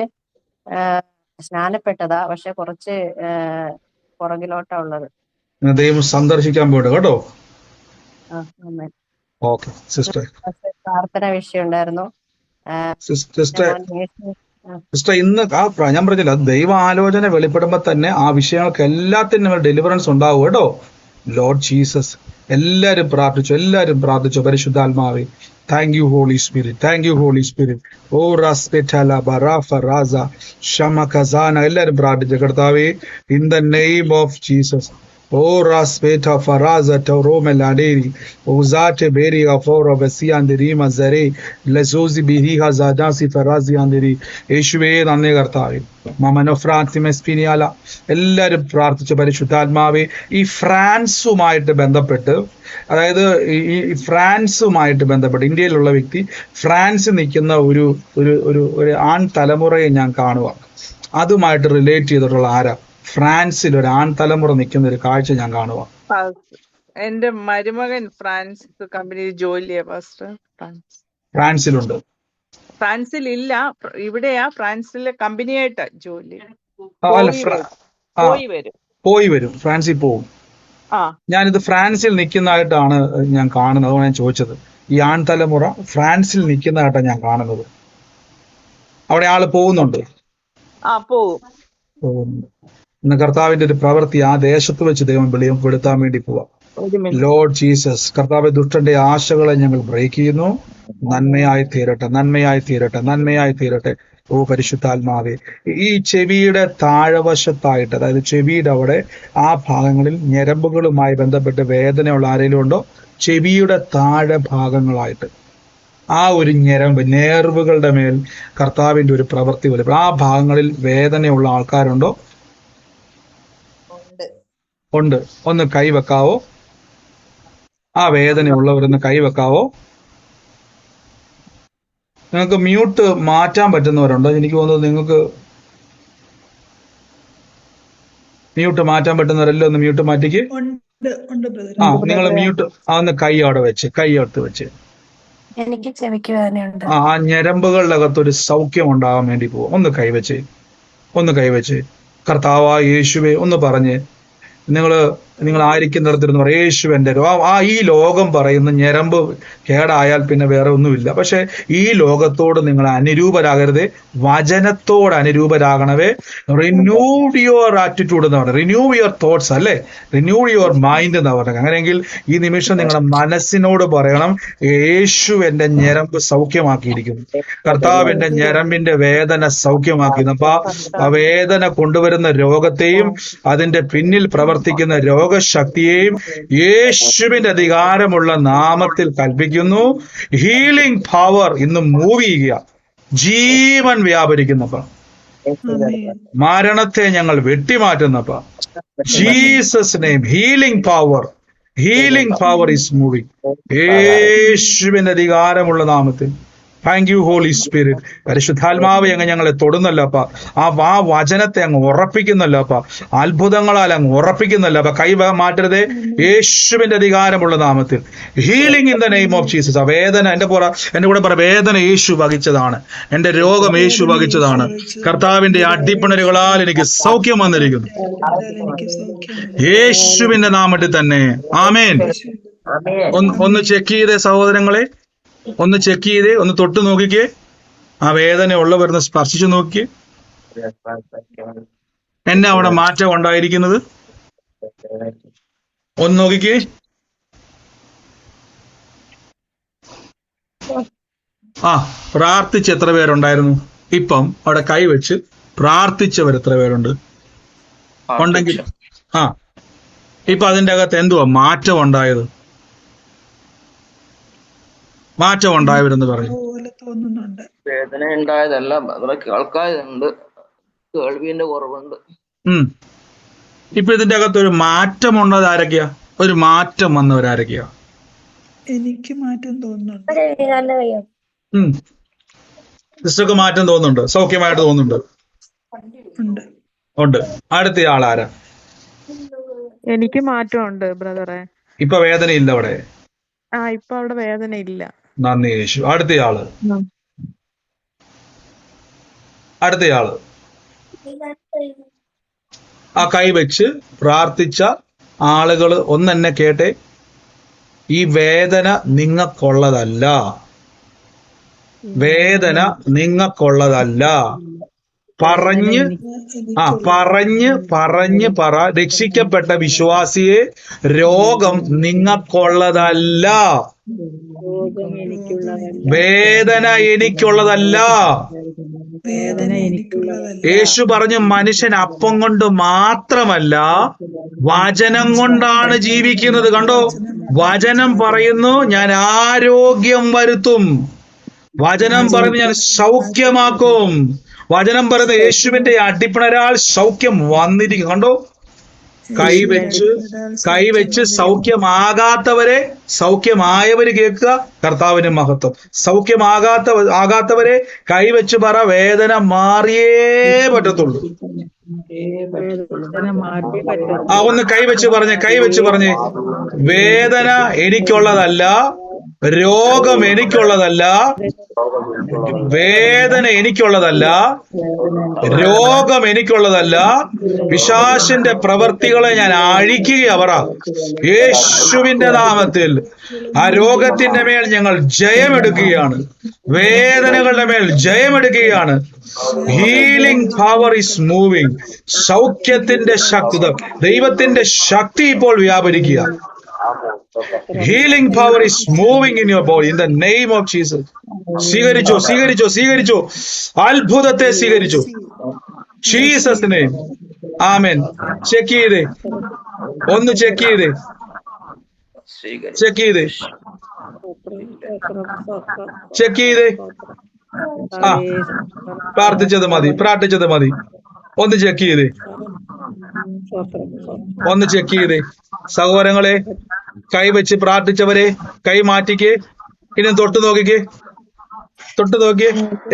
സ്നാനപ്പെട്ടതാ, പക്ഷെ കുറച്ച് പുറകിലോട്ടാ ഉള്ളത്. ദൈവം സന്ദർശിക്കാൻ പോയിട്ട് കേട്ടോ. ഓക്കെ സിസ്റ്റർ, പ്രാർത്ഥന വിഷയം ഉണ്ടായിരുന്നു സിസ്റ്റർ. ഇന്ന് ഞാൻ പറഞ്ഞില്ല, ദൈവ ആലോചന വെളിപ്പെടുമ്പോ തന്നെ ആ വിഷയങ്ങൾക്ക് എല്ലാത്തിനും ഡെലിവറൻസ് ഉണ്ടാവും കേട്ടോ. ലോർഡ് ജീസസ്, എല്ലാരും പ്രാർത്ഥിച്ചു. പരിശുദ്ധാത്മാവേ, താങ്ക് യു ഹോളി സ്പിരിറ്റ്. ഓ റസ്പെറ്റല ബറാഫ റാസ ഷമ ഖസാന, എല്ലാരും പ്രാർത്ഥിച്ചു. കർത്താവേ, in the name of Jesus. ഓ റാസ്പെറ്റ ഫറാസ ടൗറോമെലാഡേരി ഓസാറ്റെ ബേരിയ ഫോറോ ബസിയാന്തിരി മസരേ ലസോസി ബിരിഹ സാദാസി ഫറാസിയാന്തിരി. യേശുവേ നന്ദി കർത്താവേ. മമനോഫ്രാൻസിമെസ്പിനിയാല, എല്ലാരും പ്രാർത്ഥിച്ച. പരിശുദ്ധാത്മാവേ, ഈ ഫ്രാൻസുമായിട്ട് ബന്ധപ്പെട്ട്, അതായത് ഈ ഫ്രാൻസുമായിട്ട് ബന്ധപ്പെട്ട് ഇന്ത്യയിലുള്ള വ്യക്തി ഫ്രാൻസിൽ നിൽക്കുന്ന ഒരു ആൺ തലമുറയെ ഞാൻ കാണുക. അതുമായിട്ട് റിലേറ്റ് ചെയ്തിട്ടുള്ള ആരാ? ഫ്രാൻസിൽ ഒരു ആൺ തലമുറ നിൽക്കുന്ന ഒരു കാഴ്ച ഞാൻ കാണുക. എന്റെ മരുമകൻ ഫ്രാൻസ് കമ്പനിയിൽ ജോലിയാ പാസ്റ്റർ. ഫ്രാൻസിലുണ്ട്. ഫ്രാൻസിലില്ല, ഇവിടെയാ. ഫ്രാൻസിലെ കമ്പനിയായിട്ടാ ജോലി. പോയി വരും, ഫ്രാൻസിൽ പോകും. ഞാനിത് ഫ്രാൻസിൽ നിൽക്കുന്നതായിട്ടാണ് ഞാൻ കാണുന്നത്. അതുകൊണ്ട് ഞാൻ ചോദിച്ചത്. ഈ ആൺ തലമുറ ഫ്രാൻസിൽ നിൽക്കുന്നതായിട്ടാണ് ഞാൻ കാണുന്നത്. അവിടെ ആള് പോകുന്നുണ്ട്. ഇന്ന് കർത്താവിന്റെ ഒരു പ്രവൃത്തി ആ ദേശത്ത് വെച്ച് ദൈവം വെളിപ്പെടുത്താൻ വേണ്ടി പോവാം. ലോർഡ് ജീസസ്, കർത്താവ് ദുഷ്ടന്റെ ആശകളെ ഞങ്ങൾ ബ്രേക്ക് ചെയ്യുന്നു. നന്മയായി തീരട്ടെ. ഓ പരിശുദ്ധാത്മാവേ, ഈ ചെവിയുടെ താഴവശത്തായിട്ട്, അതായത് ചെവിയുടെ അവിടെ ആ ഭാഗങ്ങളിൽ ഞരമ്പുകളുമായി ബന്ധപ്പെട്ട് വേദനയുള്ള ആരെങ്കിലും ഉണ്ടോ? ചെവിയുടെ താഴെ ഭാഗങ്ങളായിട്ട് ആ ഒരു ഞരമ്പ് നേർവുകളുടെ മേൽ കർത്താവിന്റെ ഒരു പ്രവൃത്തി വരും. ആ ഭാഗങ്ങളിൽ വേദനയുള്ള ആൾക്കാരുണ്ടോ? ഉണ്ട്. ഒന്ന് കൈവെക്കാവോ? ആ വേദനയുള്ളവരൊന്ന് കൈവെക്കാവോ? നിങ്ങൾക്ക് മ്യൂട്ട് മാറ്റാൻ പറ്റുന്നവരുണ്ടോ? എനിക്ക് തോന്നുന്നത് നിങ്ങൾക്ക് മ്യൂട്ട് മാറ്റാൻ പറ്റുന്നവരെല്ലാം ഒന്ന് മ്യൂട്ട് മാറ്റിക്ക്. ആ, നിങ്ങൾ മ്യൂട്ട് ഒന്ന് കൈ അവിടെ വെച്ച്, കൈ അടുത്ത് വെച്ച്. എനിക്ക് ചെവിക്ക് വേദനയുണ്ട്. ആ ഞരമ്പുകളുടെ അകത്തൊരു സൗഖ്യം ഉണ്ടാകാൻ വേണ്ടി പോവും. ഒന്ന് കൈവച്ച്, ഒന്ന് കൈവച്ച്. കർത്താവായ യേശുവേ ഒന്ന് പറഞ്ഞ്, നിങ്ങൾ ആയിരിക്കുന്നിടത്തിരുന്ന് പറയും, യേശുവിന്റെ ഈ ലോകം പറയുന്ന ഞരമ്പ് കേടായാൽ പിന്നെ വേറെ ഒന്നുമില്ല. പക്ഷെ ഈ ലോകത്തോട് നിങ്ങൾ അനുരൂപരാകരുത്, വചനത്തോട് അനുരൂപരാകണവേ. റിന്യൂഡ് യുവർ ആറ്റിറ്റ്യൂഡ് എന്ന് പറയുന്നത്, റിന്യൂ യുവർ തോട്ട്സ് അല്ലേ, റിന്യൂ യുവർ മൈൻഡ് എന്ന് പറയുന്നത്. അങ്ങനെയെങ്കിൽ ഈ നിമിഷം നിങ്ങളുടെ മനസ്സിനോട് പറയണം, യേശു എന്റെ ഞരമ്പ് സൗഖ്യമാക്കിയിരിക്കുന്നു, കർത്താവ് എന്റെ ഞരമ്പിന്റെ വേദന സൗഖ്യമാക്കിയിരുന്നു. അപ്പൊ ആ വേദന കൊണ്ടുവരുന്ന രോഗത്തെയും അതിന്റെ പിന്നിൽ പ്രവർത്തിക്കുന്ന രോഗശക്തിയെയും യേശുവിന്റെ അധികാരമുള്ള നാമത്തിൽ കൽപ്പിക്കുന്നു. ഹീലിംഗ് പവർ ഇന്ന് മൂവ് ചെയ്യുക, ജീവൻ വ്യാപരിക്കുന്നപ്പ, മരണത്തെ ഞങ്ങൾ വെട്ടിമാറ്റുന്നപ്പ, Jesus name. Healing power is moving. യേശുവിന്റെ അധികാരമുള്ള നാമത്തിൽ. Thank you Holy Spirit. പരിശുദ്ധാത്മാവ് അങ്ങ് ഞങ്ങളെ തൊടുന്നല്ലപ്പ, ആ വചനത്തെ അങ്ങ് ഉറപ്പിക്കുന്നല്ലപ്പ, അത്ഭുതങ്ങളാൽ അങ്ങ് ഉറപ്പിക്കുന്നല്ലപ്പ. കൈ മാറ്റരുതേ, യേശുവിന്റെ അധികാരമുള്ള നാമത്തിൽ. Healing in the name of Jesus. ആ വേദന എന്റെ കൂടെ പറ, വേദന യേശു വഹിച്ചതാണ്, എന്റെ രോഗം യേശു വഹിച്ചതാണ്. കർത്താവിന്റെ അടിപ്പിണരുകളാൽ എനിക്ക് സൗഖ്യം വന്നിരിക്കുന്നു, യേശുവിന്റെ നാമത്തിൽ തന്നെ. ആമേൻ. ഒന്ന് ചെക്ക് ചെയ്തേ സഹോദരങ്ങളെ, ഒന്ന് ചെക്ക് ചെയ്തേ, ഒന്ന് തൊട്ട് നോക്കിക്കേ. ആ വേദന ഉള്ളവരുന്ന് സ്പർശിച്ചു നോക്കിയേ. എന്നെ അവിടെ മാറ്റം ഉണ്ടായിരിക്കുന്നത് ഒന്ന് നോക്കിക്കേ. ആ, പ്രാർത്ഥിച്ച് എത്ര പേരുണ്ടായിരുന്നു? ഇപ്പം അവിടെ കൈവച്ച് പ്രാർത്ഥിച്ചവർ എത്ര പേരുണ്ട്? ഉണ്ടെങ്കിൽ ഇപ്പൊ അതിന്റെ അകത്ത് എന്തുവാ മാറ്റം ഉണ്ടായത്? മാറ്റം ഉണ്ടായവരെന്ന് പറയും. വേദന ഉണ്ടായതല്ല, കേൾക്കാതുണ്ട്, കേൾവിന്റെ കുറവുണ്ട്. ഇപ്പൊ ഇതിന്റെ അകത്ത് ഒരു മാറ്റം ഉള്ളത് ആരൊക്കെയാ? ഒരു മാറ്റം വന്നവരാരൊക്കെയാ? എനിക്ക് മാറ്റം തോന്നുന്നുണ്ട്. സിസ്റ്റർക്ക് മാറ്റം തോന്നുന്നുണ്ട്, സൗഖ്യമായിട്ട് തോന്നുന്നുണ്ട്. ഉണ്ട്. അടുത്ത ആളാരാ? എനിക്ക് മാറ്റമുണ്ട് ബ്രദറെ. ഇപ്പൊ വേദനയില്ല അവിടെ? ഇപ്പൊ അവിടെ വേദന ഇല്ല. നന്ദി യേശു. അടുത്തയാള് ആ കൈവച്ച് പ്രാർത്ഥിച്ച ആളുകൾ ഒന്നെന്നെ കേട്ടെ. ഈ വേദന നിങ്ങൾക്കുള്ളതല്ല, വേദന നിങ്ങൾക്കുള്ളതല്ല. പറഞ്ഞ് പറ, രക്ഷിക്കപ്പെട്ട വിശ്വാസിയെ, രോഗം നിങ്ങൾക്കുള്ളതല്ല, വേദന എനിക്കുള്ളതല്ല. യേശു പറഞ്ഞു, മനുഷ്യൻ അപ്പം കൊണ്ട് മാത്രമല്ല വചനം കൊണ്ടാണ് ജീവിക്കുന്നത്. കണ്ടോ, വചനം പറയുന്നു ഞാൻ ആരോഗ്യം വരുത്തും, വചനം പറയുന്നു ഞാൻ സൗഖ്യമാക്കും, വചനം പറയുന്ന യേശുവിന്റെ അടിപ്പിണരാൽ സൗഖ്യം വന്നിരിക്കും. കണ്ടോ, കൈവച്ച് സൗഖ്യമാകാത്തവരെ സൗഖ്യമായവര് കേൾക്കുക. കർത്താവിന്റെ മഹത്വം. സൗഖ്യമാകാത്തവരെ കൈവച്ച് പറ, വേദന മാറിയേ പറ്റത്തുള്ളൂ. ഒന്ന് കൈവച്ച് പറഞ്ഞേ, വേദന എനിക്കുള്ളതല്ല, രോഗം എനിക്കുള്ളതല്ല, വേദന എനിക്കുള്ളതല്ല, രോഗം എനിക്കുള്ളതല്ല. പിശാചിന്റെ പ്രവർത്തികളെ ഞാൻ അഴിക്കുക. പറ, യേശുവിന്റെ നാമത്തിൽ ആ രോഗത്തിന്റെ മേൽ ഞങ്ങൾ ജയമെടുക്കുകയാണ്, വേദനകളുടെ മേൽ ജയമെടുക്കുകയാണ്. Healing power is moving. സൗഖ്യത്തിന്റെ ശക്തി, ദൈവത്തിന്റെ ശക്തി ഇപ്പോൾ വ്യാപരിക്കുക. Healing power is moving in your body in the name of Jesus. സ്വീകരിച്ചോ. അത്ഭുതത്തെ സ്വീകരിച്ചു. Jesus name. ആമേൻ. ചെക്ക് ചെയ്തേ, ഒന്ന് ചെക്ക് ചെയ്തേ. ചെക്ക് ചെയ്തേ, ചെക്ക് ചെയ്തേ. ആ, പ്രാർത്ഥിച്ചത് മതി. ഒന്ന് ചെക്ക് ചെയ്തേ, സഹോദരങ്ങളെ. കൈ വെച്ച് പ്രാർത്ഥിച്ചവരെ കൈ മാറ്റിക്കേ. ഇനി തൊട്ട് നോക്കിക്കേ.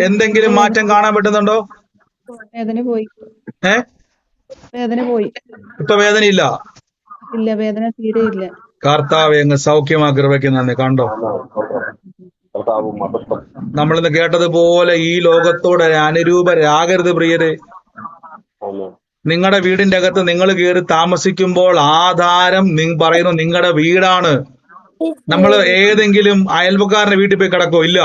എന്തെങ്കിലും മാറ്റം കാണാൻ പറ്റുന്നുണ്ടോ? വേദന പോയി. ഇപ്പൊ വേദനയില്ല. ഇല്ല, വേദന തീരെ ഇല്ല. കർത്താവേ അങ്ങ് സൗഖ്യമാക്കി കൃപയ്ക്ക് കണ്ടോ? നമ്മളിന്ന് കേട്ടതുപോലെ ഈ ലോകത്തോട് അനുരൂപരാകരുത് പ്രിയരെ. നിങ്ങളുടെ വീടിന്റെ അകത്ത് നിങ്ങൾ കയറി താമസിക്കുമ്പോൾ ആധാരം പറയുന്നു നിങ്ങളുടെ വീടാണ്. നമ്മൾ ഏതെങ്കിലും അയൽവക്കാരന്റെ വീട്ടിൽ പോയി കിടക്കോ? ഇല്ല,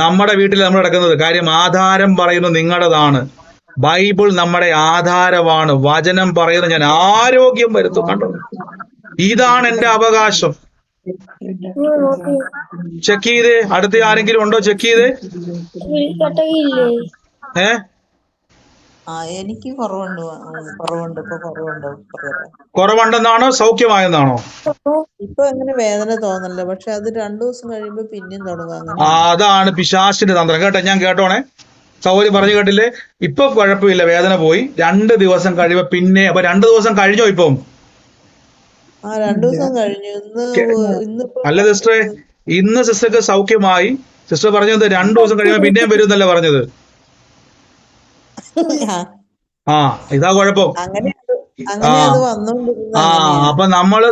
നമ്മുടെ വീട്ടിൽ നമ്മൾ കിടക്കുന്നത്. കാര്യം ആധാരം പറയുന്നു നിങ്ങളുടേതാണ്. ബൈബിൾ നമ്മുടെ ആധാരമാണ്. വചനം പറയുന്നത് ഞാൻ ആരോഗ്യം വരുത്തും. കണ്ടോ, ഇതാണ് എന്റെ അവകാശം. ചെക്ക് ചെയ്തേ. അടുത്ത ആരെങ്കിലും ഉണ്ടോ? ചെക്ക് ചെയ്തേ. എനിക്ക് കുറവുണ്ടെന്നാണോ സൗഖ്യമായെന്നാണോ? ഇപ്പൊ അങ്ങനെ വേദന തോന്നല്ല, പക്ഷെ അത് 2 ദിവസം കഴിയുമ്പോ പിന്നെയും തുടങ്ങും. അതാണ് പിശാചിന്റെ തന്ത്രം. കേട്ടോ, ഞാൻ കേട്ടോണേ. സൗകര്യ പറഞ്ഞു കേട്ടില്ലേ? ഇപ്പൊ കുഴപ്പമില്ല, വേദന പോയി. 2 ദിവസം കഴിയുമ്പോ പിന്നെ. അപ്പൊ 2 ദിവസം കഴിഞ്ഞോ? ഇപ്പം 2 ദിവസം കഴിഞ്ഞു. അല്ല സിസ്റ്ററെ, ഇന്ന് സിസ്റ്റർക്ക് സൗഖ്യമായി. സിസ്റ്റർ പറഞ്ഞത് 2 ദിവസം കഴിയുമ്പോ പിന്നെയും വരും എന്നല്ല പറഞ്ഞത്. ഇതാ കുഴപ്പം. അപ്പൊ നമ്മള്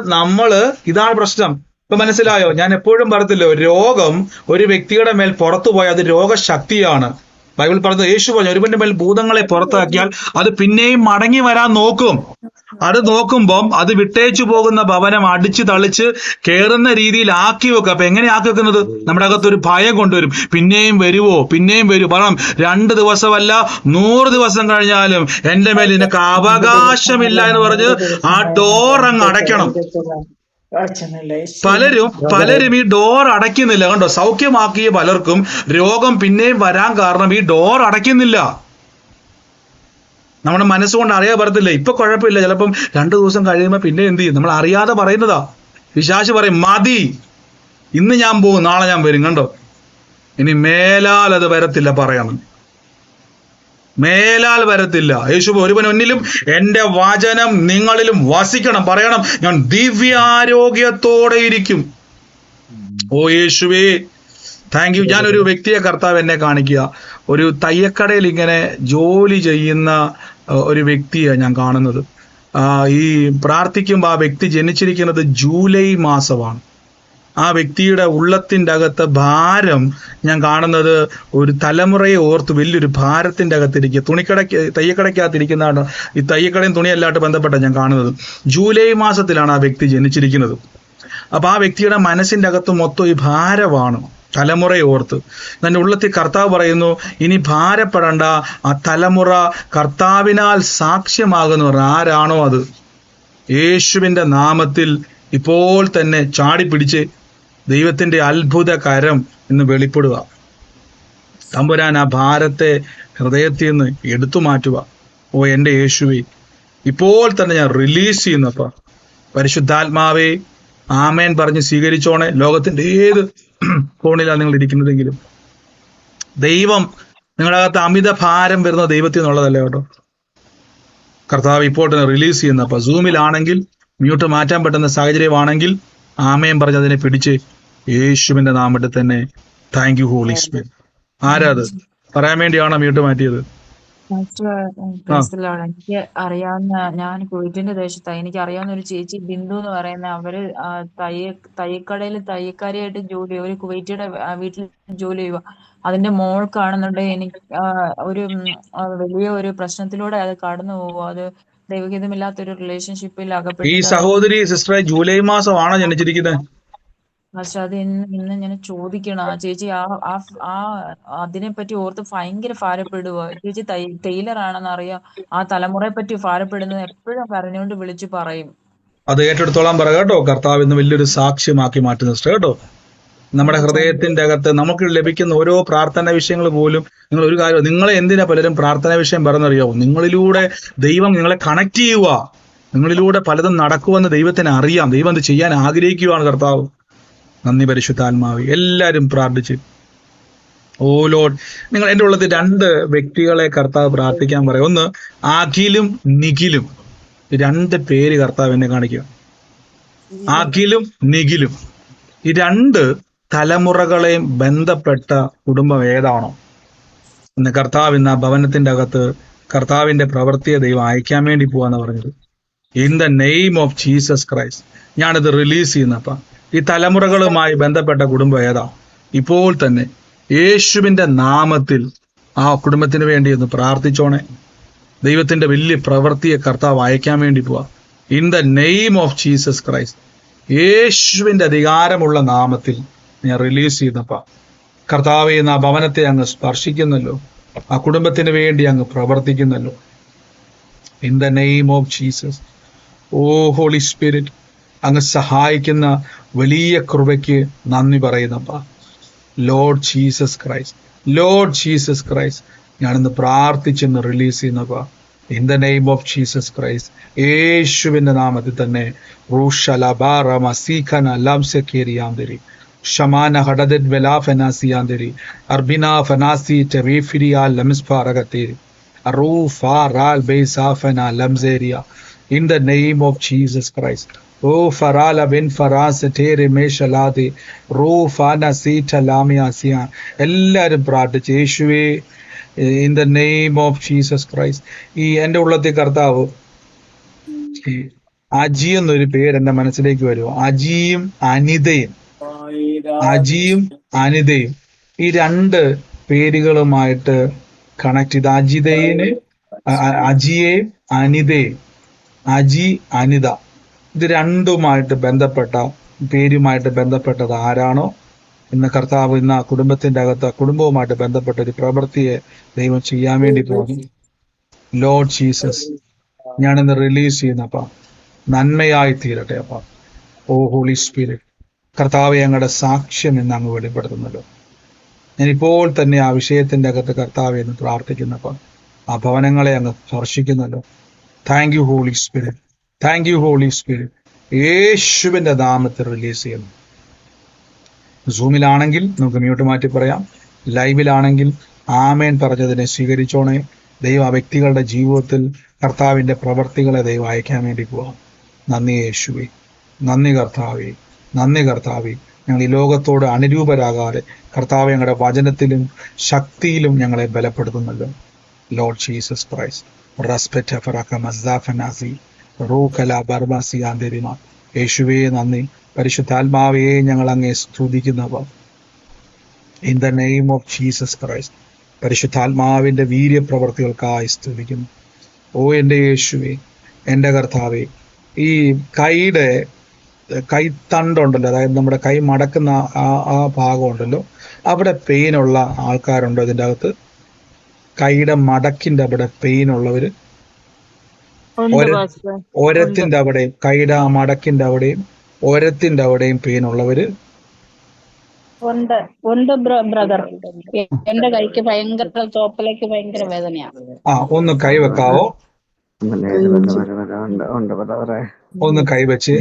ഇതാണ് പ്രശ്നം. ഇപ്പൊ മനസ്സിലായോ? ഞാൻ എപ്പോഴും പറയത്തില്ലോ, രോഗം ഒരു വ്യക്തിയുടെ മേൽ പുറത്തു പോയാൽ അത് രോഗശക്തിയാണ്. ബൈബിൾ പറഞ്ഞത്, യേശു പറഞ്ഞു, ഒരുവന്റെ മേൽ ഭൂതങ്ങളെ പുറത്താക്കിയാൽ അത് പിന്നെയും മടങ്ങി വരാൻ നോക്കും. അത് നോക്കുമ്പം അത് വിട്ടേച്ചു പോകുന്ന ഭവനം അടിച്ചു തളിച്ച് കേറുന്ന രീതിയിൽ ആക്കി വെക്കുക. അപ്പൊ എങ്ങനെ ആക്കി വെക്കുന്നത്? നമ്മുടെ അകത്തൊരു ഭയം കൊണ്ടുവരും. പിന്നെയും വരുവോ? കാരണം 2 ദിവസമല്ല 100 ദിവസം കഴിഞ്ഞാലും എന്റെ മേൽ നിനക്ക് അവകാശമില്ല എന്ന് പറഞ്ഞ് ആ ഡോർ അങ്ങ് അടയ്ക്കണം. പലരും ഈ ഡോർ അടയ്ക്കുന്നില്ല. കണ്ടോ, സൗഖ്യമാക്കിയ പലർക്കും രോഗം പിന്നെയും വരാൻ കാരണം ഈ ഡോർ അടയ്ക്കുന്നില്ല. നമ്മുടെ മനസ്സുകൊണ്ട് അറിയാൻ പറ്റത്തില്ല. ഇപ്പൊ കുഴപ്പമില്ല, ചിലപ്പം 2 ദിവസം കഴിയുമ്പോ പിന്നെ എന്ത് ചെയ്യും? നമ്മൾ അറിയാതെ പറയുന്നതാ. പിശാച് പറയും, മതി, ഇന്ന് ഞാൻ പോകും, നാളെ ഞാൻ വരും. കണ്ടോ, ഇനി മേലാൽ അത് വരത്തില്ല. പറയണം, മേലാൽ വരത്തില്ല. യേശു ഒരുവനൊന്നിലും എന്റെ വചനം നിങ്ങളിലും വസിക്കണം. പറയണം, ഞാൻ ദിവ്യാരോഗ്യത്തോടെ ഇരിക്കും. ഓ യേശുവേ, താങ്ക് യു. ഞാനൊരു വ്യക്തിയെ കർത്താവ് എന്നെ കാണിക്കുക. ഒരു തയ്യക്കടയിൽ ഇങ്ങനെ ജോലി ചെയ്യുന്ന ഒരു വ്യക്തിയാണ് ഞാൻ കാണുന്നത്. ഈ പ്രാർത്ഥിക്കുമ്പോൾ ആ വ്യക്തി ജനിച്ചിരിക്കുന്നത് ജൂലൈ മാസമാണ്. ആ വ്യക്തിയുടെ ഉള്ളത്തിൻ്റെ അകത്ത് ഭാരം ഞാൻ കാണുന്നത് ഒരു തലമുറയെ ഓർത്ത് വലിയൊരു ഭാരത്തിൻ്റെ അകത്തിരിക്കുക. തയ്യക്കടയ്ക്കകത്തിരിക്കുന്നതാണ്. ഈ തയ്യക്കടയും തുണിയല്ലാട്ട് ബന്ധപ്പെട്ട ഞാൻ കാണുന്നത്. ജൂലൈ മാസത്തിലാണ് ആ വ്യക്തി ജനിച്ചിരിക്കുന്നത്. അപ്പൊ ആ വ്യക്തിയുടെ മനസ്സിൻ്റെ അകത്ത് മൊത്തം ഈ ഭാരമാണ്, തലമുറയെ ഓർത്ത്. എൻ്റെ ഉള്ളത്തിൽ കർത്താവ് പറയുന്നു, ഇനി ഭാരപ്പെടണ്ട, ആ തലമുറ കർത്താവിനാൽ സാക്ഷ്യമാകുന്നു. ആരാണോ അത്, യേശുവിൻ്റെ നാമത്തിൽ ഇപ്പോൾ തന്നെ ചാടിപ്പിടിച്ച് ദൈവത്തിന്റെ അത്ഭുത കരം ഇന്ന് വെളിപ്പെടുക. തമ്പുരാൻ ആ ഭാരത്തെ ഹൃദയത്തിൽ നിന്ന് എടുത്തു മാറ്റുക. ഓ എൻ്റെ യേശുവേ, ഇപ്പോൾ തന്നെ ഞാൻ റിലീസ് ചെയ്യുന്നപ്പ പരിശുദ്ധാത്മാവേ, ആമേൻ പറഞ്ഞ് സ്വീകരിച്ചോണേ. ലോകത്തിന്റെ ഏത് കോണിലാണ് നിങ്ങൾ ഇരിക്കുന്നതെങ്കിലും ദൈവം നിങ്ങളുടെ അകത്ത് അമിത ഭാരം വരുന്ന ദൈവത്തിൽ നിന്നുള്ളതല്ല കേട്ടോ. കർത്താവ് ഇപ്പോൾ തന്നെ റിലീസ് ചെയ്യുന്നപ്പ സൂമിലാണെങ്കിൽ മ്യൂട്ട് മാറ്റാൻ പറ്റുന്ന സാഹചര്യമാണെങ്കിൽ ആമേൻ പറഞ്ഞ് അതിനെ പിടിച്ച് യേശുവിന്റെ നാമത്തിൽ തന്നെ. Thank you Holy Spirit. ആരാത് പറയാൻ വേണ്ടിയാണോ മ്യൂട്ട് മാറ്റിയത്? എനിക്ക് അറിയാവുന്ന, ഞാൻ കുവൈറ്റിന്റെ ദേശത്താണ്, എനിക്ക് അറിയാവുന്ന ഒരു ചേച്ചി ബിന്ദു എന്ന് പറയുന്ന, അവര് തയ്യക്കടയിൽ തയ്യക്കാരിയായിട്ട് ജോലി ചെയ്യും. ഒരു കുവൈറ്റിയുടെ വീട്ടിൽ ജോലി ചെയ്യുക. അതിന്റെ മോൾക്കാണെന്നുണ്ടെങ്കിൽ എനിക്ക് ഒരു വലിയ ഒരു പ്രശ്നത്തിലൂടെ അത് കടന്നു പോകുക. അത് ദൈവഹിതമില്ലാത്തൊരു റിലേഷൻഷിപ്പിൽ അകപ്പെട്ടു. ഈ സഹോദരി സിസ്റ്ററെ ജൂലൈ മാസമാണോ ജനിച്ചിരിക്കുന്നത്? പക്ഷെ അത് ഇന്ന് ഞാൻ ചോദിക്കണം. ആ ചേച്ചി അതിനെപ്പറ്റി ഓർത്ത് ഭയങ്കര ഭാരപ്പെടുക. ചേച്ചി ടൈലർ ആണെന്ന് അറിയാം. ആ തലമുറയെ പറ്റി ഭാരപ്പെടുന്നത് എപ്പോഴും കരഞ്ഞുകൊണ്ട് വിളിച്ചു പറയും. അത് ഏറ്റെടുത്തോളാൻ പറ കേട്ടോ. കർത്താവ് ഇന്ന് വലിയൊരു സാക്ഷ്യമാക്കി മാറ്റുന്ന സിസ്റ്റർ കേട്ടോ. നമ്മുടെ ഹൃദയത്തിന്റെ അകത്ത് നമുക്ക് ലഭിക്കുന്ന ഓരോ പ്രാർത്ഥന വിഷയങ്ങൾ പോലും, നിങ്ങൾ ഒരു കാര്യം, നിങ്ങളെ എന്തിനാ പലരും പ്രാർത്ഥന വിഷയം പറഞ്ഞറിയാവോ? നിങ്ങളിലൂടെ ദൈവം നിങ്ങളെ കണക്ട് ചെയ്യുക. നിങ്ങളിലൂടെ പലതും നടക്കുമെന്ന് ദൈവത്തിന് അറിയാം. ദൈവം അത് ചെയ്യാൻ ആഗ്രഹിക്കുകയാണ് കർത്താവ്. നന്ദി പരിശുദ്ധാത്മാവേ. എല്ലാവരും പ്രാർത്ഥിച്ച്. ഓ ലോഡ്, നിങ്ങൾ എൻ്റെ ഉള്ളത് 2 വ്യക്തികളെ കർത്താവ് പ്രാർത്ഥിക്കാൻ പറയും. ഒന്ന് അഖിലും നിഖിലും. 2 പേര് കർത്താവ് എന്നെ കാണിക്കുക. അഖിലും നിഖിലും. ഈ 2 തലമുറകളെയും ബന്ധപ്പെട്ട കുടുംബം ഏതാണോ ഇന്ന് കർത്താവ് ഇന്ന് ആ ഭവനത്തിന്റെ അകത്ത് കർത്താവിന്റെ പ്രവൃത്തിയെ ദൈവം അയക്കാൻ വേണ്ടി പോവാന്ന് പറഞ്ഞത്. In the name of Jesus Christ ഞാനിത് റിലീസ് ചെയ്യുന്നപ്പ ഈ തലമുറകളുമായി ബന്ധപ്പെട്ട കുടുംബം ഏതാ ഇപ്പോൾ തന്നെ യേശുവിന്റെ നാമത്തിൽ ആ കുടുംബത്തിന് വേണ്ടി ഒന്ന് പ്രാർത്ഥിച്ചോണേ. ദൈവത്തിന്റെ വലിയ പ്രവൃത്തിയെ കർത്താവ് അയക്കാൻ വേണ്ടി പോവാ. In the name of Jesus Christ യേശുവിന്റെ അധികാരമുള്ള നാമത്തിൽ ഞാൻ റിലീസ് ചെയ്യുന്നപ്പ കർത്താവെ ആ ഭവനത്തെ അങ്ങ് സ്പർശിക്കുന്നല്ലോ, ആ കുടുംബത്തിന് വേണ്ടി അങ്ങ് പ്രവർത്തിക്കുന്നല്ലോ. In the name of Jesus. O Holy Spirit, അങ്ങ് സഹായിക്കുന്ന വലിയ കൃപയ്ക്ക് നന്ദി പറയുന്നപ്പ. Lord Jesus Christ, Lord Jesus Christ ഞാനിന്ന് പ്രാർത്ഥിച്ചെന്ന് റിലീസ് ചെയ്യുന്നപ്പ. In the name of Jesus Christ യേശുവിന്റെ നാമത്തിൽ തന്നെ ഷമാന ഹഡദത് വെലാ ഫനാസിയാന്തരി അർബിന ഫനാസി ടെറീഫിരിയ ലംസ്ഫാറഗത്തേരി അറൂഫാറാൽ ബൈസാഫന ലംസേരിയ. In the name of Jesus Christ. ഓ ഫറാല ബിൻ ഫറാസ് ടേരെ മേഷലാദി റൂ ഫാന സീറ്റ ലാമിയാസിയ. എല്ലാവരും പ്രാർത്ഥിച്ച് യേശുവേ in the name of Jesus Christ. ഈ എൻ്റെ ഉള്ളത്തെ കർത്താവ് ഈ അജി എന്നൊരു പേര് എൻ്റെ മനസ്സിലേക്ക് വരുമോ? അജിയും അനിതയും. അജിയും അനിതയും ഈ 2 പേരുകളുമായിട്ട് കണക്ട് ചെയ്ത് അജിതയിന് അജിയെയും അനിതയും. അജി അനിത ഇത് 2മായിട്ട് ബന്ധപ്പെട്ട പേരുമായിട്ട് ബന്ധപ്പെട്ടത് ആരാണോ ഇന്ന് കർത്താവ് ഇന്ന് ആ കുടുംബത്തിന്റെ അകത്ത് കുടുംബവുമായിട്ട് ബന്ധപ്പെട്ട ഒരു പ്രവൃത്തിയെ ദൈവം ചെയ്യാൻ വേണ്ടി പോകുന്നു. ലോർഡ് ജീസസ് ഞാനിന്ന് റിലീസ് ചെയ്യുന്നപ്പ നന്മയായി തീരട്ടെ അപ്പ. ഓ ഹോളി സ്പിരിറ്റ് കർത്താവെ ഞങ്ങളുടെ സാക്ഷ്യം എന്ന് അങ്ങ് വെളിപ്പെടുത്തുന്നല്ലോ. ഞാനിപ്പോൾ തന്നെ ആ വിഷയത്തിന്റെ അകത്ത് കർത്താവെ എന്ന് പ്രാർത്ഥിക്കുന്നപ്പ ആ ഭവനങ്ങളെ അങ്ങ് സ്പർശിക്കുന്നല്ലോ. Thank you Holy Spirit, thank you Holy Spirit. യേശുവിന്റെ നാമത്തിൽ റിലീസ് ചെയ്യുന്നു. സൂമിലാണെങ്കിൽ നമുക്ക് മ്യൂട്ട് മാറ്റി പറയാം, ലൈവിലാണെങ്കിൽ ആമേൻ പറഞ്ഞതിനെ സ്വീകരിച്ചോണേ. ദൈവം ആ വ്യക്തികളുടെ ജീവിതത്തിൽ കർത്താവിന്റെ പ്രവർത്തികളെ ദൈവം അയക്കാൻ വേണ്ടി പോവാം. നന്ദി യേശുവേ, നന്ദി കർത്താവേ, നന്ദി കർത്താവേ. ഞങ്ങൾ ഈ ലോകത്തോട് അനുരൂപരാകാതെ കർത്താവ് ഞങ്ങളുടെ വചനത്തിലും ശക്തിയിലും ഞങ്ങളെ ബലപ്പെടുത്തുന്നല്ലോ. ലോർഡ് ജീസസ് ക്രൈസ്റ്റ് യേശുവേ നന്ദി. പരിശുദ്ധാത്മാവേ ഞങ്ങൾ അങ്ങേ സ്തുതിക്കുന്നവർ. In the name of Jesus Christ പരിശുദ്ധാത്മാവിന്റെ വീര്യപ്രവർത്തികൾക്കായി സ്തുതിക്കുന്നു. ഓ എൻ്റെ യേശുവേ, എൻ്റെ കർത്താവേ, ഈ കൈത്തണ്ടുണ്ടല്ലോ, അതായത് നമ്മുടെ കൈ മടക്കുന്ന ആ ഭാഗം ഉണ്ടല്ലോ, അവിടെ പെയിനുള്ള ആൾക്കാരുണ്ടോ ഇതിൻ്റെ അകത്ത്? കൈയുടെ മടക്കിന്റെ അവിടെ പെയിൻ ഉള്ളവര്, ഓരത്തിന്റെ അവിടെയും കൈയുടെ മടക്കിന്റെ അവിടെയും ഓരത്തിന്റെ അവിടെയും പെയിൻ ഉള്ളവര് ഉണ്ട് ബ്രദർ. എന്റെ കൈക്ക് ഭയങ്കര ചോപ്പലേക്ക് ഭയങ്കര വേദനയാണ്. ഒന്ന് കൈ വെക്കാവോ? ഒന്ന് കൈവച്ച്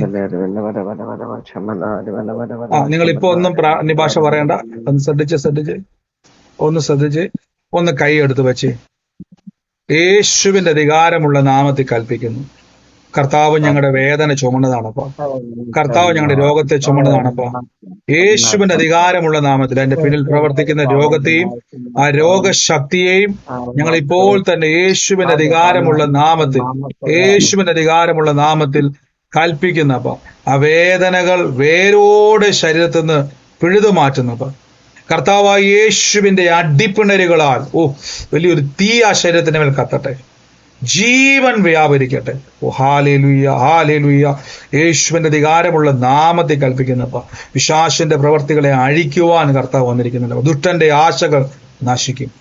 നിങ്ങളിപ്പോ ഒന്നും നിഭാഷ പറയണ്ട. ഒന്ന് ശ്രദ്ധിച്ച് ഒന്ന് കൈ എടുത്ത് വെച്ച് യേശുവിന്റെ അധികാരമുള്ള നാമത്തിൽ കൽപ്പിക്കുന്നു. കർത്താവ് ഞങ്ങളുടെ വേദന ചുമന്നതാണപ്പോ, കർത്താവ് ഞങ്ങളുടെ രോഗത്തെ ചുമന്നതാണപ്പോ. യേശുവിന്റെ അധികാരമുള്ള നാമത്തിൽ അതിന്റെ പിന്നിൽ പ്രവർത്തിക്കുന്ന രോഗത്തെയും ആ രോഗശക്തിയെയും ഞങ്ങൾ ഇപ്പോൾ തന്നെ യേശുവിന്റെ അധികാരമുള്ള നാമത്തിൽ കൽപ്പിക്കുന്നപ്പോ ആ വേദനകൾ വേരോടെ ശരീരത്തിൽ നിന്ന് പിഴുതു മാറ്റുന്നപ്പോ കർത്താവായ യേശുവിന്റെ അടിപ്പിണരുകളാൽ വലിയൊരു തീ ആ ശരീരത്തിന്റെ മേൽ കത്തട്ടെ, ജീവൻ വ്യാപരിക്കട്ടെ. Hallelujah, hallelujah. യേശുവിന്റെ അധികാരമുള്ള നാമത്തിൽ കൽപ്പിക്കുന്നപ്പോ പിശാചിന്റെ പ്രവർത്തികളെ അഴിക്കുവാൻ കർത്താവ് വന്നിരിക്കുന്നുണ്ട്. ദുഷ്ടന്റെ ആശകൾ നശിക്കും.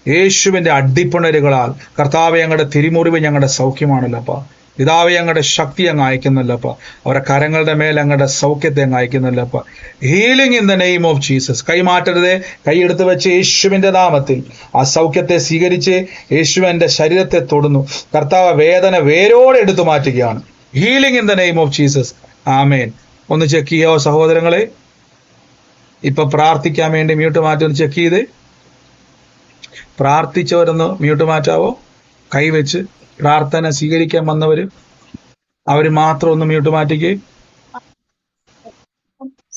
യേശുവിന്റെ അടിപ്പിണരുകളാൽ കർത്താവ് ഞങ്ങളുടെ തിരിമുറിവ് ഞങ്ങളുടെ സൗഖ്യമാണല്ലോ. പിതാവെ ഞങ്ങളുടെ ശക്തി അങ്ങ് അയക്കുന്നല്ലപ്പ, അവരുടെ കരങ്ങളുടെ മേൽ ഞങ്ങളുടെ സൗഖ്യത്തെ അങ്ങ് അയക്കുന്നല്ലപ്പ. Healing in the name of Jesus. കൈമാറ്റരുതേ, കൈയെടുത്ത് വെച്ച് യേശുവിന്റെ നാമത്തിൽ ആ സൗഖ്യത്തെ സ്വീകരിച്ച് യേശുവിന്റെ ശരീരത്തെ തൊടുന്നു. കർത്താവ് വേദന വേരോടെ എടുത്തു മാറ്റുകയാണ്. Healing in the name of Jesus. ആമേൻ. ഒന്ന് ചെക്ക് ചെയ്യാവോ സഹോദരങ്ങളെ? ഇപ്പൊ പ്രാർത്ഥിക്കാൻ വേണ്ടി മ്യൂട്ട് മാറ്റി ഒന്ന് ചെക്ക് ചെയ്ത്. പ്രാർത്ഥിച്ചവരൊന്ന് മ്യൂട്ട് മാറ്റാവോ? കൈവച്ച് പ്രാർത്ഥന സ്വീകരിക്കാൻ വന്നവര് അവര് മാത്രം ഒന്ന് മ്യൂട്ട് മാറ്റിക്കേ.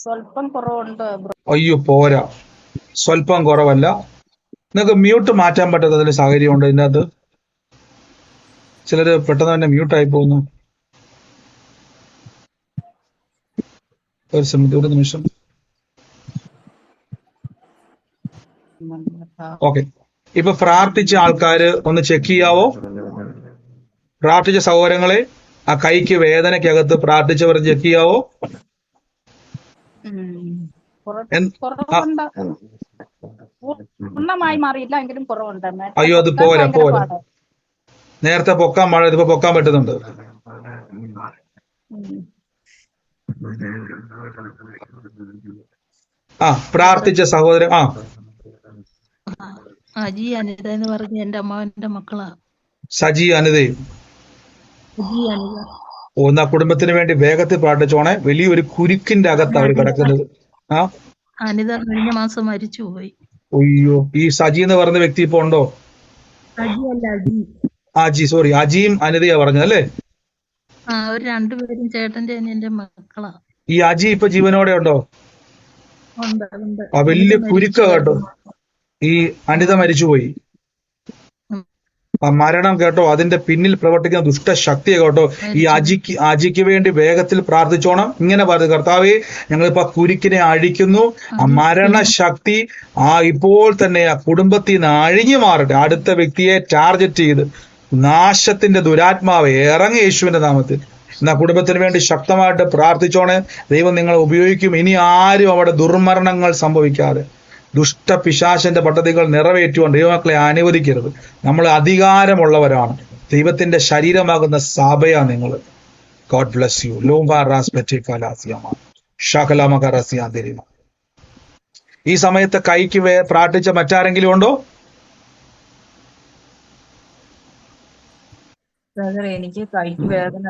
സ്വല്പം കുറവുണ്ട്. അയ്യോ പോരാ, സ്വല്പം കുറവല്ല. നിങ്ങൾക്ക് മ്യൂട്ട് മാറ്റാൻ പറ്റാത്തതിന്റെ സാഹചര്യമുണ്ട് ഇതിൻ്റെ അകത്ത്. ചിലര് പെട്ടെന്ന് തന്നെ മ്യൂട്ടായി പോകുന്നു. ഒരു നിമിഷം. ഓക്കെ, ഇപ്പൊ പ്രാർത്ഥിച്ച ആൾക്കാര് ഒന്ന് ചെക്ക് ചെയ്യാവോ? പ്രാർത്ഥിച്ച സഹോദരങ്ങളെ, ആ കൈക്ക് വേദനയ്ക്കകത്ത് പ്രാർത്ഥിച്ചവർ ചെക്ക് ചെയ്യാവോ? പൂർണ്ണമായി മാറിയില്ല എങ്കിലും കുറവുണ്ട്. അയ്യോ അത് പോരാ പോരാ. നേരത്തെ പൊക്കാൻ പാടില്ല, ഇതിപ്പോ പൊക്കാൻ പറ്റുന്നുണ്ട്. ആ പ്രാർത്ഥിച്ച സഹോദരൻ. അജി അനിത എന്ന് പറഞ്ഞ എന്റെ അമ്മാവന്റെ മക്കളാ. സജി അനിതയും. ആ കുടുംബത്തിന് വേണ്ടി വേഗത്തിൽ പ്രാർത്ഥിച്ചോണെ. വലിയൊരു കുരുക്കിന്റെ അകത്ത് അവർ കിടക്കുന്നത്. അനിത കഴിഞ്ഞ മാസം മരിച്ചുപോയി. അയ്യോ, ഈ സജി എന്ന് പറഞ്ഞ വ്യക്തി ഇപ്പൊ ഉണ്ടോ? സോറി, അജിയും അനിതയാ പറഞ്ഞതല്ലേ? അവർ രണ്ടുപേരും ചേട്ടന്റെ എന്റെ മക്കളാ. ഈ അജി ഇപ്പൊ ജീവനോടെ ഉണ്ടോ? ആ വലിയ കുരുക്ക കേട്ടോ. ഈ അനിത മരിച്ചുപോയി. ആ മരണം കേട്ടോ, അതിന്റെ പിന്നിൽ പ്രവർത്തിക്കുന്ന ദുഷ്ടശക്തിയെ കേട്ടോ. ഈ അജിക്ക് വേണ്ടി വേഗത്തിൽ പ്രാർത്ഥിച്ചോണം. ഇങ്ങനെ പറഞ്ഞു, കർത്താവേ ഞങ്ങളിപ്പോ കുരുക്കിനെ അഴിക്കുന്നു. ആ മരണശക്തി ഇപ്പോൾ തന്നെ ആ കുടുംബത്തിൽ നിന്ന് അഴിഞ്ഞു മാറട്ടെ. അടുത്ത വ്യക്തിയെ ടാർഗറ്റ് ചെയ്ത് നാശത്തിന്റെ ദുരാത്മാവ് ഇറങ്ങി യേശുവിന്റെ നാമത്തിൽ. എന്നാ കുടുംബത്തിന് വേണ്ടി ശക്തമായിട്ട് പ്രാർത്ഥിച്ചോണേ. ദൈവം നിങ്ങളെ ഉപയോഗിക്കും. ഇനി ആരും അവിടെ ദുർമരണങ്ങൾ സംഭവിക്കാതെ ദുഷ്ടപിശാചിന്റെ പദ്ധതികൾ നിറവേറ്റുവാൻ ദൈവമക്കളെ അനുവദിക്കരുത്. നമ്മൾ അധികാരമുള്ളവരാണ്. ദൈവത്തിന്റെ ശരീരമാകുന്ന സഭയാ നിങ്ങൾ. God bless U. ഈ സമയത്ത് കൈക്ക് പ്രാർത്ഥിച്ച മറ്റാരെങ്കിലും ഉണ്ടോ? എനിക്ക് കൈക്ക് വേദന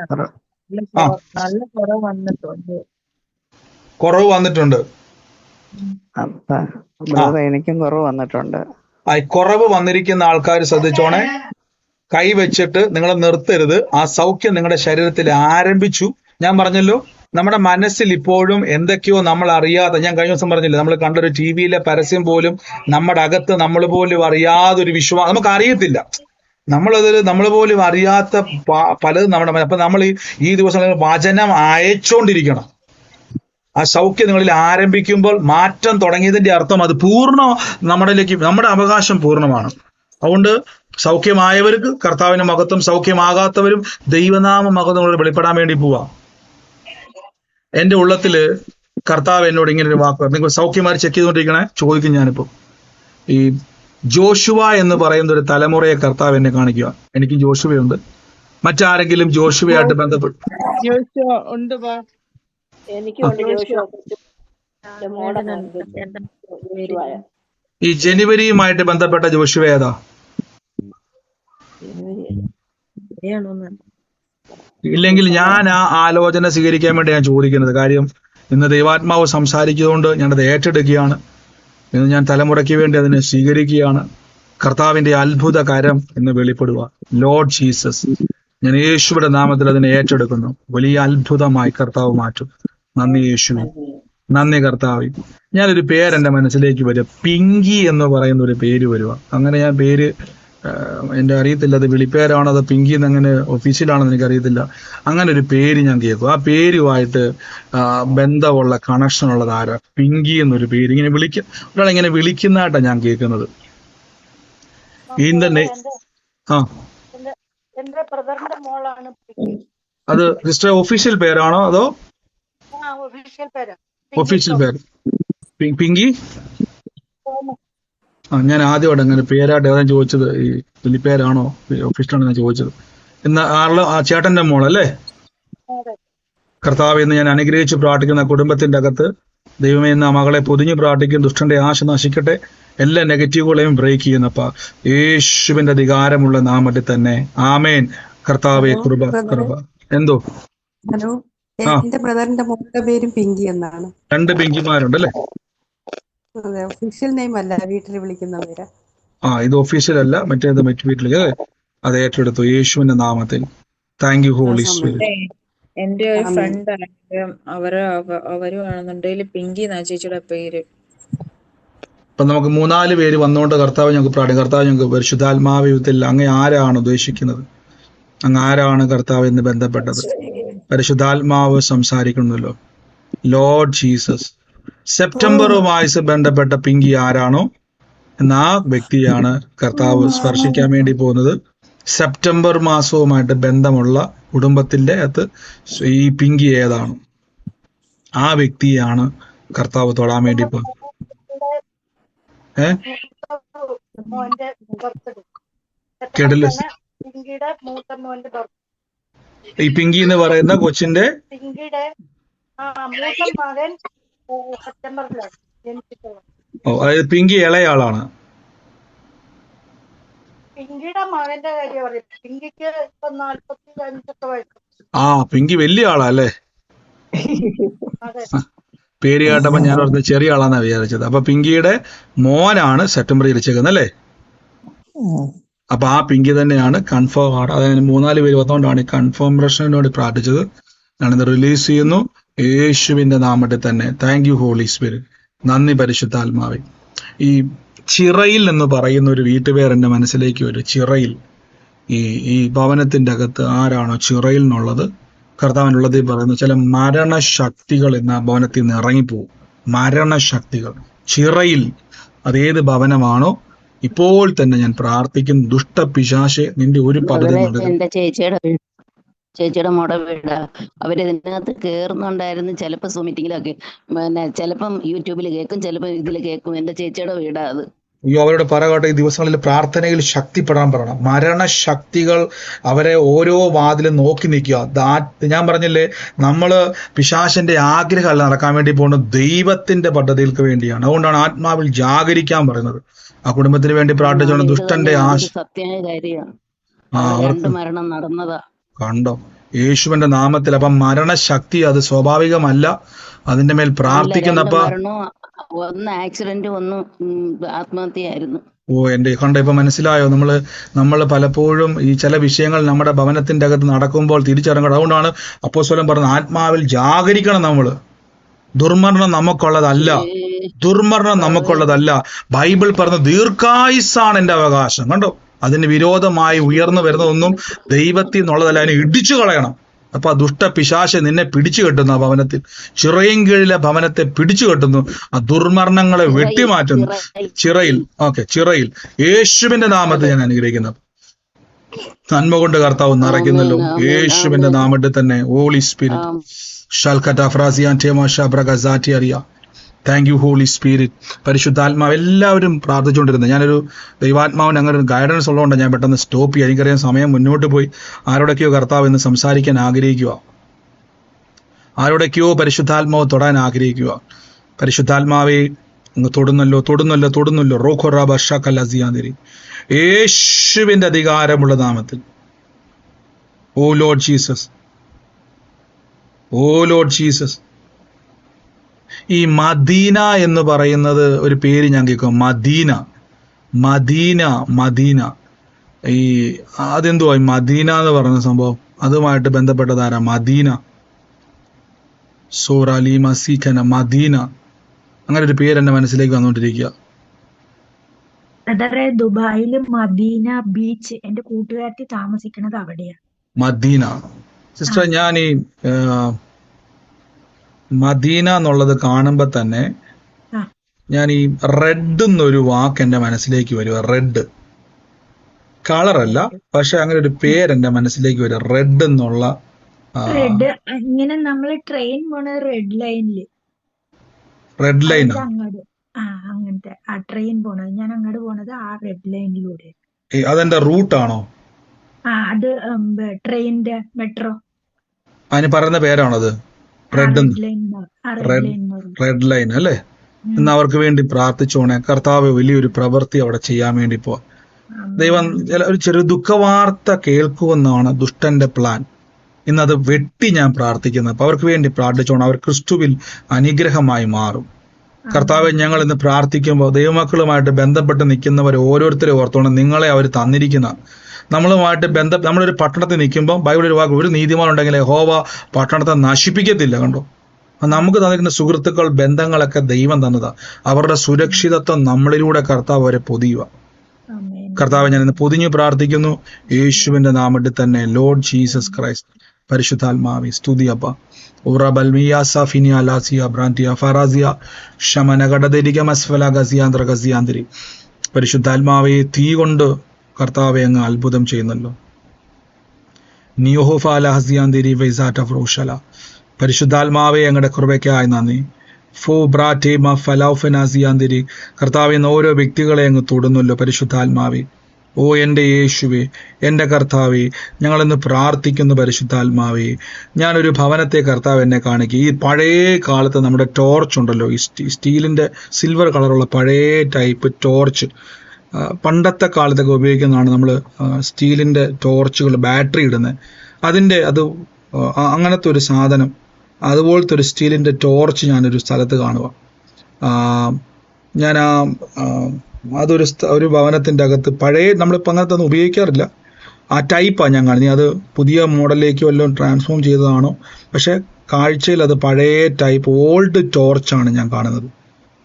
നല്ല കുറവ് വന്നിട്ടുണ്ട്. എനിക്കും കുറവ് വന്നിട്ടുണ്ട്. കുറവ് വന്നിരിക്കുന്ന ആൾക്കാർ ശ്രദ്ധിച്ചോണേ. കൈ വെച്ചിട്ട് നിങ്ങൾ നിർത്തരുത്. ആ സൗഖ്യം നിങ്ങളുടെ ശരീരത്തിൽ ആരംഭിച്ചു. ഞാൻ പറഞ്ഞല്ലോ, നമ്മുടെ മനസ്സിൽ ഇപ്പോഴും എന്തൊക്കെയോ നമ്മൾ അറിയാതെ, ഞാൻ കഴിഞ്ഞ ദിവസം പറഞ്ഞില്ലേ, നമ്മൾ കണ്ടൊരു ടിവിയിലെ പരസ്യം പോലും നമ്മുടെ അകത്ത് നമ്മൾ പോലും അറിയാതൊരു വിശ്വാസം, നമുക്ക് അറിയത്തില്ല. നമ്മൾ പോലും അറിയാത്ത പലതും നമ്മുടെ. അപ്പൊ നമ്മൾ ഈ ദിവസങ്ങളിൽ വചനം അയച്ചുകൊണ്ടിരിക്കണം. ആ സൗഖ്യം നിങ്ങളിൽ ആരംഭിക്കുമ്പോൾ മാറ്റം തുടങ്ങിയതിന്റെ അർത്ഥം അത് നമ്മുടെ അവകാശം പൂർണ്ണമാണ്. അതുകൊണ്ട് സൗഖ്യമായവർക്ക് കർത്താവിന്റെ മഹത്വം, സൗഖ്യമാകാത്തവരും ദൈവനാമ മഹത്വം വെളിപ്പെടാൻ വേണ്ടി പോവാം. എന്റെ ഉള്ളത്തില് കർത്താവ് എന്നോട് ഇങ്ങനെ ഒരു വാക്ക്, നിങ്ങൾ സൗഖ്യമാര് ചെക്ക് ചെയ്തുകൊണ്ടിരിക്കണേ, ചോദിക്കും. ഞാനിപ്പോ ഈ ജോഷുവ എന്ന് പറയുന്ന ഒരു തലമുറയെ കർത്താവ് എന്നെ കാണിക്കുക. എനിക്ക് ജോഷുവയുണ്ട്. മറ്റാരെങ്കിലും ജോഷുവയായിട്ട് ബന്ധപ്പെട്ടു? ഈ ജനുവരിയുമായിട്ട് ബന്ധപ്പെട്ട ജോഷുവ ഏതാ? ഇല്ലെങ്കിൽ ഞാൻ ആ ആലോചന സ്വീകരിക്കാൻ വേണ്ടി ഞാൻ ചോദിക്കുന്നത്. കാര്യം ഇന്ന് ദൈവാത്മാവ് സംസാരിക്കുന്നതുകൊണ്ട് ഞാനത് ഏറ്റെടുക്കുകയാണ്. ഇന്ന് ഞാൻ തലമുറയ്ക്ക് വേണ്ടി അതിനെ സ്വീകരിക്കുകയാണ്. കർത്താവിന്റെ അത്ഭുത കരം എന്ന് വെളിപ്പെടുക. ലോർഡ് ജീസസ്, ഞാൻ യേശുവിടെ നാമത്തിൽ അതിനെ ഏറ്റെടുക്കുന്നു. വലിയ അത്ഭുതമായി കർത്താവ് മാറ്റും. നന്ദി യേശു, നന്ദി കർത്താവ്. ഞാനൊരു പേര് എൻ്റെ മനസ്സിലേക്ക് വരിക, പിങ്കി എന്ന് പറയുന്ന ഒരു പേര് വരിക. അങ്ങനെ ഞാൻ പേര് എൻ്റെ അറിയത്തില്ല, അത് വിളിപ്പേരാണോ അതോ പിങ്കി എന്നങ്ങനെ ഒഫീഷ്യലാണെന്ന് എനിക്കറിയത്തില്ല. അങ്ങനെ ഒരു പേര് ഞാൻ കേൾക്കും. ആ പേരുമായിട്ട് ബന്ധമുള്ള കണക്ഷൻ ഉള്ളത് ആരാ? പിങ്കി എന്നൊരു പേര് ഇങ്ങനെ ഒരാളിങ്ങനെ വിളിക്കുന്നതായിട്ടാണ് ഞാൻ കേൾക്കുന്നത്. അത് സിസ്റ്റർ ഒഫീഷ്യൽ പേരാണോ അതോ? ഒഫീഷ്യൽ പേര് പിങ്കി. ഞാൻ ആദ്യമായിട്ട് അങ്ങനെ പേരായിട്ട് ഏതാ ചോദിച്ചത്. ഈ വിളിപ്പേരാണോ ഒഫീഷ്യലാണോ ഞാൻ ചോദിച്ചത്. ഇന്ന് ആ ചേട്ടന്റെ മോളല്ലേ? കർത്താവ് എന്ന് ഞാൻ അനുഗ്രഹിച്ച് പ്രാർത്ഥിക്കുന്ന കുടുംബത്തിന്റെ അകത്ത് ദൈവമേ എന്ന മകളെ പൊതിഞ്ഞു പ്രാർത്ഥിക്കും. ദുഷ്ടന്റെ ആശ നശിക്കട്ടെ. എല്ലാ നെഗറ്റീവുകളെയും ബ്രേക്ക് ചെയ്യുന്നപ്പ യേശുവിന്റെ അധികാരമുള്ള നാമത്തിൽ തന്നെ. ആമേൻ. കർത്താവെ കൃപ എന്തോ ഹലോ, ആ എന്റെ ബ്രദറിന്റെ മോളുടെ പേരും പിങ്കി എന്നാണ്. 2 പിങ്കിമാരുണ്ട് അല്ലേ? അതെ, ഒഫീഷ്യൽ നെയിം അല്ല, വീട്ടിൽ വിളിക്കുന്ന പേരാ. ഇത് ഒഫീഷ്യൽ അല്ല, മറ്റേത് മറ്റു വീട്ടിലേക്ക് അല്ലേ? അത് ഏറ്റെടുത്തു യേശുവിന്റെ നാമത്തിൽ. Thank you Holy Spirit. എന്റെ ഒരു ആമേൻ. ഫ്രണ്ട് ആണെങ്കിലും അവരും ആണെന്നുണ്ടെങ്കിൽ പിങ്കി എന്നാ ചേച്ചിയുടെ പേര്. അപ്പൊ നമുക്ക് 3-4 പേര് വന്നുകൊണ്ട് കർത്താവ് ഞങ്ങൾക്ക് പ്രാർത്ഥിക്കാം. കർത്താവ് ഞങ്ങൾക്ക് പരിശുദ്ധാത്മാവിൽ അങ്ങ് ആരാണ് ഉദ്ദേശിക്കുന്നത്, അങ്ങ് ആരാണ് കർത്താവ് എന്ന് ബന്ധപ്പെട്ടത് പരിശുദ്ധാത്മാവ് സംസാരിക്കണമല്ലോ. ലോർഡ് ജീസസ്, സെപ്റ്റംബറുമായി ബന്ധപ്പെട്ട പിങ്കി ആരാണോ എന്ന ആ വ്യക്തിയാണ് കർത്താവ് സ്പർശിക്കാൻ വേണ്ടി പോകുന്നത്. സെപ്റ്റംബർ മാസവുമായിട്ട് ബന്ധമുള്ള കുടുംബത്തിന്റെ അകത്ത് ഈ പിങ്കി ഏതാണ്, ആ വ്യക്തിയാണ് കർത്താവ് തൊടാൻ വേണ്ടി പോകുന്നത്. കേട്ടില്ല? ഈ പിങ്കി എന്ന് പറയുന്ന കൊച്ചിന്റെ അതായത് പിങ്കി ഇളയാളാണ്. പിങ്കിയുടെ മകന്റെ കാര്യം പറയും. പിങ്കിക്ക് ഇപ്പൊ 45 വയസ്സ്. പിങ്കി വലിയ ആളാ അല്ലേ? പേര് കേട്ടപ്പോ ഞാൻ ഓർത്ത് ചെറിയ ആളാന്നാ വിചാരിച്ചത്. അപ്പൊ പിങ്കിയുടെ മോനാണ് സെപ്റ്റംബർ ജനിച്ചേക്കുന്നത് അല്ലേ? അപ്പൊ ആ പിങ്കി തന്നെയാണ് കൺഫേം ആണ്. അതായത് 3-4 പേര് വന്നുകൊണ്ടാണ് ഈ കൺഫർമേഷന് വേണ്ടി പ്രാർത്ഥിച്ചത്. ഞാനിത് റിലീസ് ചെയ്യുന്നു യേശുവിന്റെ നാമത്തിൽ തന്നെ. Thank you Holy Spirit. നന്ദി പരിശുദ്ധാത്മാവേ. ഈ ചിറയിൽ എന്ന് പറയുന്ന ഒരു വീട്ടുപേർ എന്റെ മനസ്സിലേക്ക് വരും. ചിറയിൽ, ഈ ഭവനത്തിന്റെ അകത്ത് ആരാണോ ചിറയിൽ എന്നുള്ളത്, കർത്താവിനുള്ളത് പറയുന്നു ചില മരണശക്തികൾ എന്ന ഭവനത്തിൽ നിന്ന് ഇറങ്ങിപ്പോവും. മരണശക്തികൾ ചിറയിൽ, അതേത് ഭവനമാണോ ഇപ്പോൾ തന്നെ ഞാൻ പ്രാർത്ഥിക്കുന്നു, ദുഷ്ടപിശാചേ നിന്റെ ഒരു പദ്ധതി നടക്കും. എന്റെ ചേച്ചിയുടെ മോടെ വീട് അവരിതിനകത്ത് കേറുന്നുണ്ടായിരുന്നു. ചിലപ്പോ സൂം മീറ്റിങ്ങിലൊക്കെ, പിന്നെ ചിലപ്പം യൂട്യൂബിൽ കേൾക്കും, ചിലപ്പോ ഇതിൽ കേൾക്കും. എന്റെ ചേച്ചിയുടെ വീടാ അത്. അവരോട് പറയട്ടെ, ഈ ദിവസങ്ങളിൽ പ്രാർത്ഥനയിൽ ശക്തിപ്പെടാൻ പറയണം. മരണശക്തികൾ അവരെ ഓരോ വാതിലും നോക്കി നിൽക്കുക. ഞാൻ പറഞ്ഞില്ലേ, നമ്മള് പിശാചിന്റെ ആഗ്രഹമല്ല നടക്കാൻ വേണ്ടി പോകുന്നത്, ദൈവത്തിന്റെ പദ്ധതികൾക്ക് വേണ്ടിയാണ്. അതുകൊണ്ടാണ് ആത്മാവിൽ ജാഗരിക്കാൻ പറയുന്നത്. ആ കുടുംബത്തിന് വേണ്ടി പ്രാർത്ഥിച്ചോണ്ട് ദുഷ്ടന്റെ സത്യമായ കാര്യമാണ്. അവർക്ക് മരണം നടന്നതാ കണ്ടോ യേശുവിന്റെ നാമത്തിൽ. അപ്പം മരണശക്തി അത് സ്വാഭാവികമല്ല, അതിന്റെ മേൽ പ്രാർത്ഥിക്കുന്നപ്പ ഒന്ന് ആക്സിഡന്റ്, ഒന്ന് ആത്മഹത്യയായിരുന്നു. എന്റെ കണ്ട ഇപ്പൊ മനസ്സിലായോ? നമ്മള് പലപ്പോഴും ഈ ചില വിഷയങ്ങൾ നമ്മുടെ ഭവനത്തിന്റെ അകത്ത് നടക്കുമ്പോൾ തിരിച്ചറിയണം. അതുകൊണ്ടാണ് അപ്പോസ്തലൻ പറഞ്ഞത് ആത്മാവിൽ ജാഗരിക്കണം. നമ്മള് ദുർമരണം നമുക്കുള്ളതല്ല, ദുർമരണം നമുക്കുള്ളതല്ല. ബൈബിൾ പറഞ്ഞ ദീർഘായുസ്സാണ് എന്റെ അവകാശം. കണ്ടോ? അതിന് വിരോധമായി ഉയർന്നു വരുന്നതൊന്നും ദൈവത്തിൽ നിന്നുള്ളതല്ല, അതിനെ ഇടിച്ചു കളയണം. അപ്പൊ ആ ദുഷ്ട പിശാച് നിന്നെ പിടിച്ചു കെട്ടുന്നു. ആ ഭവനത്തിൽ, ചിറയും കീഴിലെ ഭവനത്തെ പിടിച്ചു കെട്ടുന്നു, ആ ദുർമരണങ്ങളെ വെട്ടിമാറ്റുന്നു. ചിറയിൽ, ചിറയിൽ യേശുവിന്റെ നാമത്തിൽ ഞാൻ അനുഗ്രഹിക്കുന്നു. നന്മ കൊണ്ട് കർത്താവ് നിറയ്ക്കുന്നല്ലോ യേശുവിന്റെ നാമത്തിൽ തന്നെ. ഹോളി സ്പിരിറ്റ് അറിയാം. Thank you Holy Spirit. പരിശുദ്ധാത്മാവ് എല്ലാവരും പ്രാർത്ഥിച്ചുകൊണ്ടിരുന്നത്. ഞാനൊരു ദൈവാത്മാവിന് അങ്ങനെ ഒരു ഗൈഡൻസ് ഉള്ളതുകൊണ്ട് ഞാൻ പെട്ടെന്ന് സ്റ്റോപ്പ് ചെയ്യാം. എനിക്കറിയാം സമയം മുന്നോട്ട് പോയി. ആരോടൊക്കെയോ കർത്താവ് എന്ന് സംസാരിക്കാൻ ആഗ്രഹിക്കുക, ആരോടൊക്കെയോ പരിശുദ്ധാത്മാവ് തൊടാൻ ആഗ്രഹിക്കുക. പരിശുദ്ധാത്മാവെ അങ്ങ് തൊടുന്നല്ലോ. റോഖൊറാബ ഷക്കല്ലസിയാതിരി യേശുവിന്റെ അധികാരമുള്ള നാമത്തിൽ. ഓ ലോർഡ് ജീസസ്, ഓ ലോർഡ് ജീസസ്. ഈ മദീന എന്ന് പറയുന്നത് ഒരു പേര് ഞാൻ കേൾക്കും. മദീന. ഈ അതെന്തുവാ ഈ മദീന എന്ന് പറയുന്ന സംഭവം? അതുമായിട്ട് ബന്ധപ്പെട്ടതാരാ? Medina, സോറാലി മസീഖന, Medina. അങ്ങനെ ഒരു പേര് എന്റെ മനസ്സിലേക്ക് വന്നുകൊണ്ടിരിക്കുക. ബ്രദറെ, ദുബായില് മദീന ബീച്ച്, എന്റെ കൂട്ടുകാരത്തി താമസിക്കുന്നത് അവിടെയാണ്. മദീന. സിസ്റ്റർ, ഞാൻ ഈ മദീന എന്നുള്ളത് കാണുമ്പോ തന്നെ ഞാൻ ഈ റെഡ് എന്നൊരു വാക്ക് എന്റെ മനസ്സിലേക്ക് വരും. റെഡ് കളറല്ല, പക്ഷെ അങ്ങനെ ഒരു പേര് എന്റെ മനസ്സിലേക്ക് വരും. റെഡ് എന്നുള്ള റെഡ്. ഇങ്ങനെ നമ്മള് ട്രെയിൻ പോണ റെഡ് ലൈനില്, റെഡ് ലൈൻ അങ്ങോട്ട് അങ്ങനത്തെ ആ ട്രെയിൻ പോണത്, ഞാൻ അങ്ങോട്ട് പോണത് ആ റെഡ് ലൈനിലൂടെ. അതെന്റെ റൂട്ടാണോ? അത് ട്രെയിനിന്റെ മെട്രോ. അതിന് പറയുന്ന പേരാണത് റെഡ് ലൈൻ അല്ലേ? ഇന്ന് അവർക്ക് വേണ്ടി പ്രാർത്ഥിച്ചോണേ. കർത്താവ് വലിയൊരു പ്രവൃത്തി അവിടെ ചെയ്യാൻ വേണ്ടി പോവാ. ദൈവം ഒരു ചെറിയ ദുഃഖവാർത്ത കേൾക്കുമെന്നാണ് ദുഷ്ടന്റെ പ്ലാൻ. ഇന്നത് വെട്ടി ഞാൻ പ്രാർത്ഥിക്കുന്നത്. അപ്പൊ അവർക്ക് വേണ്ടി പ്രാർത്ഥിച്ചോണം, അവർ ക്രിസ്തുവിൽ അനുഗ്രഹമായി മാറും. കർത്താവെ, ഞങ്ങൾ ഇന്ന് പ്രാർത്ഥിക്കുമ്പോൾ ദൈവമക്കളുമായിട്ട് ബന്ധപ്പെട്ട് നിൽക്കുന്നവർ ഓരോരുത്തരെ ഓർത്തോണം, നിങ്ങളെ അവർ തന്നിരിക്കുന്ന നമ്മളുമായിട്ട് നമ്മളൊരു പട്ടണത്തിൽ നിൽക്കുമ്പോൾ ബൈബിൾ ഒരു വാക്ക്, ഒരു നീതിമാൻ ഉണ്ടെങ്കിൽ യഹോവ പട്ടണത്തെ നശിപ്പിക്കത്തില്ല. കണ്ടോ, നമുക്ക് തന്നിരിക്കുന്ന സുഹൃത്തുക്കൾ, ബന്ധങ്ങളൊക്കെ ദൈവം തന്നതാ. അവരുടെ സുരക്ഷിതത്വം നമ്മളിലൂടെ കർത്താവ് അവരെ പൊതിയുക. കർത്താവ്, ഞാൻ ഇന്ന് പൊതിഞ്ഞു പ്രാർത്ഥിക്കുന്നു യേശുവിന്റെ നാമത്തിൽ തന്നെ. ലോർഡ് ജീസസ് ക്രൈസ്റ്റ്, പരിശുദ്ധാത്മാവി സ്തുതി അപ്പ. പരിശുദ്ധാത്മാവെ, തീ കൊണ്ട് കർത്താവെ അങ്ങ് അത്ഭുതം ചെയ്യുന്നല്ലോ. നിയോഹോഫാലഹസിയാന്തിരി വൈസാറ്റ ഫ്രോഷല. പരിശുദ്ധാത്മാവെ, അങ്ങയുടെ കൃപയ്ക്കായി നന്ദി. ഫലാഫനാസിയാന്തിരി. കർത്താവെ, ഇന്ന് ഓരോ വ്യക്തികളെ അങ്ങ് തൊടുന്നല്ലോ പരിശുദ്ധാത്മാവെ. ഓ എൻ്റെ യേശുവേ, എൻ്റെ കർത്താവെ, ഞങ്ങളിന്ന് പ്രാർത്ഥിക്കുന്നു പരിശുദ്ധാത്മാവെ. ഞാനൊരു ഭവനത്തെ കർത്താവ് എന്നെ കാണിക്കുക. ഈ പഴയ കാലത്ത് നമ്മുടെ ടോർച്ച് ഉണ്ടല്ലോ, ഈ സ്റ്റീലിൻ്റെ സിൽവർ കളറുള്ള പഴയ ടൈപ്പ് ടോർച്ച്, പണ്ടത്തെ കാലത്തൊക്കെ ഉപയോഗിക്കുന്നതാണ് നമ്മൾ സ്റ്റീലിൻ്റെ ടോർച്ചുകൾ, ബാറ്ററി ഇടുന്നത്. അങ്ങനത്തെ ഒരു സാധനം, അതുപോലത്തെ ഒരു സ്റ്റീലിൻ്റെ ടോർച്ച് ഞാനൊരു സ്ഥലത്ത് കാണുക. ഞാൻ ഒരു ഭവനത്തിൻ്റെ അകത്ത് പഴയ, നമ്മളിപ്പോൾ അങ്ങനത്തെ ഒന്നും ഉപയോഗിക്കാറില്ല, ആ ടൈപ്പാണ് ഞാൻ കാണുന്നത്. അത് പുതിയ മോഡലിലേക്ക് വല്ലതും ട്രാൻസ്ഫോം ചെയ്തതാണോ, പക്ഷെ കാഴ്ചയിൽ അത് പഴയ ടൈപ്പ് ഓൾഡ് ടോർച്ചാണ് ഞാൻ കാണുന്നത്.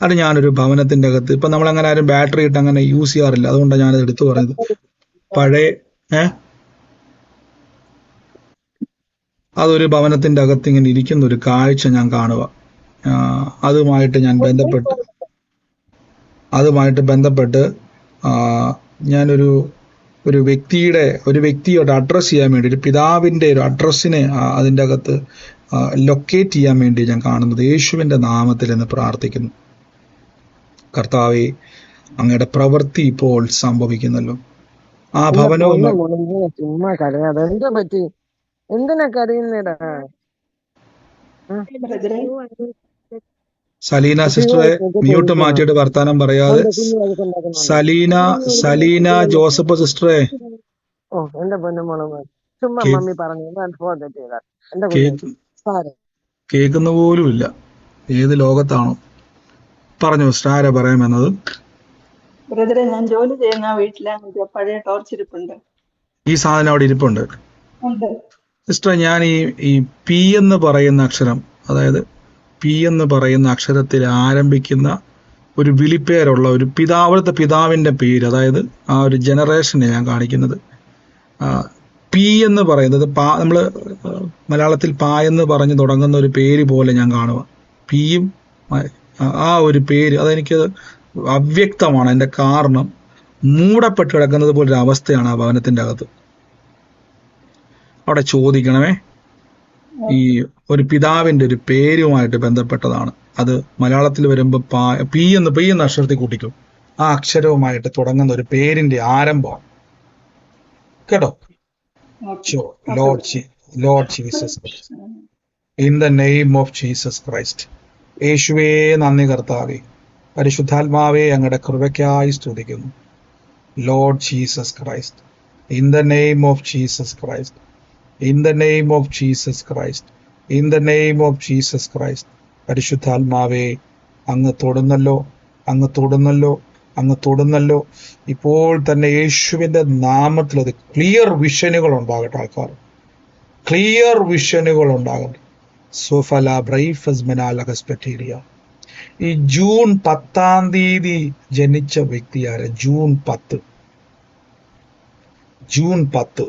അത് ഞാനൊരു ഭവനത്തിൻ്റെ അകത്ത്, ഇപ്പം നമ്മളങ്ങനെ ആരും ബാറ്ററി ഇട്ട് അങ്ങനെ യൂസ് ചെയ്യാറില്ല, അതുകൊണ്ടാണ് ഞാനത് എടുത്തു പറയുന്നത്. പഴയ അതൊരു ഭവനത്തിൻ്റെ അകത്ത് ഇങ്ങനെ ഇരിക്കുന്ന ഒരു കാഴ്ച ഞാൻ കാണുക. അതുമായിട്ട് ബന്ധപ്പെട്ട് ഞാനൊരു വ്യക്തിയോട് അഡ്രസ്സ് ചെയ്യാൻ വേണ്ടി, ഒരു പിതാവിൻ്റെ ഒരു അഡ്രസ്സിനെ അതിൻ്റെ അകത്ത് ലൊക്കേറ്റ് ചെയ്യാൻ വേണ്ടി ഞാൻ കാണുന്നത്. യേശുവിൻ്റെ നാമത്തിൽ എന്ന് പ്രാർത്ഥിക്കുന്നു. കർത്താവെ, അങ്ങയുടെ പ്രവൃത്തി ഇപ്പോൾ സംഭവിക്കുന്നല്ലോ. ആ ഭവനവും എന്തിനാ കരയുന്നേടാ? സലീന സിസ്റ്ററെ മ്യൂട്ട് മാറ്റിയിട്ട് വർത്താനം പറയാതെ. സലീന ജോസഫ് സിസ്റ്ററെ, ഓ എന്റെ പൊന്നുമോളെ, ചുമ്മാ മമ്മി പറഞ്ഞു കേൾക്കുന്ന പോലും ഇല്ല. ഏത് ലോകത്താണോ? പറഞ്ഞു സിസ്റ്റർ, ആരാ പറയാമെന്നത്? ബ്രദറെ, ഞാൻ ജോലി ചെയ്യുന്ന വീട്ടിലാണ് പഴയ ടോർച്ച് ഇരിപ്പുണ്ട്. ഈ സാധനം അവിടെ ഇരിപ്പുണ്ട് സിസ്റ്റർ. ഞാൻ ഈ പി എന്ന് പറയുന്ന അക്ഷരം, അതായത് പി എന്ന് പറയുന്ന അക്ഷരത്തിൽ ആരംഭിക്കുന്ന ഒരു വിളിപ്പേരുള്ള ഒരു അവിടുത്തെ പിതാവിൻ്റെ പേര്, അതായത് ആ ഒരു ജനറേഷനെ ഞാൻ കാണിക്കുന്നത്. പി എന്ന് പറയുന്നത് നമ്മൾ മലയാളത്തിൽ പാ എന്ന് പറഞ്ഞ് തുടങ്ങുന്ന ഒരു പേര് പോലെ ഞാൻ കാണുക. പിയും ആ ഒരു പേര് അതെനിക്ക് അവ്യക്തമാണ്. അതിൻ്റെ കാരണം മൂടപ്പെട്ട് കിടക്കുന്നത് പോലൊരു അവസ്ഥയാണ് ആ ഭവനത്തിൻ്റെ അകത്ത്. അവിടെ ചോദിക്കണമേ, ഈ ഒരു പിതാവിൻ്റെ ഒരു പേരുമായിട്ട് ബന്ധപ്പെട്ടതാണ്. അത് മലയാളത്തിൽ വരുമ്പോൾ പി എന്ന അക്ഷരത്തിൽ കൂട്ടിക്കും. ആ അക്ഷരവുമായിട്ട് തുടങ്ങുന്ന ഒരു പേരിന്റെ ആരംഭമാണ് കേട്ടോ. Lord Jesus Christ, in the name of Jesus Christ. യേശുവേ നന്ദി കർത്താവേ, പരിശുദ്ധാത്മാവേ അങ്ങയുടെ കൃപയ്ക്കായി സ്തുതിക്കുന്നു. Lord Jesus Christ, in the name of Jesus Christ, in the name of Jesus Christ, in the name of Jesus Christ. പരിശുദ്ധാത്മാവേ അങ്ങ് തൊടുന്നല്ലോ, അങ്ങ് തൊടുന്നല്ലോ, അങ്ങ് തൊടുന്നല്ലോ. ഇപ്പോൾ തന്നെ യേശുവിൻ്റെ നാമത്തിൽ അത് ക്ലിയർ വിഷനുകൾ ഉണ്ടാകട്ടെ. ആൾക്കാർ ക്ലിയർ വിഷനുകൾ ഉണ്ടാകട്ടെ. സോഫല ബ്രൈഫസ് മെനാലഹസ്പെറ്റീരിയ. ഈ ജൂൺ 10-ാം തീയതി ജനിച്ച വ്യക്തിയാരെ? ജൂൺ 10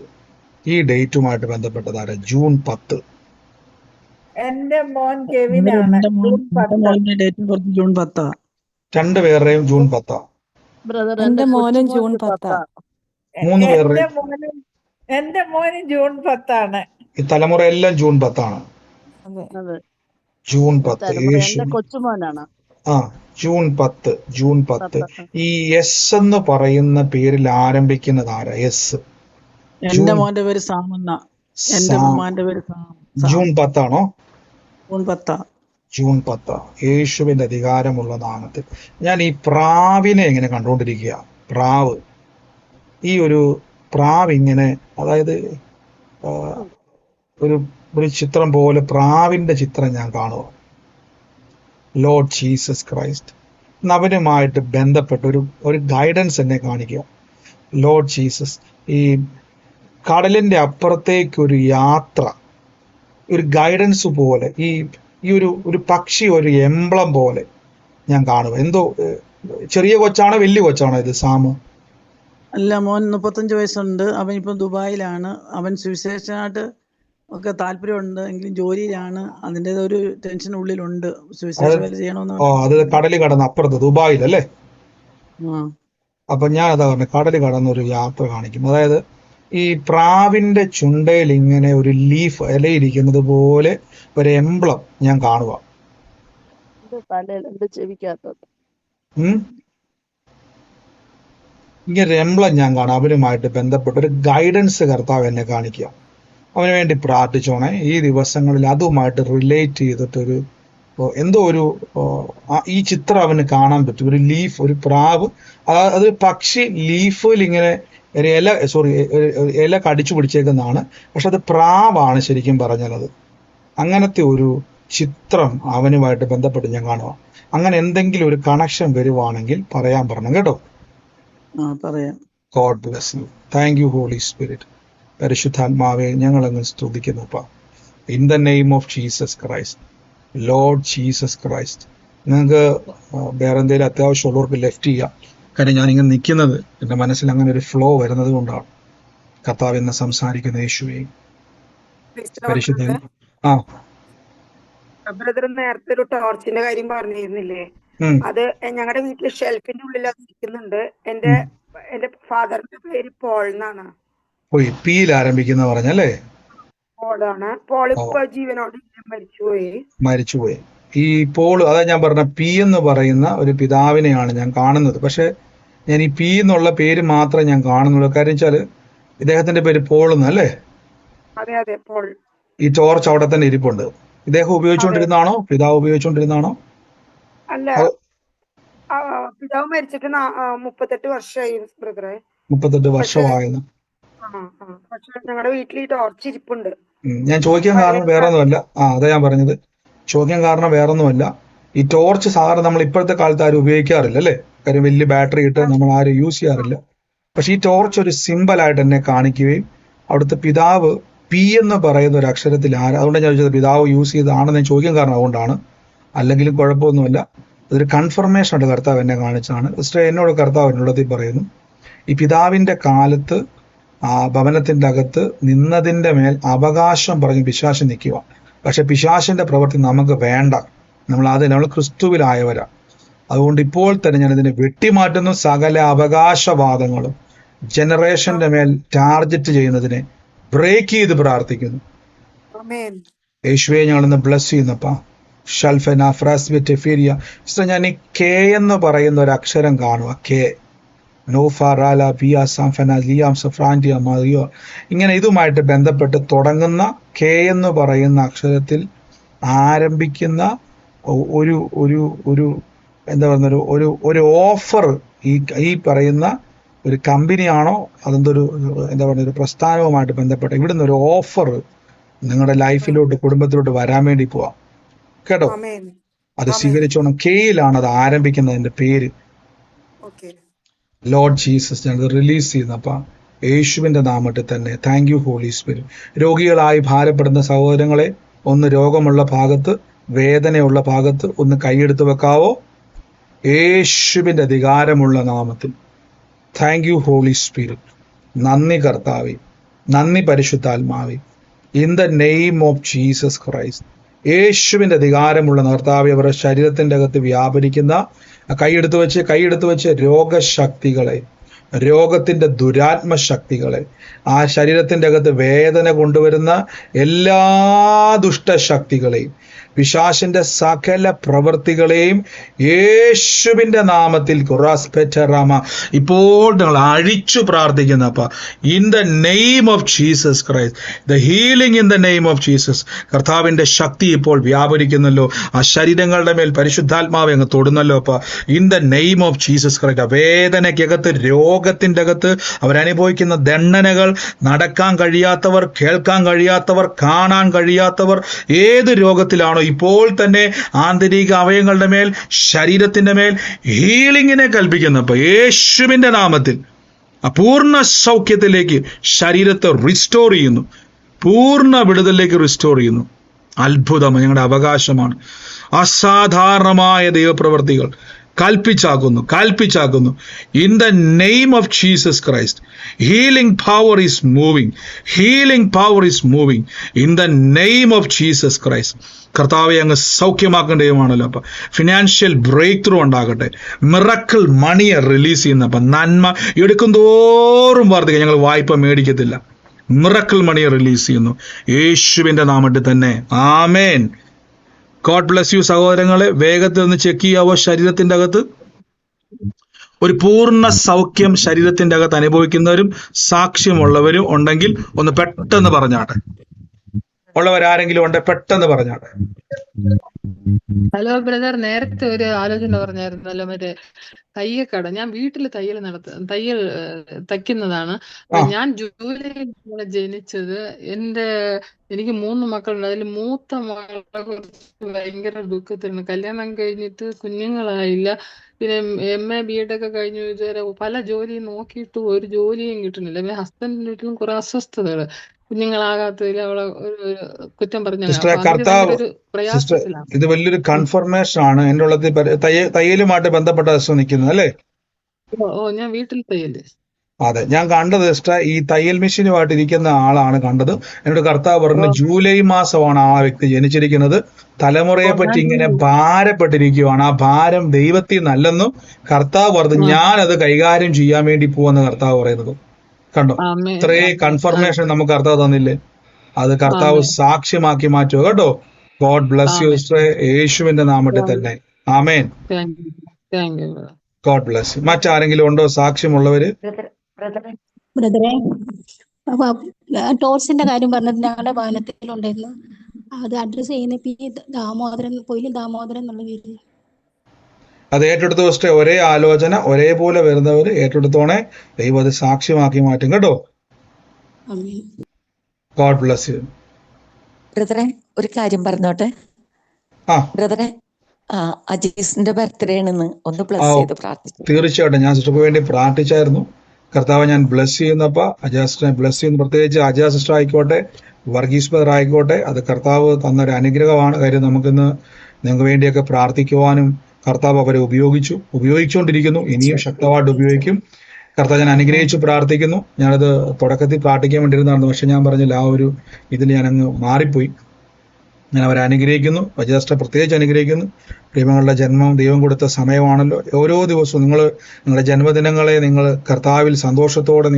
ഈ ഡേറ്റുമായിട്ട് ബന്ധപ്പെട്ടതാരെ? ജൂൺ 10. എന്റെ മോൻ കെവിനാണ്. ജൂൺ 10. രണ്ടുപേരുടെയും ജൂൺ 10. എന്റെ മോനും ജൂൺ 10. മൂന്ന് പേരുടെയും എന്റെ മോന് ജൂൺ 10. ഈ തലമുറ എല്ലാം ജൂൺ 10. ജൂൺ 10 യേശു കൊച്ചുമോനാണ്. ജൂൺ 10. ഈ എസ് എന്ന് പറയുന്ന പേരിൽ ആരംഭിക്കുന്നത് ആരാ? എസ്. എന്റെ മോന്റെ പേര് സാമെന്ന. എന്റെ മോന്റെ പേര് ജൂൺ 10 ജൂൺ 10. യേശുവിന്റെ അധികാരമുള്ള നാമത്തിൽ ഞാൻ ഈ പ്രാവിനെ ഇങ്ങനെ കണ്ടുകൊണ്ടിരിക്കുക. പ്രാവ്, ഈ ഒരു പ്രാവ് ഇങ്ങനെ, അതായത് ഒരു ഒരു ചിത്രം പോലെ പ്രാവിന്റെ ചിത്രം ഞാൻ കാണുക. ലോർഡ് ജീസസ് ക്രൈസ്റ്റ്, അവനുമായിട്ട് ബന്ധപ്പെട്ട് ഒരു ഗൈഡൻസ് എന്നെ കാണിക്കുക. ലോർഡ് ജീസസ്, ഈ കടലിന്റെ അപ്പുറത്തേക്ക് ഒരു യാത്ര, ഒരു ഗൈഡൻസ് പോലെ, ഈ ഒരു പക്ഷി ഒരു എംബ്ലം പോലെ ഞാൻ കാണുക. എന്തോ ചെറിയ കൊച്ചാണോ വലിയ കൊച്ചാണോ ഇത് സാമു? അല്ല, മോൻ 35 വയസ്സുണ്ട്. അവൻ ഇപ്പം ദുബായിലാണ്. അവൻ സുവിശേഷനായിട്ട് ഒക്കെ താല്പര്യമുണ്ട്, എങ്കിലും ജോലിയിലാണ്. അതിൻ്റെ ഒരു ടെൻഷൻ ഉള്ളിലുണ്ട്. സുവിശേഷ വേല ചെയ്യണമെന്ന് അത് കടല് കടന്ന് അപ്പുറത്ത് ദുബായിലല്ലേ? ആ അപ്പൊ ഞാൻ അതാ പറഞ്ഞ കടല് കടന്നൊരു യാത്ര കാണിക്കും. അതായത് ഈ പ്രാവിന്റെ ചുണ്ടയിൽ ഇങ്ങനെ ഒരു ലീഫ് ഇലയിരിക്കുന്നത് പോലെ ഒരു എംബ്ലം ഞാൻ കാണുക. ഇങ്ങനെ എംബ്ലം ഞാൻ കാണാം. അവനുമായിട്ട് ബന്ധപ്പെട്ട ഒരു ഗൈഡൻസ് കർത്താവ് എന്നെ കാണിക്കുക. അവന് വേണ്ടി പ്രാർത്ഥിച്ചോണേ. ഈ ദിവസങ്ങളിൽ അതുമായിട്ട് റിലേറ്റ് ചെയ്തിട്ടൊരു എന്തോ ഈ ചിത്രം അവന് കാണാൻ പറ്റും. ഒരു ലീഫ്, ഒരു പ്രാവ്, അത് പക്ഷി ലീഫിൽ ഇങ്ങനെ ഒരു ഇല കടിച്ചു പിടിച്ചേക്കുന്നതാണ്. പക്ഷെ അത് പ്രാവാണ് ശരിക്കും പറഞ്ഞാൽ. അത് അങ്ങനത്തെ ഒരു ചിത്രം അവനുമായിട്ട് ബന്ധപ്പെട്ട് ഞാൻ കാണുക. അങ്ങനെ എന്തെങ്കിലും ഒരു കണക്ഷൻ വരുവാണെങ്കിൽ പറയാൻ പറഞ്ഞു കേട്ടോ. പറയാം. God bless you. Thank you Holy Spirit. പരിശുദ്ധാത്മാവെ ഞങ്ങളങ്ങ് സ്തുതിക്കുന്നു. In the name of Jesus Christ, Lord Jesus Christ. നിങ്ങൾക്ക് വേറെ എന്തെങ്കിലും അത്യാവശ്യമുള്ളവർക്ക് ലെഫ്റ്റ് ചെയ്യാം. കാര്യം ഞാനിങ്ങനെ നിൽക്കുന്നത് എൻ്റെ മനസ്സിൽ അങ്ങനെ ഒരു ഫ്ലോ വരുന്നത് കൊണ്ടാണ്. കർത്താവ് എന്ന് സംസാരിക്കുന്ന യേശുവേ പരിശുദ്ധ. ബ്രദർ നേരത്തെ ഒരു ടോർച്ചിന്റെ കാര്യം പറഞ്ഞിരുന്നില്ലേ? അത് ഞങ്ങളുടെ വീട്ടില് ഷെൽഫിന്റെ ഉള്ളിൽ അത് ഇരിക്കുന്നുണ്ട്. എന്റെ ഫാദറിന്റെ പേര് പോൾ എന്നാണ്. പീൽ ആരംഭിക്കുന്ന പറഞ്ഞല്ലേ? പോളാണ്. പോൾ ഇപ്പൊ ജീവനോട് മരിച്ചുപോയി. ഈ പോൾ, അതാ ഞാൻ പറഞ്ഞ പി എന്ന് പറയുന്ന ഒരു പിതാവിനെയാണ് ഞാൻ കാണുന്നത്. പക്ഷെ ഞാൻ ഈ പി എന്നുള്ള പേര് മാത്രമേ ഞാൻ കാണുന്നുള്ളൂ. കാര്യം വെച്ചാല് ഇദ്ദേഹത്തിന്റെ പേര് പോൾ എന്നല്ലേ? അതെ അതെ, പോൾ. ഈ ടോർച്ച് അവിടെ തന്നെ ഇരിപ്പുണ്ട്. ഇദ്ദേഹം ഉപയോഗിച്ചുകൊണ്ടിരുന്നാണോ? പിതാവ് ഉപയോഗിച്ചുകൊണ്ടിരുന്നാണോ? അല്ല, പിതാവ് മരിച്ചിട്ട് 38 വർഷമായി ബ്രദറെ. 38 വർഷമായിരുന്നു. പക്ഷെ ഞങ്ങളുടെ വീട്ടിൽ ഈ ടോർച്ച് ഇരിപ്പുണ്ട്. ഞാൻ ചോദിക്കാൻ കാരണം വേറൊന്നുമല്ല. അതാ ഞാൻ പറഞ്ഞത്. ചോദിക്കാൻ കാരണം വേറൊന്നുമല്ല. ഈ ടോർച്ച് സാധാരണ നമ്മൾ ഇപ്പോഴത്തെ കാലത്ത് ആരും ഉപയോഗിക്കാറില്ല അല്ലേ? കാര്യം വലിയ ബാറ്ററി ഇട്ട് നമ്മൾ ആരും യൂസ് ചെയ്യാറില്ല. പക്ഷെ ഈ ടോർച്ച് ഒരു സിമ്പിളായിട്ട് എന്നെ കാണിക്കുകയും അവിടുത്തെ പിതാവ് പി എന്ന് പറയുന്ന ഒരു അക്ഷരത്തിൽ അതുകൊണ്ട് ഞാൻ ചോദിച്ചത് പിതാവ് യൂസ് ചെയ്തതാണെന്ന് ഞാൻ ചോദിക്കാൻ കാരണം അതുകൊണ്ടാണ്. അല്ലെങ്കിലും കുഴപ്പമൊന്നുമില്ല. അതൊരു കൺഫർമേഷൻ ആയിട്ട് കർത്താവ് എന്നെ കാണിച്ചാണ്. സിസ്റ്റർ എന്നോട് കർത്താവ് എന്നുള്ളതിൽ പറയുന്നു, ഈ പിതാവിന്റെ കാലത്ത് ആ ഭവനത്തിന്റെ അകത്ത് നിന്നതിന്റെ മേൽ അവകാശം പറഞ്ഞ് പിശാച് നിൽക്കുക. പക്ഷെ പിശാചിന്റെ പ്രവൃത്തി നമുക്ക് വേണ്ട. നമ്മൾ ക്രിസ്തുവിലായവരാ. അതുകൊണ്ട് ഇപ്പോൾ തന്നെ ഞാൻ ഇതിനെ വെട്ടിമാറ്റുന്നു. സകല അവകാശവാദങ്ങളും ജനറേഷന്റെ മേൽ ടാർഗറ്റ് ചെയ്യുന്നതിനെ ബ്രേക്ക് ചെയ്ത് പ്രാർത്ഥിക്കുന്നു. യേശുവെ ഞങ്ങളിന്ന് ബ്ലസ് ചെയ്യുന്നപ്പാ. ഷൽഫന ഫ്രാസ്ബിറ്റെഫീരിയ. ഞാൻ ഈ കെ എന്ന് പറയുന്ന ഒരു അക്ഷരം കാണുക. കെ നോഫാറാല പിയ സാംഫന ലിയാം സഫ്രാൻഡിയ മറിയോ, ഇങ്ങനെ ഇതുമായിട്ട് ബന്ധപ്പെട്ട് തുടങ്ങുന്ന കെ എന്ന് പറയുന്ന അക്ഷരത്തിൽ ആരംഭിക്കുന്ന ഒരു ഒരു ഒരു എന്താ പറയുന്ന ഒരു ഓഫർ ഈ പറയുന്ന ഒരു കമ്പനിയാണോ അതെന്തൊരു എന്താ പറയുക ഒരു പ്രസ്ഥാനവുമായിട്ട് ബന്ധപ്പെട്ട ഇവിടുന്ന് ഒരു ഓഫർ നിങ്ങളുടെ ലൈഫിലോട്ട് കുടുംബത്തിലോട്ട് വരാൻ വേണ്ടി പോവാം കേട്ടോ. അത് സ്വീകരിച്ചോണം. കെയിലാണ് അത് ആരംഭിക്കുന്നതിന്റെ പേര്. ലോർഡ് ജീസസ് ഞാനത് റിലീസ് ചെയ്യുന്നപ്പാ യേശുവിന്റെ നാമത്തിൽ തന്നെ. Thank you Holy Spirit. രോഗികളായി ഭാരപ്പെടുന്ന സഹോദരങ്ങളെ, ഒന്ന് രോഗമുള്ള ഭാഗത്ത്, വേദനയുള്ള ഭാഗത്ത് ഒന്ന് കൈയെടുത്ത് വെക്കാവോ? യേശുവിന്റെ അധികാരമുള്ള നാമത്തിൽ. Thank you Holy Spirit. നന്ദി കർത്താവേ, നന്ദി പരിശുദ്ധാത്മാവേ. In the name of Jesus Christ. യേശുവിന്റെ അധികാരമുള്ള കർത്താവേ, അവരുടെ ശരീരത്തിന്റെ അകത്ത് വ്യാപരിക്കുന്ന കൈയെടുത്ത് വെച്ച് രോഗശക്തികളെ, രോഗത്തിന്റെ ദുരാത്മശക്തികളെ, ആ ശരീരത്തിന്റെ അകത്ത് വേദന കൊണ്ടുവരുന്ന എല്ലാ ദുഷ്ടശക്തികളെയും പിശാചിന്റെ സകല പ്രവൃത്തികളെയും യേശുവിന്റെ നാമത്തിൽ ഇപ്പോൾ നിങ്ങൾ അഴിച്ചു പ്രാർത്ഥിക്കുന്നപ്പ in the name of Jesus Christ, the healing in the name of Jesus. കർത്താവിന്റെ ശക്തി ഇപ്പോൾ വ്യാപരിക്കുന്നല്ലോ, ആ ശരീരങ്ങളുടെ മേൽ പരിശുദ്ധാത്മാവ് അങ്ങ് തൊടുന്നല്ലോ അപ്പ in the name of Jesus Christ. വേദനയ്ക്കകത്ത്, രോഗത്തിന്റെ അകത്ത് അവരനുഭവിക്കുന്ന ദണ്ഡനകൾ, നടക്കാൻ കഴിയാത്തവർ, കേൾക്കാൻ കഴിയാത്തവർ, കാണാൻ കഴിയാത്തവർ, ഏത് രോഗത്തിലാണോ ഇപ്പോൾ തന്നെ ആന്തരിക അവയവങ്ങളുടെ മേൽ, ശരീരത്തിന്റെ മേൽ ഹീലിംഗിനെ കൽപ്പിക്കുന്നപ്പോ യേശുവിന്റെ നാമത്തിൽ അപൂർണ സൗഖ്യത്തിലേക്ക് ശരീരത്തെ റിസ്റ്റോർ ചെയ്യുന്നു, പൂർണ്ണ വിടുതലിലേക്ക് റിസ്റ്റോർ ചെയ്യുന്നു. അത്ഭുതം ഞങ്ങളുടെ അവകാശമാണ്. അസാധാരണമായ ദൈവപ്രവർത്തികൾ കൽപ്പിച്ചാക്കുന്നു. In the name of Jesus Christ, healing power is moving in the name of Jesus Christ. കർത്താവെ അങ്ങ് സൗഖ്യമാക്കേണ്ട ദൈവമാണല്ലോ. അപ്പൊ ഫിനാൻഷ്യൽ ബ്രേക്ക് ത്രൂ ഉണ്ടാകട്ടെ, മിറക്കിൾ മണിയെ റിലീസ് ചെയ്യുന്ന അപ്പൊ നന്മ എടുക്കും തോറും വർദ്ധിക്കുക. ഞങ്ങൾ വായ്പ മേടിക്കത്തില്ല, മിറക്കിൾ മണിയെ റിലീസ് ചെയ്യുന്നു യേശുവിന്റെ നാമത്തിൽ തന്നെ. ആമേൻ. ഗോഡ് ബ്ലസ് യു സഹോദരങ്ങളെ. വേഗത്തിൽ ഒന്ന് ചെക്ക് ചെയ്യാവോ? ശരീരത്തിന്റെ അകത്ത് ഒരു പൂർണ്ണ സൗഖ്യം ശരീരത്തിന്റെ അകത്ത് അനുഭവിക്കുന്നവരും സാക്ഷ്യമുള്ളവരും ഉണ്ടെങ്കിൽ ഒന്ന് പെട്ടെന്ന് പറഞ്ഞാട്ടെ. ഉള്ളവരാരെങ്കിലും ഉണ്ടെ പെട്ടെന്ന് പറഞ്ഞാട്ടെ. ഹലോ ബ്രദർ, നേരത്തെ ഒരു ആലോചന പറഞ്ഞായിരുന്നല്ലോ, മറ്റേ തയ്യക്കട. ഞാൻ വീട്ടിൽ തയ്യൽ തയ്ക്കുന്നതാണ്. ഞാൻ ജൂലൈയിലാണ് ജനിച്ചത്. എനിക്ക് 3 മക്കളുണ്ട്. അതിൽ മൂത്ത മകളെ കുറിച്ച് ഭയങ്കര ദുഃഖത്തിലാണ്. കല്യാണം കഴിഞ്ഞിട്ട് കുഞ്ഞുങ്ങളായില്ല. പിന്നെ MA BEd ഒക്കെ കഴിഞ്ഞു. ഇതുവരെ പല ജോലിയും നോക്കിയിട്ട് ഒരു ജോലിയും കിട്ടുന്നില്ല. പിന്നെ ഹസ്ബൻഡിന്റെ വീട്ടിലും കുറെ അസ്വസ്ഥതകൾ, കുഞ്ഞുങ്ങളാകാത്തതിൽ അവളെ ഒരു കുറ്റം പറഞ്ഞു. ഇത് വലിയൊരു കൺഫർമേഷൻ ആണ്. എൻ്റെ ഉള്ളത് തയ്യലുമായിട്ട് ബന്ധപ്പെട്ട നിൽക്കുന്നത് അല്ലേ? ഞാൻ വീട്ടിൽ തയ്യല്. അതെ, ഞാൻ കണ്ടത് സിസ്റ്റർ ഈ തയ്യൽ മെഷീനുമായിട്ട് ഇരിക്കുന്ന ആളാണ് കണ്ടത്. എന്നോട് കർത്താവ് പറഞ്ഞു ജൂലൈ മാസമാണ് ആ വ്യക്തി ജനിച്ചിരിക്കുന്നത്. തലമുറയെ പറ്റി ഇങ്ങനെ ഭാരപ്പെട്ടിരിക്കുകയാണ്. ആ ഭാരം ദൈവത്തിൽ നല്ലെന്നും കർത്താവ് പറഞ്ഞു. ഞാനത് കൈകാര്യം ചെയ്യാൻ വേണ്ടി പോവെന്ന് കർത്താവ് പറയുന്നത് കണ്ടോ? ഇത്രയും കൺഫർമേഷൻ നമുക്ക് കർത്താവ് തന്നില്ലേ? അത് കർത്താവ് സാക്ഷ്യമാക്കി മാറ്റുക കേട്ടോ. ഗോഡ് ബ്ലസ് യു സിസ്റ്റർ, യേശുവിന്റെ നാമത്തിൽ തന്നെ. ആമേൻ. God bless you. മറ്റാരെങ്കിലും ഉണ്ടോ സാക്ഷ്യമുള്ളവര്? ബ്രദറെ, ടോർച്ചിന്റെ കാര്യം പറഞ്ഞത് ഞങ്ങളുടെ ഭവനത്തിലുണ്ടായിരുന്നു. അത് അഡ്രസ് ചെയ്യുന്ന പൊയിലും ദാമോദരൻ എന്നുള്ള പേര്. അത് ഏറ്റെടുത്ത സിസ്റ്റർ, ഒരേ ആലോചന ഒരേപോലെ വരുന്നവര് ഏറ്റെടുത്തോണേ. ദൈവം അത് സാക്ഷ്യമാക്കി മാറ്റും കേട്ടോ. God bless U. ബ്രദറെ, ഒരു കാര്യം പറഞ്ഞോട്ടെ ബ്രദറെ. അജീസിന്റെ ബർത്ത്ഡേ ആണെന്ന് ഒന്ന് ബ്ലസ് ചെയ്ത് പ്രാർത്ഥിച്ചു. തീർച്ചയായിട്ടും ഞാൻ സിസ്റ്റർക്ക് വേണ്ടി പ്രാർത്ഥിച്ചായിരുന്നു. കർത്താവ് ഞാൻ ബ്ലസ് ചെയ്യുന്നപ്പോ അജാസിനെ ബ്ലസ് ചെയ്യുന്നു. പ്രത്യേകിച്ച് അജാ സിസ്റ്റർ ആയിക്കോട്ടെ, വർഗീസ് ബ്രദർ ആയിക്കോട്ടെ, അത് കർത്താവ് തന്നൊരു അനുഗ്രഹമാണ്. കാര്യം നമുക്കിന്ന് നിങ്ങൾക്ക് വേണ്ടിയൊക്കെ പ്രാർത്ഥിക്കുവാനും കർത്താവ് അവരെ ഉപയോഗിച്ചുകൊണ്ടിരിക്കുന്നു. ഇനിയും ശക്തമായിട്ട് ഉപയോഗിക്കും. കർത്താവ് ഞാൻ അനുഗ്രഹിച്ചു പ്രാർത്ഥിക്കുന്നു. ഞാനത് തുടക്കത്തിൽ പ്രാർത്ഥിക്കാൻ വേണ്ടിയിരുന്നായിരുന്നു, പക്ഷെ ഞാൻ പറഞ്ഞില്ല, ആ ഒരു ഇതിൽ ഞാൻ അങ്ങ് മാറിപ്പോയി. ഞാൻ അവരെ അനുഗ്രഹിക്കുന്നു. വജാസ്റ്റ പ്രത്യേകിച്ച് അനുഗ്രഹിക്കുന്നു. പ്രിയങ്ങളുടെ ജന്മം ദൈവം കൊടുത്ത സമയമാണല്ലോ. ഓരോ ദിവസവും നിങ്ങളുടെ ജന്മദിനങ്ങളെ നിങ്ങൾ കർത്താവിൽ സന്തോഷത്തോടെ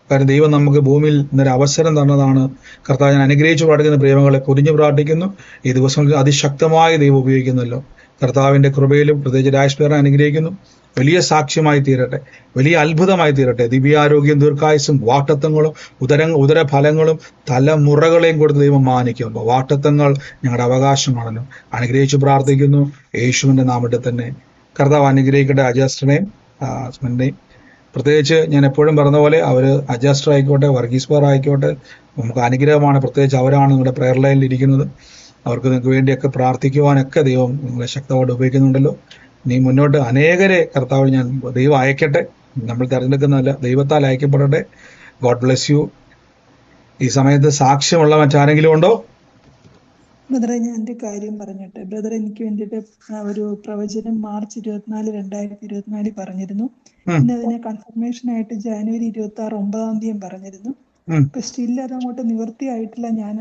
കാര്യം ദൈവം നമുക്ക് ഭൂമിയിൽ ഇന്നൊരു അവസരം തന്നതാണ്. കർത്താവ് ഞാൻ അനുഗ്രഹിച്ചു പ്രാർത്ഥിക്കുന്ന പ്രിയങ്ങളെ പൊരിഞ്ഞു പ്രാർത്ഥിക്കുന്നു. ഈ ദിവസങ്ങളിൽ അതിശക്തമായി ദൈവം ഉപയോഗിക്കുന്നല്ലോ. കർത്താവിന്റെ കൃപയിലും പ്രത്യേകിച്ച് രാജേഷ് അനുഗ്രഹിക്കുന്നു. വലിയ സാക്ഷ്യമായി തീരട്ടെ, വലിയ അത്ഭുതമായി തീരട്ടെ. ദിവ്യാരോഗ്യം, ദീർഘായുസും വാക്തത്വങ്ങളും ഉദരഫലങ്ങളും തലമുറകളെയും കൊടുത്ത് ദൈവം മാനിക്കും. അപ്പോൾ വാക്തത്വങ്ങൾ ഞങ്ങളുടെ അവകാശമാണല്ലോ. അനുഗ്രഹിച്ചു പ്രാർത്ഥിക്കുന്നു യേശുവിന്റെ നാമത്തിൽ തന്നെ. കർത്താവ് അനുഗ്രഹിക്കട്ടെ അജാസ്റ്റനെയും ഹസ്ബൻഡിനെയും. പ്രത്യേകിച്ച് ഞാൻ എപ്പോഴും പറഞ്ഞ പോലെ അവർ അജാസ്റ്റർ ആയിക്കോട്ടെ, വർഗീസ് ബാർ ആയിക്കോട്ടെ, നമുക്ക് അനുഗ്രഹമാണ്. പ്രത്യേകിച്ച് അവരാണ് നിങ്ങളുടെ പ്രെയർ ലൈനിൽ ഇരിക്കുന്നത്. അവർക്ക് നിങ്ങൾക്ക് വേണ്ടിയൊക്കെ പ്രാർത്ഥിക്കുവാനൊക്കെ ദൈവം നിങ്ങളെ ശക്തമായിട്ട് ഉപയോഗിക്കുന്നുണ്ടല്ലോ. നീ മുന്നോട്ട് അനേകരെ കർത്താവ് ദൈവം അയക്കട്ടെ. നമ്മൾ തിരഞ്ഞെടുക്കുന്നതല്ല, ദൈവത്താൽ അയക്കപ്പെടട്ടെ. God bless U. ഈ സമയത്ത് സാക്ഷ്യമുള്ള മറ്റാരെങ്കിലും ഉണ്ടോ? ബ്രദറെ, ഞാൻ എൻ്റെ കാര്യം പറഞ്ഞിട്ട് ബ്രദർ എനിക്ക് വേണ്ടിയിട്ട് ഒരു പ്രവചനം മാർച്ച് 24, 2024 പറഞ്ഞിരുന്നു. പിന്നെ അതിനെ കൺഫർമേഷൻ ആയിട്ട് ജനുവരി 26, 9-ാം തീയതി പറഞ്ഞിരുന്നു. ഇപ്പൊ സ്റ്റിൽ അതങ്ങോട്ട് നിവൃത്തിയായിട്ടില്ല. ഞാൻ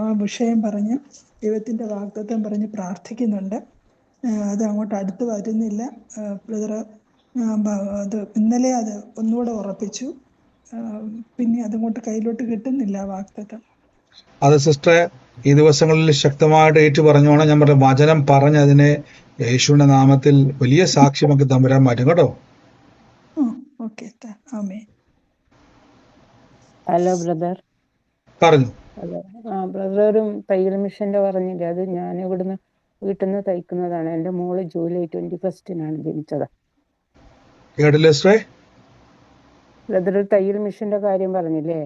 ആ വിഷയം പറഞ്ഞ് ദൈവത്തിന്റെ വാഗ്ദത്തം പറഞ്ഞ് പ്രാർത്ഥിക്കുന്നുണ്ട്. അത് അങ്ങോട്ട് അടുത്ത് വരുന്നില്ല. ബ്രദർ അത് ഇന്നലെ അത് ഒന്നുകൂടെ ഉറപ്പിച്ചു. പിന്നെ അതങ്ങോട്ട് കയ്യിലോട്ട് കിട്ടുന്നില്ല വാഗ്ദത്തം. അത് സിസ്റ്ററെ ഈ ദിവസങ്ങളിൽ ശക്തമായിട്ട് ഏറ്റു പറഞ്ഞോണം. ഞാൻ പറഞ്ഞ വചനം പറഞ്ഞതിനെ യേശുവിന്റെ നാമത്തിൽ വലിയ സാക്ഷ്യമാക്കി തമ്പുരാൻ മാറ്റും കേട്ടോ. ഓക്കെ, ആമേൻ. Hello brother. പറഞ്ഞു. ഹലോ. ബ്രദറും തയ്യൽ മിഷന്റെ പറഞ്ഞില്ലേ, അത് ഞാൻ ഇവിടുന്ന് വീട്ടിൽ നിന്ന് തയ്ക്കുന്നതാണ്. എൻ്റെ മോള് ജൂലൈ 21 ജനിച്ചത്. ബ്രദർ തയ്യൽ മിഷന്റെ കാര്യം പറഞ്ഞില്ലേ,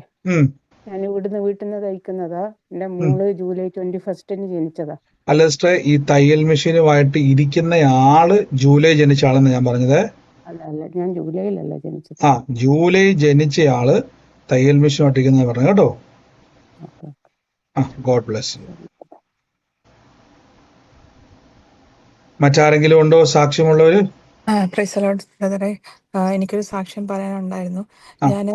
ഞാൻ ഇവിടുന്ന് വീട്ടിൽ നിന്ന് തയ്ക്കുന്നതാ. എൻ്റെ മോള് ജൂലൈ 21 ജനിച്ചതാ. അല്ല സിസ്റ്ററെ, ഈ തയ്യൽ മെഷീനുമായിട്ട് ഇരിക്കുന്ന ആള് ജൂലൈ ജനിച്ച ആളെന്ന് ഞാൻ പറഞ്ഞത്. അല്ല, ഞാൻ ജൂലൈയിലല്ല ജനിച്ചത്. ജൂലൈ ജനിച്ചയാള് തയ്യൽ മെഷീനുമായിട്ട് ഇരിക്കുന്നത് പറഞ്ഞു കേട്ടോ. God bless. മറ്റാരെങ്കിലും ഉണ്ടോ സാക്ഷ്യമുള്ളവര്? പ്രൈസ് ലോർഡ് ബ്രദറെ, എനിക്കൊരു സാക്ഷ്യം പറയാനുണ്ടായിരുന്നു. ഞാൻ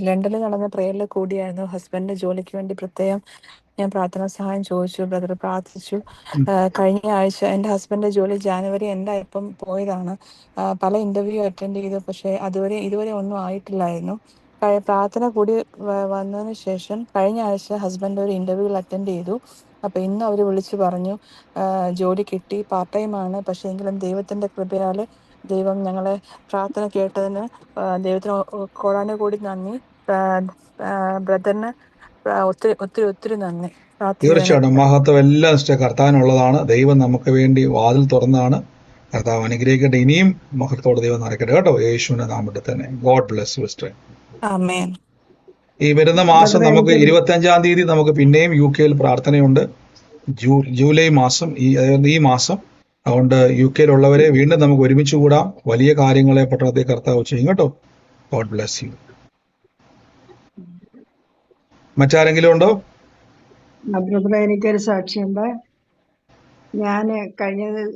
ലണ്ടനിൽ നടന്ന പ്രേയറിൽ കൂടിയായിരുന്നു. ഹസ്ബൻഡിന്റെ ജോലിക്ക് വേണ്ടി പ്രത്യേകം ഞാൻ പ്രാർത്ഥനാ സഹായം ചോദിച്ചു. ബ്രദർ പ്രാർത്ഥിച്ചു. കഴിഞ്ഞ ആഴ്ച എൻ്റെ ഹസ്ബൻഡിന്റെ ജോലി ജാനുവരി എൻഡായപ്പം പോയതാണ്. പല ഇന്റർവ്യൂ അറ്റൻഡ് ചെയ്തു, പക്ഷേ ഇതുവരെ ഒന്നും ആയിട്ടില്ലായിരുന്നു. പ്രാർത്ഥന കൂടി വന്നതിന് ശേഷം കഴിഞ്ഞ ആഴ്ച ഹസ്ബൻഡ് ഒരു ഇന്റർവ്യൂവിൽ അറ്റൻഡ് ചെയ്തു. അപ്പൊ ഇന്ന് അവർ വിളിച്ചു പറഞ്ഞു ജോലി കിട്ടി, പാർട്ട് ടൈം ആണ്. പക്ഷെ എങ്കിലും ദൈവത്തിന്റെ കൃപയാല് ദൈവം ഞങ്ങളെ പ്രാർത്ഥന കേട്ടതിന് ദൈവത്തിന് കോടാനുകൂടി നന്ദി. ബ്രദറിന് ഒത്തിരി നന്ദി. തീർച്ചയായിട്ടും മഹത്വം എല്ലാം കർത്താവിനുള്ളതാണ്. ദൈവം നമുക്ക് വേണ്ടി വാതിൽ തുറന്നാണ്. കർത്താവ് അനുഗ്രഹിക്കട്ടെ. ഇനിയും മഹത്വത്തോടെ ദൈവം നടക്കട്ടെ കേട്ടോ, യേശുവിന്റെ നാമത്തിൽ തന്നെ. God bless you sister. ആമേൻ. ഈ വരുന്ന മാസം നമുക്ക് 25-ാം തീയതി നമുക്ക് പിന്നെയും UK പ്രാർത്ഥനയുണ്ട്. ജൂലൈ മാസം, ഈ മാസം. അതുകൊണ്ട് UK ഉള്ളവരെ വീണ്ടും നമുക്ക് ഒരുമിച്ച് കൂടാം. വലിയ കാര്യങ്ങളെ പട്ടണത്തെ കർത്താവ് ചെയ്യും കേട്ടോ. God bless U. മറ്റാരെങ്കിലും ഉണ്ടോ? ബ്രദറെ, എനിക്കൊരു സാക്ഷിയുണ്ട്. ഞാൻ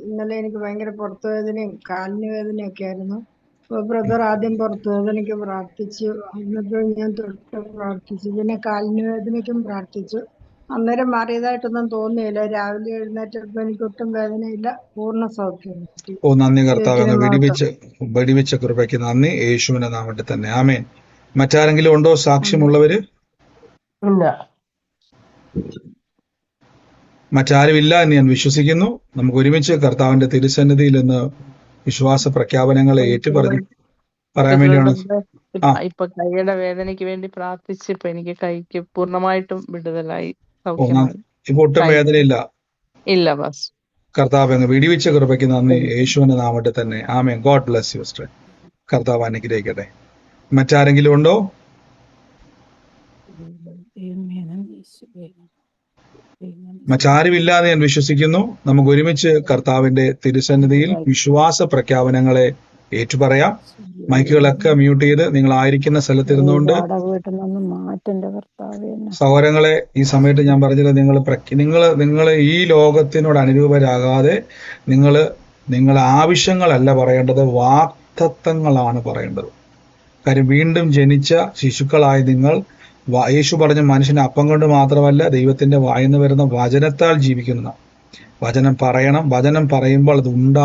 ഇന്നലെ എനിക്ക് ഭയങ്കര പുറത്തുവേദനയും കാലിന് വേദനയൊക്കെ ആയിരുന്നു. അപ്പോൾ ബ്രദർ ആദ്യം പുറത്തുവേദനയ്ക്ക് പ്രാർത്ഥിച്ചു, എന്നിട്ട് ഞാൻ തൊട്ട് പ്രാർത്ഥിച്ചു, പിന്നെ കാലിന് വേദനയ്ക്കും പ്രാർത്ഥിച്ചു. അന്നേരം മാറിയതായിട്ടൊന്നും തോന്നിയില്ല. രാവിലെ എഴുന്നേറ്റപ്പോൾ എനിക്ക് ഒട്ടും വേദനയില്ല, പൂർണ്ണ സൗഖ്യം കിട്ടി. നന്ദി കർത്താവ്. വെടിവെച്ച കൃപയ്ക്ക് നന്ദി, യേശുവിന്റെ നാമത്തിൽ തന്നെ. ആമേൻ. മറ്റാരെങ്കിലും ഉണ്ടോ സാക്ഷ്യമുള്ളവര്? മറ്റാരുമില്ല എന്ന് ഞാൻ വിശ്വസിക്കുന്നു. നമുക്ക് ഒരുമിച്ച് കർത്താവിന്റെ തിരുസന്നിധിയിൽ നിന്ന് വിശ്വാസ പ്രഖ്യാപനങ്ങളെ പറയാൻ വേണ്ടിയാണ്. ഇപ്പൊ കൈയുടെ വേദനയ്ക്ക് വേണ്ടി പ്രാർത്ഥിച്ച് ഇപ്പൊ എനിക്ക് കൈക്ക് പൂർണ്ണമായിട്ടും വിടുതലായി. ഇപ്പൊ ഒട്ടും വേദനയില്ല. ഇല്ല ബസ്. കർത്താവ് അങ്ങ് വെടിവെച്ച കൃപയ്ക്ക് നന്ദി, യേശുവിന്റെ നാമത്തിൽ തന്നെ. ആമേൻ. God bless you sister. കർത്താവ് അനുഗ്രഹിക്കട്ടെ. മറ്റാരെങ്കിലും ഉണ്ടോ? മറ്റാരുമില്ല എന്ന് ഞാൻ വിശ്വസിക്കുന്നു. നമുക്ക് ഒരുമിച്ച് കർത്താവിന്റെ തിരുസന്നിധിയിൽ വിശ്വാസ പ്രഖ്യാപനങ്ങളെ ഏറ്റുപറയാം. മൈക്കുകളൊക്കെ മ്യൂട്ട് ചെയ്ത് നിങ്ങൾ ആയിരിക്കുന്ന സ്ഥലത്തിരുന്നുകൊണ്ട് സഹോദരങ്ങളെ, ഈ സമയത്ത് ഞാൻ പറഞ്ഞത് നിങ്ങൾ ഈ ലോകത്തിനോട് അനുരൂപരാകാതെ നിങ്ങളെ ആവശ്യങ്ങളല്ല പറയേണ്ടത്, വാഗ്ദത്തങ്ങളാണ് പറയേണ്ടത്. കാര്യം വീണ്ടും ജനിച്ച ശിശുക്കളായി നിങ്ങൾ യേശു പറഞ്ഞ മനുഷ്യന് അപ്പം കൊണ്ട് മാത്രമല്ല ദൈവത്തിന്റെ വായിന്ന് വരുന്ന വചനത്താൽ ജീവിക്കുന്ന വചനം പറയണം. വചനം പറയുമ്പോൾ അത് ഉണ്ടായി